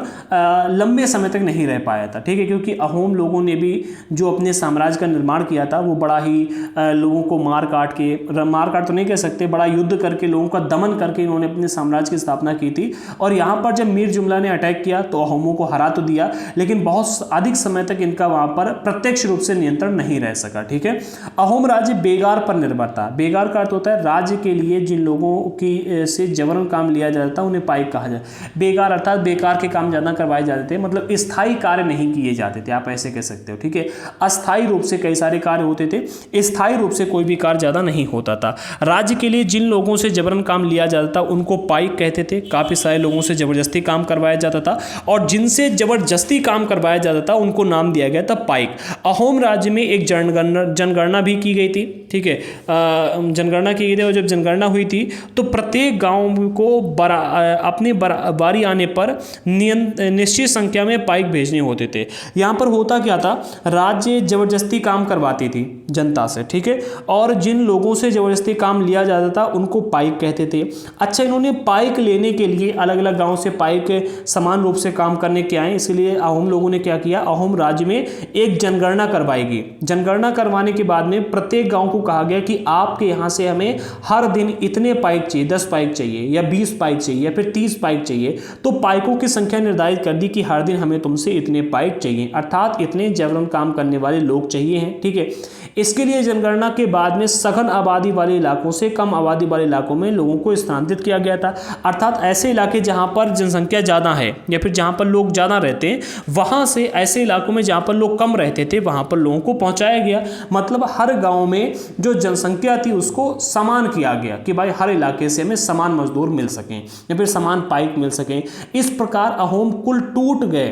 लंबे समय तक नहीं रह पाया था। ठीक है, क्योंकि अहोम लोगों ने भी जो अपने साम्राज्य का निर्माण किया था वो बड़ा ही लोगों को मार काट तो नहीं कह सकते, बड़ा युद्ध करके लोगों का दमन करके इन्होंने अपने साम्राज्य की स्थापना की थी। और यहाँ पर जब मीर जुमला ने अटैक किया तो अहोमों को हरा तो दिया, लेकिन बहुत अधिक समय तक इनका वहाँ पर प्रत्यक्ष रूप से नियंत्रण नहीं रह सका। ठीक है, अहोम राज्य बेगार पर निर्भर था। बेगार का अर्थ होता है राज्य के लिए जिन लोगों की से जबरन काम लिया जाता है उन्हें पाइक कहा जाए। बेगार अर्थात बेकार के काम ज़्यादा करवाए जाते थे, मतलब स्थायी कार्य नहीं किए जाते थे, आप ऐसे कह सकते हो। ठीक है, अस्थायी रूप से कई सारे कार्य होते थे, स्थायी रूप से कोई भी कार्य ज़्यादा नहीं होता था। राज्य के लिए जिन लोगों से जबरन काम लिया जाता था उनको पाइक कहते थे। काफ़ी सारे लोगों से ज़बरदस्ती काम करवाया जाता था और जिनसे ज़बरदस्ती काम करवाया जाता था उनको नाम दिया गया था पाइक। अहोम राज्य में एक जनगणना भी की गई थी। ठीक है, जनगणना की गई थी और जब जनगणना हुई थी तो प्रत्येक गांव को अपनी बारी आने पर निश्चित संख्या में पाइक भेजने होते थे। यहाँ पर होता क्या था, राज्य जबरदस्ती काम करवाती थी जनता से। ठीक है, और जिन लोगों से जबरदस्ती काम लिया जाता था उनको पाइक कहते थे। अच्छा, इन्होंने पाइक लेने के लिए अलग अलग गाँव से पाइक समान रूप से काम करने के आए, इसलिए अहोम लोगों ने क्या किया, अहोम राज्य में एक जनगणना करवाएगी। जनगणना करवाने के बाद में प्रत्येक गाँव को कहा गया कि आप आपके यहाँ से हमें हर दिन इतने पाइक चाहिए, 10 पाइक चाहिए या 20 पाइक चाहिए या फिर 30 पाइक चाहिए, तो पाइकों की संख्या निर्धारित कर दी कि हर दिन हमें तुमसे इतने पाइक चाहिए, अर्थात इतने जबरन काम करने वाले लोग चाहिए हैं। ठीक है, इसके लिए जनगणना के बाद में सघन आबादी वाले इलाकों से कम आबादी वाले इलाकों में लोगों को स्थानांतरित किया गया था, अर्थात ऐसे इलाके जहां पर जनसंख्या ज़्यादा है या फिर जहां पर लोग ज़्यादा रहते हैं, वहां से ऐसे इलाकों में जहां पर लोग कम रहते थे वहां पर लोगों को पहुंचाया गया। मतलब हर गांव में जो जनसंख्या थी उसको समान किया गया कि भाई हर इलाके से हमें समान मजदूर मिल सकें या फिर समान पाइक मिल सकें। इस प्रकार अहोम कुल टूट गए।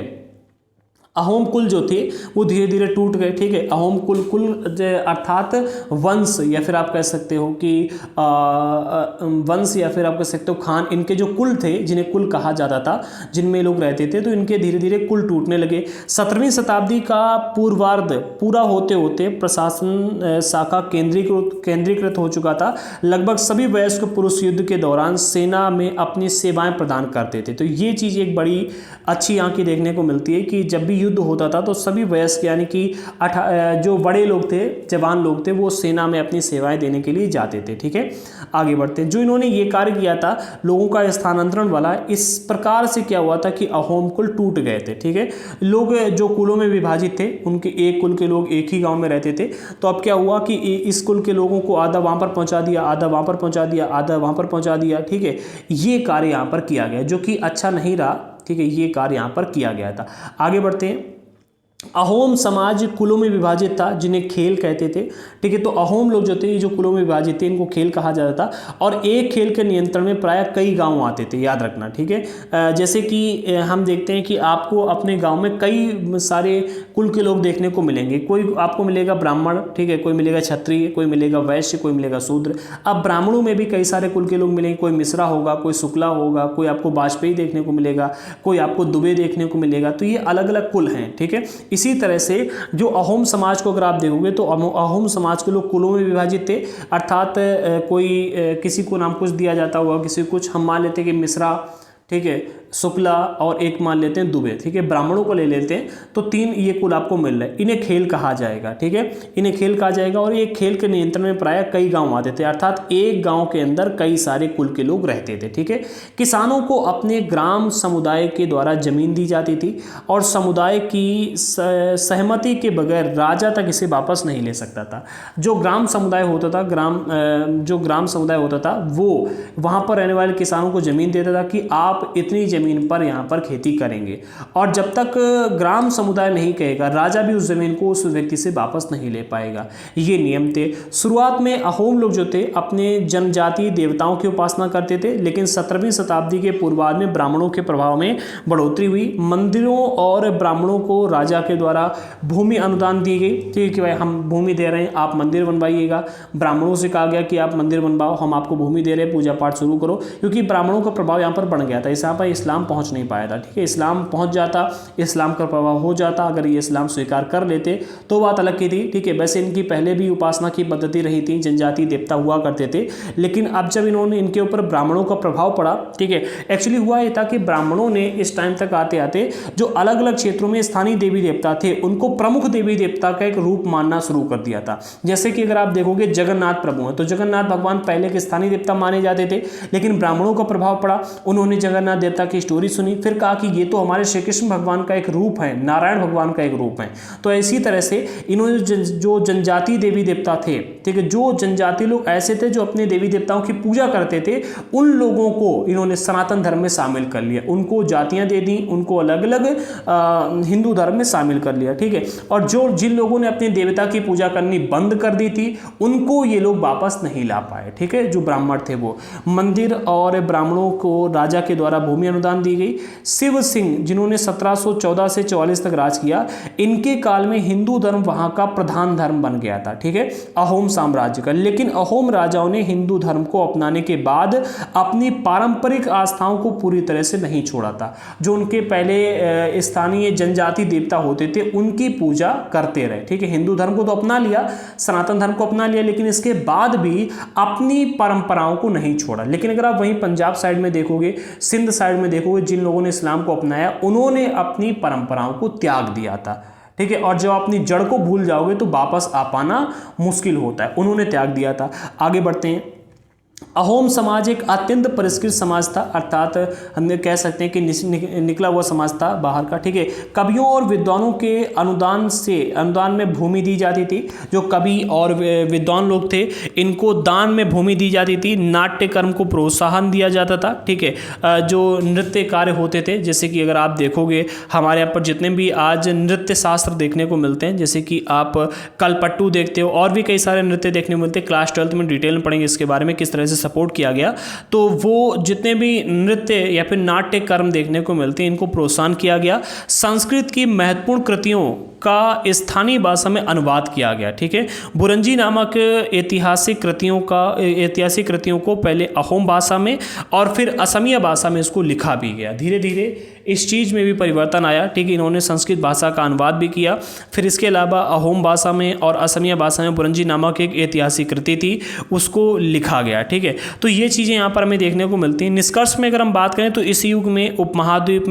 अहोम कुल जो थे वो धीरे धीरे टूट गए। ठीक है, अहोम कुल अर्थात वंश या फिर आप कह सकते हो कि वंश या फिर आप कह सकते हो खान, इनके जो कुल थे जिन्हें कुल कहा जाता था, जिनमें लोग रहते थे, तो इनके धीरे धीरे कुल टूटने लगे। 17वीं शताब्दी का पूर्वार्ध पूरा होते होते प्रशासन शाखा केंद्रीकृत हो चुका था। लगभग सभी वयस्क पुरुष युद्ध के दौरान सेना में अपनी सेवाएं प्रदान करते थे। तो ये चीज़ एक बड़ी अच्छी यहाँ की देखने को मिलती है कि जब भी युद्ध होता था तो सभी वयस्क यानी कि जो बड़े लोग थे, जवान लोग थे, वो सेना में अपनी सेवाएं देने के लिए जाते थे। ठीक है, आगे बढ़ते हैं। जो इन्होंने ये कार्य किया था लोगों का स्थानांतरण वाला, इस प्रकार से क्या हुआ था कि अहोम कुल टूट गए थे। ठीक है, लोग जो कुलों में विभाजित थे, उनके एक कुल के लोग एक ही गाँव में रहते थे। तो अब क्या हुआ कि इस कुल के लोगों को आधा वहाँ पर पहुँचा दिया, आधा वहाँ पर पहुँचा दिया, आधा वहाँ पर पहुँचा दिया। ठीक है, ये कार्य यहाँ पर किया गया जो कि अच्छा नहीं रहा। ठीक है, ये कार्य यहाँ पर किया गया था। आगे बढ़ते हैं। अहोम समाज कुलों में विभाजित था जिन्हें खेल कहते थे। ठीक है, तो अहोम लोग जो थे, ये जो कुलों में विभाजित थे, इनको खेल कहा जाता था और एक खेल के नियंत्रण में प्रायः कई गांव आते थे, याद रखना। ठीक है, जैसे कि हम देखते हैं कि आपको अपने गांव में कई सारे कुल के लोग देखने को मिलेंगे। कोई आपको मिलेगा ब्राह्मण, ठीक है, कोई मिलेगा क्षत्रिय, कोई मिलेगा वैश्य, कोई मिलेगा शूद्र। अब ब्राह्मणों में भी कई सारे कुल के लोग मिलेंगे, कोई मिश्रा होगा, कोई शुक्ला होगा, कोई आपको वाजपेयी देखने को मिलेगा, कोई आपको दुबे देखने को मिलेगा। तो ये अलग अलग कुल हैं। ठीक है, इसी तरह से जो अहोम समाज को अगर आप देखोगे तो अहोम समाज के लोग कुलों में विभाजित थे, अर्थात कोई किसी को नाम कुछ दिया जाता होगा, किसी को कुछ। हम मान लेते हैं कि मिश्रा, ठीक है, शुक्ला और एक मान लेते हैं दुबे। ठीक है, ब्राह्मणों को ले लेते हैं तो 3 ये कुल आपको मिल रहे हैं। इन्हें खेल कहा जाएगा। ठीक है, इन्हें खेल कहा जाएगा और ये खेल के नियंत्रण में प्रायः कई गांव आते थे, अर्थात एक गांव के अंदर कई सारे कुल के लोग रहते थे। ठीक है, किसानों को अपने ग्राम समुदाय के द्वारा जमीन दी जाती थी और समुदाय की सहमति के बगैर राजा तक इसे वापस नहीं ले सकता था। जो ग्राम समुदाय होता था, जो ग्राम समुदाय होता था वो वहाँ पर रहने वाले किसानों को जमीन देता था कि आप इतनी जमीन पर यहाँ पर खेती करेंगे, और जब तक ग्राम समुदाय नहीं कहेगा राजा भी उस जमीन को उस व्यक्ति से वापस नहीं ले पाएगा। ये नियम थे। शुरुआत में अहोम लोग जो थे अपने जनजातीय देवताओं की उपासना करते थे, लेकिन 17वीं शताब्दी के पूर्वार्ध में ब्राह्मणों के प्रभाव में बढ़ोतरी हुई। मंदिरों और ब्राह्मणों को राजा के द्वारा भूमि अनुदान दी गई। ठीक है कि भाई हम भूमि दे रहे हैं, आप मंदिर बनवाइएगा। ब्राह्मणों से कहा गया कि आप मंदिर बनवाओ, हम आपको भूमि दे रहे हैं, पूजा पाठ शुरू करो, क्योंकि ब्राह्मणों का प्रभाव यहाँ पर बढ़ गया था। यहाँ पर इस्लाम पहुँच नहीं पाया था। ठीक है, इस्लाम पहुँच जाता, इस्लाम का प्रभाव हो जाता, अगर ये इस्लाम स्वीकार कर लेते तो बात अलग की थी। ठीक है, वैसे इनकी पहले भी उपासना की पद्धति रही थी, जनजातीय देवता हुआ करते थे, लेकिन अब जब इन्होंने इनके ऊपर ब्राह्मणों का प्रभाव पड़ा, ठीक है, एक्चुअली हुआ ये था कि ब्राह्मणों ने इस टाइम तक आते आते जो अलग अलग क्षेत्रों में स्थानीय देवी देवता थे उनको प्रमुख देवी देवता का एक रूप मानना शुरू कर दिया था। जैसे कि अगर आप देखोगे जगन्नाथ प्रभु हैं, तो जगन्नाथ भगवान पहले के स्थानीय देवता माने जाते थे, लेकिन ब्राह्मणों का प्रभाव पड़ा, उन्होंने जगन्नाथ देवता की स्टोरी सुनी, फिर कहा कि ये तो हमारे श्री कृष्ण भगवान का एक रूप है, नारायण भगवान का एक रूप है। तो इसी तरह से इन्होंने जो जनजातीय देवी देवता थे, ठीक है, जो जनजातीय लोग ऐसे थे जो अपने देवी देवताओं की पूजा करते थे, उन लोगों को इन्होंने सनातन धर्म में शामिल कर लिया, उनको जातियां दे दी, उनको अलग अलग हिंदू धर्म में शामिल कर लिया। ठीक है, और जो जिन लोगों ने अपने देवता की पूजा करनी बंद कर दी थी उनको ये लोग वापस नहीं ला पाए। ठीक है, जो ब्राह्मण थे वो मंदिर और ब्राह्मणों को राजा के द्वारा भूमि अनुदान दी गई। शिव सिंह जिन्होंने 1714 से 44 तक राज किया, इनके काल में हिंदू धर्म वहां का प्रधान धर्म बन गया था। ठीक है, अहोम साम्राज्य का। लेकिन अहोम राजाओं ने हिंदू धर्म को अपनाने के बाद अपनी पारंपरिक आस्थाओं को पूरी तरह से नहीं छोड़ा था। जो उनके पहले स्थानीय जनजाति देवता होते थे उनकी पूजा करते रहे। ठीक है, हिंदू धर्म को तो अपना लिया, सनातन धर्म को अपना लिया, लेकिन इसके बाद भी अपनी परंपराओं को नहीं छोड़ा। लेकिन अगर आप वहीं पंजाब साइड में देखोगे, सिंध साइड में देखोगे, जिन लोगों ने इस्लाम को अपनाया उन्होंने अपनी परंपराओं को त्याग दिया था। ठीक है, और जब अपनी जड़ को भूल जाओगे तो वापस आ पाना मुश्किल होता है। उन्होंने त्याग दिया था। आगे बढ़ते हैं। अहोम समाज एक अत्यंत परिष्कृत समाज था, अर्थात हम कह सकते हैं कि निकला हुआ समाज था बाहर का। ठीक है, कवियों और विद्वानों के अनुदान में भूमि दी जाती थी। जो कवि और विद्वान लोग थे इनको दान में भूमि दी जाती थी। नाट्य कर्म को प्रोत्साहन दिया जाता था। ठीक है, जो नृत्य कार्य होते थे, जैसे कि अगर आप देखोगे हमारे यहाँ पर जितने भी आज नृत्य शास्त्र देखने को मिलते हैं, जैसे कि आप कलपट्टू देखते हो और भी कई सारे नृत्य देखने को मिलते हैं। क्लास 12 में डिटेल में पढ़ेंगे इसके बारे में, किस तरह से सपोर्ट किया गया। तो वो जितने भी नृत्य या फिर नाट्य कर्म देखने को मिलते हैं इनको प्रोत्साहन किया गया। संस्कृत की महत्वपूर्ण कृतियों का स्थानीय भाषा में अनुवाद किया गया। ठीक है, बुरंजी नामक ऐतिहासिक कृतियों को पहले अहोम भाषा में और फिर असमिया भाषा में इसको लिखा भी गया। धीरे धीरे इस चीज़ में भी परिवर्तन आया। ठीक है, इन्होंने संस्कृत भाषा का अनुवाद भी किया। फिर इसके अलावा अहोम भाषा में और असमिया भाषा में बुरंजी नामक एक ऐतिहासिक कृति थी, उसको लिखा गया। ठीक है, तो ये चीज़ें यहाँ पर हमें देखने को मिलती हैं। निष्कर्ष में अगर हम बात करें तो इस युग में उपमहाद्वीप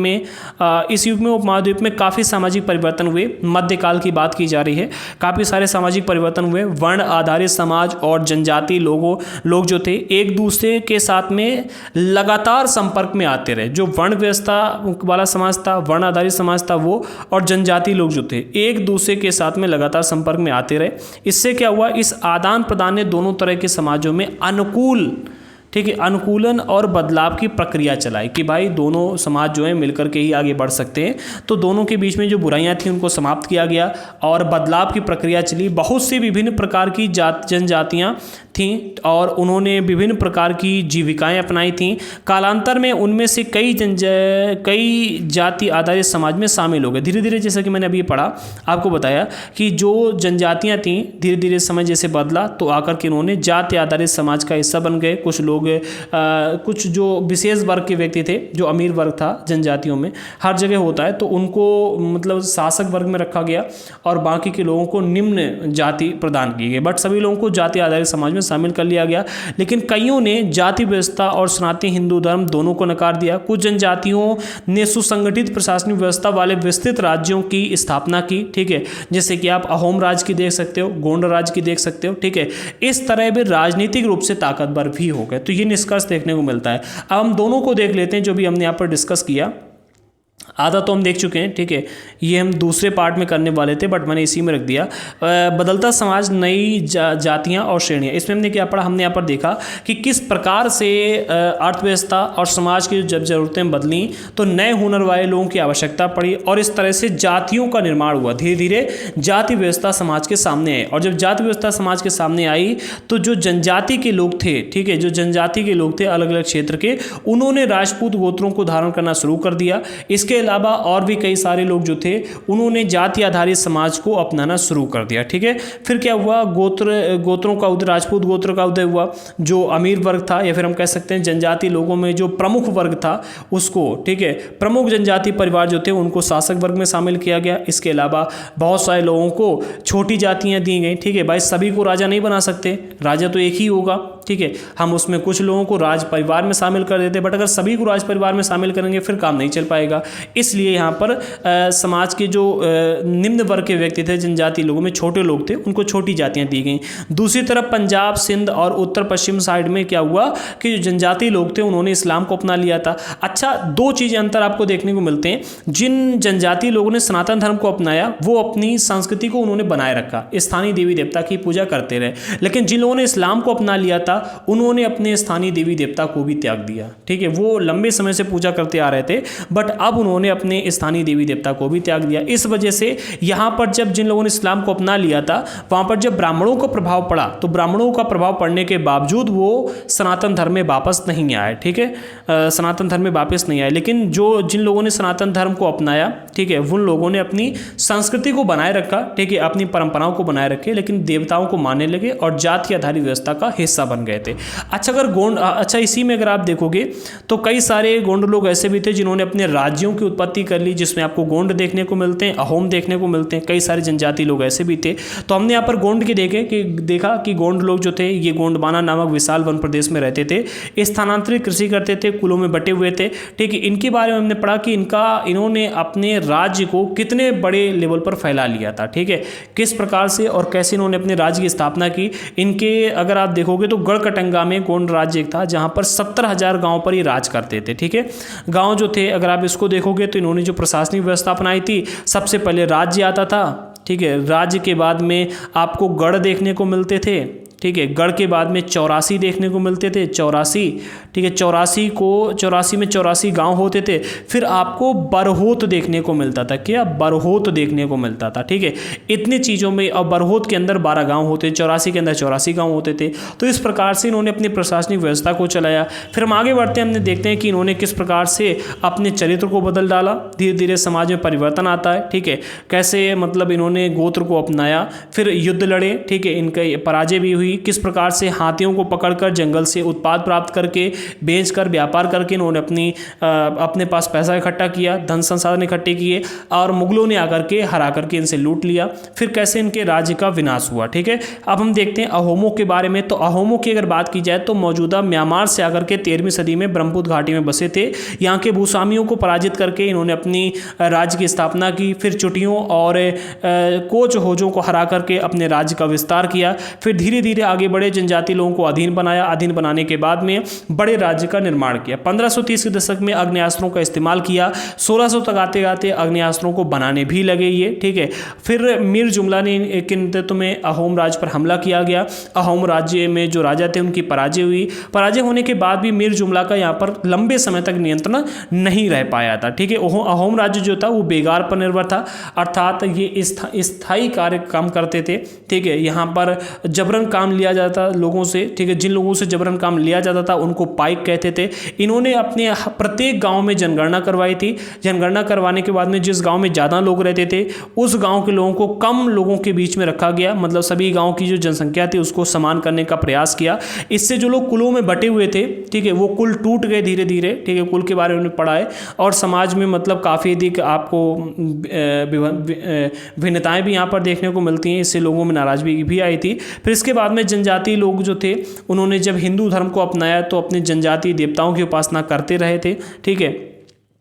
में काफ़ी सामाजिक परिवर्तन हुए। मध्यकाल की बात की जा रही है, काफ़ी सारे सामाजिक परिवर्तन हुए। वर्ण आधारित समाज और जनजाति लोग जो थे एक दूसरे के साथ में लगातार संपर्क में आते रहे। जो वर्ण व्यवस्था वाला समाज था, वर्ण आधारित समाज था वो, और जनजाति लोग जो थे एक दूसरे के साथ में लगातार संपर्क में आते रहे। इससे क्या हुआ, इस आदान प्रदान ने दोनों तरह के समाजों में अनुकूलन और बदलाव की प्रक्रिया चलाई कि भाई दोनों समाज जो है मिलकर के ही आगे बढ़ सकते हैं। तो दोनों के बीच में जो बुराइयां थी उनको समाप्त किया गया और बदलाव की प्रक्रिया चली। बहुत सी विभिन्न प्रकार की जनजातियां थीं और उन्होंने विभिन्न प्रकार की जीविकाएं अपनाई थीं। कालांतर में उनमें से कई जाति आधारित समाज में शामिल हो गए। धीरे धीरे, जैसा कि मैंने अभी पढ़ा, आपको बताया कि जो जनजातियां थीं धीरे धीरे समय जैसे बदला तो आकर के इन्होंने जाति आधारित समाज का हिस्सा बन गए। कुछ लोग कुछ जो विशेष वर्ग के व्यक्ति थे, जो अमीर वर्ग था जनजातियों में हर जगह होता है, तो उनको मतलब शासक वर्ग में रखा गया और बाकी के लोगों को निम्न जाति प्रदान की गई। बट सभी लोगों को जाति आधारित समाज में शामिल कर लिया गया। लेकिन कईयों ने जाति व्यवस्था और सनातनी हिंदू धर्म दोनों को नकार दिया। कुछ जनजातियों ने सुसंगठित प्रशासनिक व्यवस्था वाले विस्तृत राज्यों की स्थापना की। ठीक है, जैसे कि आप अहोम राज की देख सकते हो, गोंड राज की देख सकते हो। ठीक है, इस तरह वे राजनीतिक रूप से ताकतवर भी हो गए। तो ये निष्कर्ष देखने को मिलता है। अब हम दोनों को देख लेते हैं जो भी हमने यहाँ पर डिस्कस किया। आधा तो हम देख चुके हैं। ठीक है, ये हम दूसरे पार्ट में करने वाले थे बट मैंने इसी में रख दिया। बदलता समाज, नई जातियां और श्रेणियां। इसमें हमने क्या पढ़ा, हमने यहाँ पर देखा कि किस प्रकार से अर्थव्यवस्था और समाज की जब ज़रूरतें बदली तो नए हुनर वाले लोगों की आवश्यकता पड़ी और इस तरह से जातियों का निर्माण हुआ। धीरे धीरे जाति व्यवस्था समाज के सामने आई और जब जाति व्यवस्था समाज के सामने आई तो जो जनजाति के लोग थे, ठीक है, जो जनजाति के लोग थे अलग अलग क्षेत्र के, उन्होंने राजपूत गोत्रों को धारण करना शुरू कर दिया। इसके अलावा और भी कई सारे लोग जो थे उन्होंने जाति आधारित समाज को अपनाना शुरू कर दिया। ठीक है, फिर क्या हुआ, गोत्रों का उदय, राजपूत गोत्र का उदय हुआ। जो अमीर वर्ग था या फिर हम कह सकते हैं जनजाति लोगों में जो प्रमुख वर्ग था उसको, ठीक है, प्रमुख जनजाति परिवार जो थे उनको शासक वर्ग में शामिल किया गया। इसके अलावा बहुत सारे लोगों को छोटी जातियां दी गई। ठीक है भाई, सभी को राजा नहीं बना सकते, राजा तो एक ही होगा। ठीक है, हम उसमें कुछ लोगों को राज परिवार में शामिल कर देते, बट अगर सभी को राज परिवार में शामिल करेंगे फिर काम नहीं चल पाएगा। इसलिए यहाँ पर समाज के जो निम्न वर्ग के व्यक्ति थे, जनजाति लोगों में छोटे लोग थे, उनको छोटी जातियाँ दी गई। दूसरी तरफ पंजाब, सिंध और उत्तर पश्चिम साइड में क्या हुआ कि जो जनजाति लोग थे उन्होंने इस्लाम को अपना लिया था। अच्छा, दो चीज़ें अंतर आपको देखने को मिलते हैं। जिन जनजाति लोगों ने सनातन धर्म को अपनाया वो अपनी संस्कृति को उन्होंने बनाए रखा, स्थानीय देवी देवता की पूजा करते रहे। लेकिन जिन लोगों ने इस्लाम को अपना लिया था उन्होंने अपने स्थानीय देवी देवता को भी त्याग दिया। ठीक है, वो लंबे समय से पूजा करते आ रहे थे बट अब उन्होंने अपने स्थानीय देवी देवता को भी त्याग दिया। इस वजह से यहाँ पर जब जिन लोगों ने इस्लाम को अपना लिया था वहाँ पर जब ब्राह्मणों का प्रभाव पड़ा तो ब्राह्मणों का प्रभाव पड़ने के बावजूद वो सनातन धर्म में वापस नहीं आए। ठीक है, सनातन धर्म में वापस नहीं आए। लेकिन जिन लोगों ने सनातन धर्म को अपनाया, ठीक है, उन लोगों ने अपनी संस्कृति को बनाए रखा, ठीक है, अपनी परंपराओं को बनाए रखे, लेकिन देवताओं को मानने लगे और जाति आधारित व्यवस्था का हिस्सा बन गए थे। अच्छा इसी में अगर आप देखोगे तो कई सारे गोंड लोग ऐसे भी थे जिन्होंने अपने राज्यों की उत्पत्ति कर ली, जिसमें आपको गोंड देखने को मिलते हैं, अहोम देखने को मिलते हैं, कई सारे जनजाति लोग ऐसे भी थे। तो हमने यहाँ पर गोंड के देखा कि गोंड लोग जो थे ये गोंडवाना नामक विशाल वन प्रदेश में रहते थे, स्थानांतरित कृषि करते थे, कुलों में बटे हुए थे। ठीक है, इनके बारे में हमने पढ़ा कि इन्होंने अपने राज्य को कितने बड़े लेवल पर फैला लिया था। ठीक है, किस प्रकार से और कैसे इन्होंने अपने राज्य की स्थापना की। इनके अगर आप देखोगे तो गढ़कटंगा में गोंड राज्य एक था जहां पर 70,000 गांव पर ये राज करते थे। ठीक है, गांव जो थे अगर आप इसको देखोगे तो इन्होंने जो प्रशासनिक व्यवस्था अपनाई थी, सबसे पहले राज्य आता था। ठीक है, राज्य के बाद में आपको गढ़ देखने को मिलते थे। ठीक है, गढ़ के बाद में 84 देखने को मिलते थे, 84। ठीक है, 84 में 84 गांव होते थे। फिर आपको बरहोत देखने को मिलता था। क्या? बरहोत देखने को मिलता था। ठीक है, इतनी चीज़ों में, और बरहोत के अंदर 12 गांव होते, 84 के अंदर 84 गांव होते थे। तो इस प्रकार से इन्होंने अपनी प्रशासनिक व्यवस्था को चलाया। फिर हम आगे बढ़ते हैं, हमने देखते हैं कि इन्होंने किस प्रकार से अपने चरित्र को बदल डाला। धीरे धीरे समाज में परिवर्तन आता है। ठीक है, कैसे मतलब इन्होंने गोत्र को अपनाया, फिर युद्ध लड़े। ठीक है, इनका पराजय भी हुई। किस प्रकार से हाथियों को पकड़कर जंगल से उत्पाद प्राप्त करके बेचकर व्यापार करके इन्होंने अपने पास पैसा इकट्ठा किया, धन संसाधन इकट्ठे किए, और मुगलों ने आकर के हरा करके इनसे लूट लिया। फिर कैसे इनके राज्य का विनाश हुआ। ठीक है, अब हम देखते हैं अहोमों के बारे में। तो अहोमों की अगर बात की जाए तो मौजूदा म्यांमार से आकर के 13वीं सदी में ब्रह्मपुत्र घाटी में बसे थे। यहाँ के भूस्वामियों को पराजित करके इन्होंने अपनी राज्य की स्थापना की। फिर चुटियों और कोच होजों को हरा करके अपने राज्य का विस्तार किया। फिर धीरे धीरे आगे बढ़े, जनजाति लोगों को अधीन बनाया। अधीन बनाने के बाद में बड़े राज्य का निर्माण किया। 1530 के दशक में आग्नेयास्त्रों का इस्तेमाल किया। 1600 तक आते आते आग्नेयास्त्रों को बनाने भी लगे ये। ठीक है, फिर मीर जुमला ने के नेतृत्व में अहोम राज्य पर हमला किया गया। अहोम राज्य में जो राजा थे उनकी पराजय हुई। पराजय होने के बाद भी मीर जुमला का यहाँ पर लंबे समय तक नियंत्रण नहीं रह पाया था। ठीक है, अहोम राज्य जो था वो बेगार पर निर्भर था, अर्थात ये स्थायी कार्य काम करते थे। ठीक है, यहाँ पर जबरन काम लिया जाता लोगों से। ठीक है, जिन लोगों से जबरन काम लिया जाता था उनको पाइक कहते थे। इन्होंने अपने प्रत्येक गांव में जनगणना करवाई थी। जनगणना करवाने के बाद में जिस गांव में ज़्यादा लोग रहते थे उस गांव के लोगों को कम लोगों के बीच में रखा गया, मतलब सभी गांव की जो जनसंख्या थी उसको समान करने का प्रयास किया। इससे जो लोग कुलों में बटे हुए थे, ठीक है, वो कुल टूट गए धीरे धीरे। ठीक है, कुल के बारे में पढ़ा है, और समाज में मतलब काफ़ी अधिक आपको भिन्नताएं भी यहाँ पर देखने को मिलती हैं। इससे लोगों में नाराजगी भी आई थी। फिर इसके बाद में जनजातीय लोग जो थे उन्होंने जब हिंदू धर्म को अपनाया तो अपने जनजातीय देवताओं की उपासना करते रहे थे। ठीक है,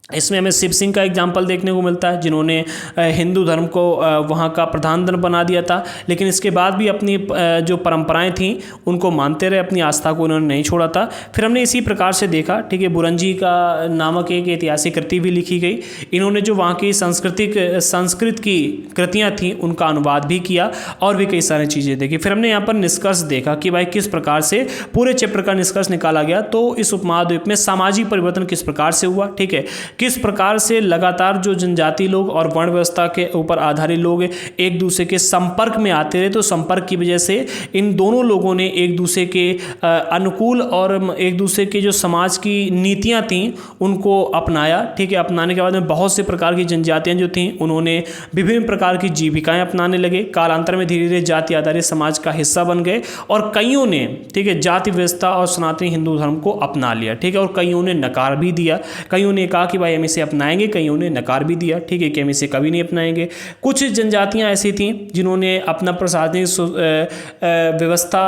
इसमें हमें शिव सिंह का एग्जाम्पल देखने को मिलता है जिन्होंने हिंदू धर्म को वहाँ का प्रधान धर्म बना दिया था, लेकिन इसके बाद भी अपनी जो परंपराएं थीं उनको मानते रहे, अपनी आस्था को उन्होंने नहीं छोड़ा था। फिर हमने इसी प्रकार से देखा, ठीक है, बुरंजी का नामक एक ऐतिहासिक कृति भी लिखी गई। इन्होंने जो वहाँ की संस्कृत की कृतियाँ थीं उनका अनुवाद भी किया और भी कई सारी चीज़ें देखी। फिर हमने यहाँ पर निष्कर्ष देखा कि भाई किस प्रकार से पूरे चैप्टर का निष्कर्ष निकाला गया। तो इस उपमहाद्वीप में सामाजिक परिवर्तन किस प्रकार से हुआ, ठीक है, किस प्रकार से लगातार जो जनजाति लोग और वर्ण व्यवस्था के ऊपर आधारित लोग एक दूसरे के संपर्क में आते रहे। तो संपर्क की वजह से इन दोनों लोगों ने एक दूसरे के अनुकूल और एक दूसरे के जो समाज की नीतियां थीं उनको अपनाया। ठीक है, अपनाने के बाद में बहुत से प्रकार की जनजातियां जो थीं उन्होंने विभिन्न प्रकार की जीविकाएं अपनाने लगे। कालांतर में धीरे धीरे जाति आधारित समाज का हिस्सा बन गए और कईयों ने, ठीक है, जाति व्यवस्था और सनातनी हिंदू धर्म को अपना लिया। ठीक है, और कईयों ने नकार भी दिया। कईयों ने कहा कि भाई हम इसे अपनाएंगे, कईयों ने नकार भी दिया। ठीक है, कि हम इसे कभी नहीं अपनाएंगे। कुछ जनजातियां ऐसी थीं जिन्होंने अपना प्रशासनिक व्यवस्था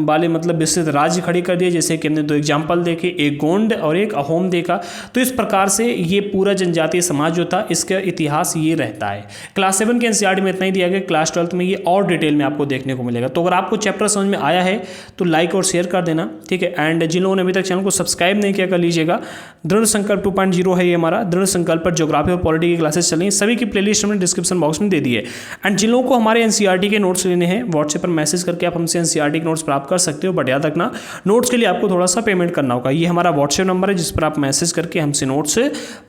वाले मतलब विस्तृत राज्य खड़े कर दिए, जैसे कि हमने दो एग्जाम्पल देखे, एक गोंड और एक अहोम देखा। तो इस प्रकार से ये पूरा जनजातीय समाज जो था इसका इतिहास ये रहता है। क्लास 7 के एनसीईआरटी में इतना ही दिया गया, क्लास 12 में ये और डिटेल में आपको देखने को मिलेगा। तो अगर आपको चैप्टर समझ में आया है तो लाइक और शेयर कर देना। ठीक है, एंड जिन लोगों ने अभी तक चैनल को सब्सक्राइब नहीं किया कर लीजिएगा। दृढ़ संकल्प 2.0 है ये हमारा। दृढ़ संकल्प पर ज्योग्राफी और पॉलिटी की क्लासेस चल रही हैं, सभी की प्लेलिस्ट हमने डिस्क्रिप्शन बॉक्स में दे दी है। एंड जिन लोगों को हमारे एनसीईआरटी के नोट्स लेने हैं व्हाट्सएप पर मैसेज करके आप हमसे एनसीईआरटी के नोट्स प्राप्त कर सकते हो। बट याद रखना नोट्स के लिए आपको थोड़ा सा पेमेंट करना होगा। ये हमारा व्हाट्सएप नंबर है जिस पर आप मैसेज करके हमसे नोट्स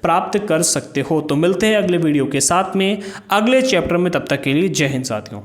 प्राप्त कर सकते हो। तो मिलते हैं अगले वीडियो के साथ में अगले चैप्टर में, तब तक के लिए जय हिंद साथियों।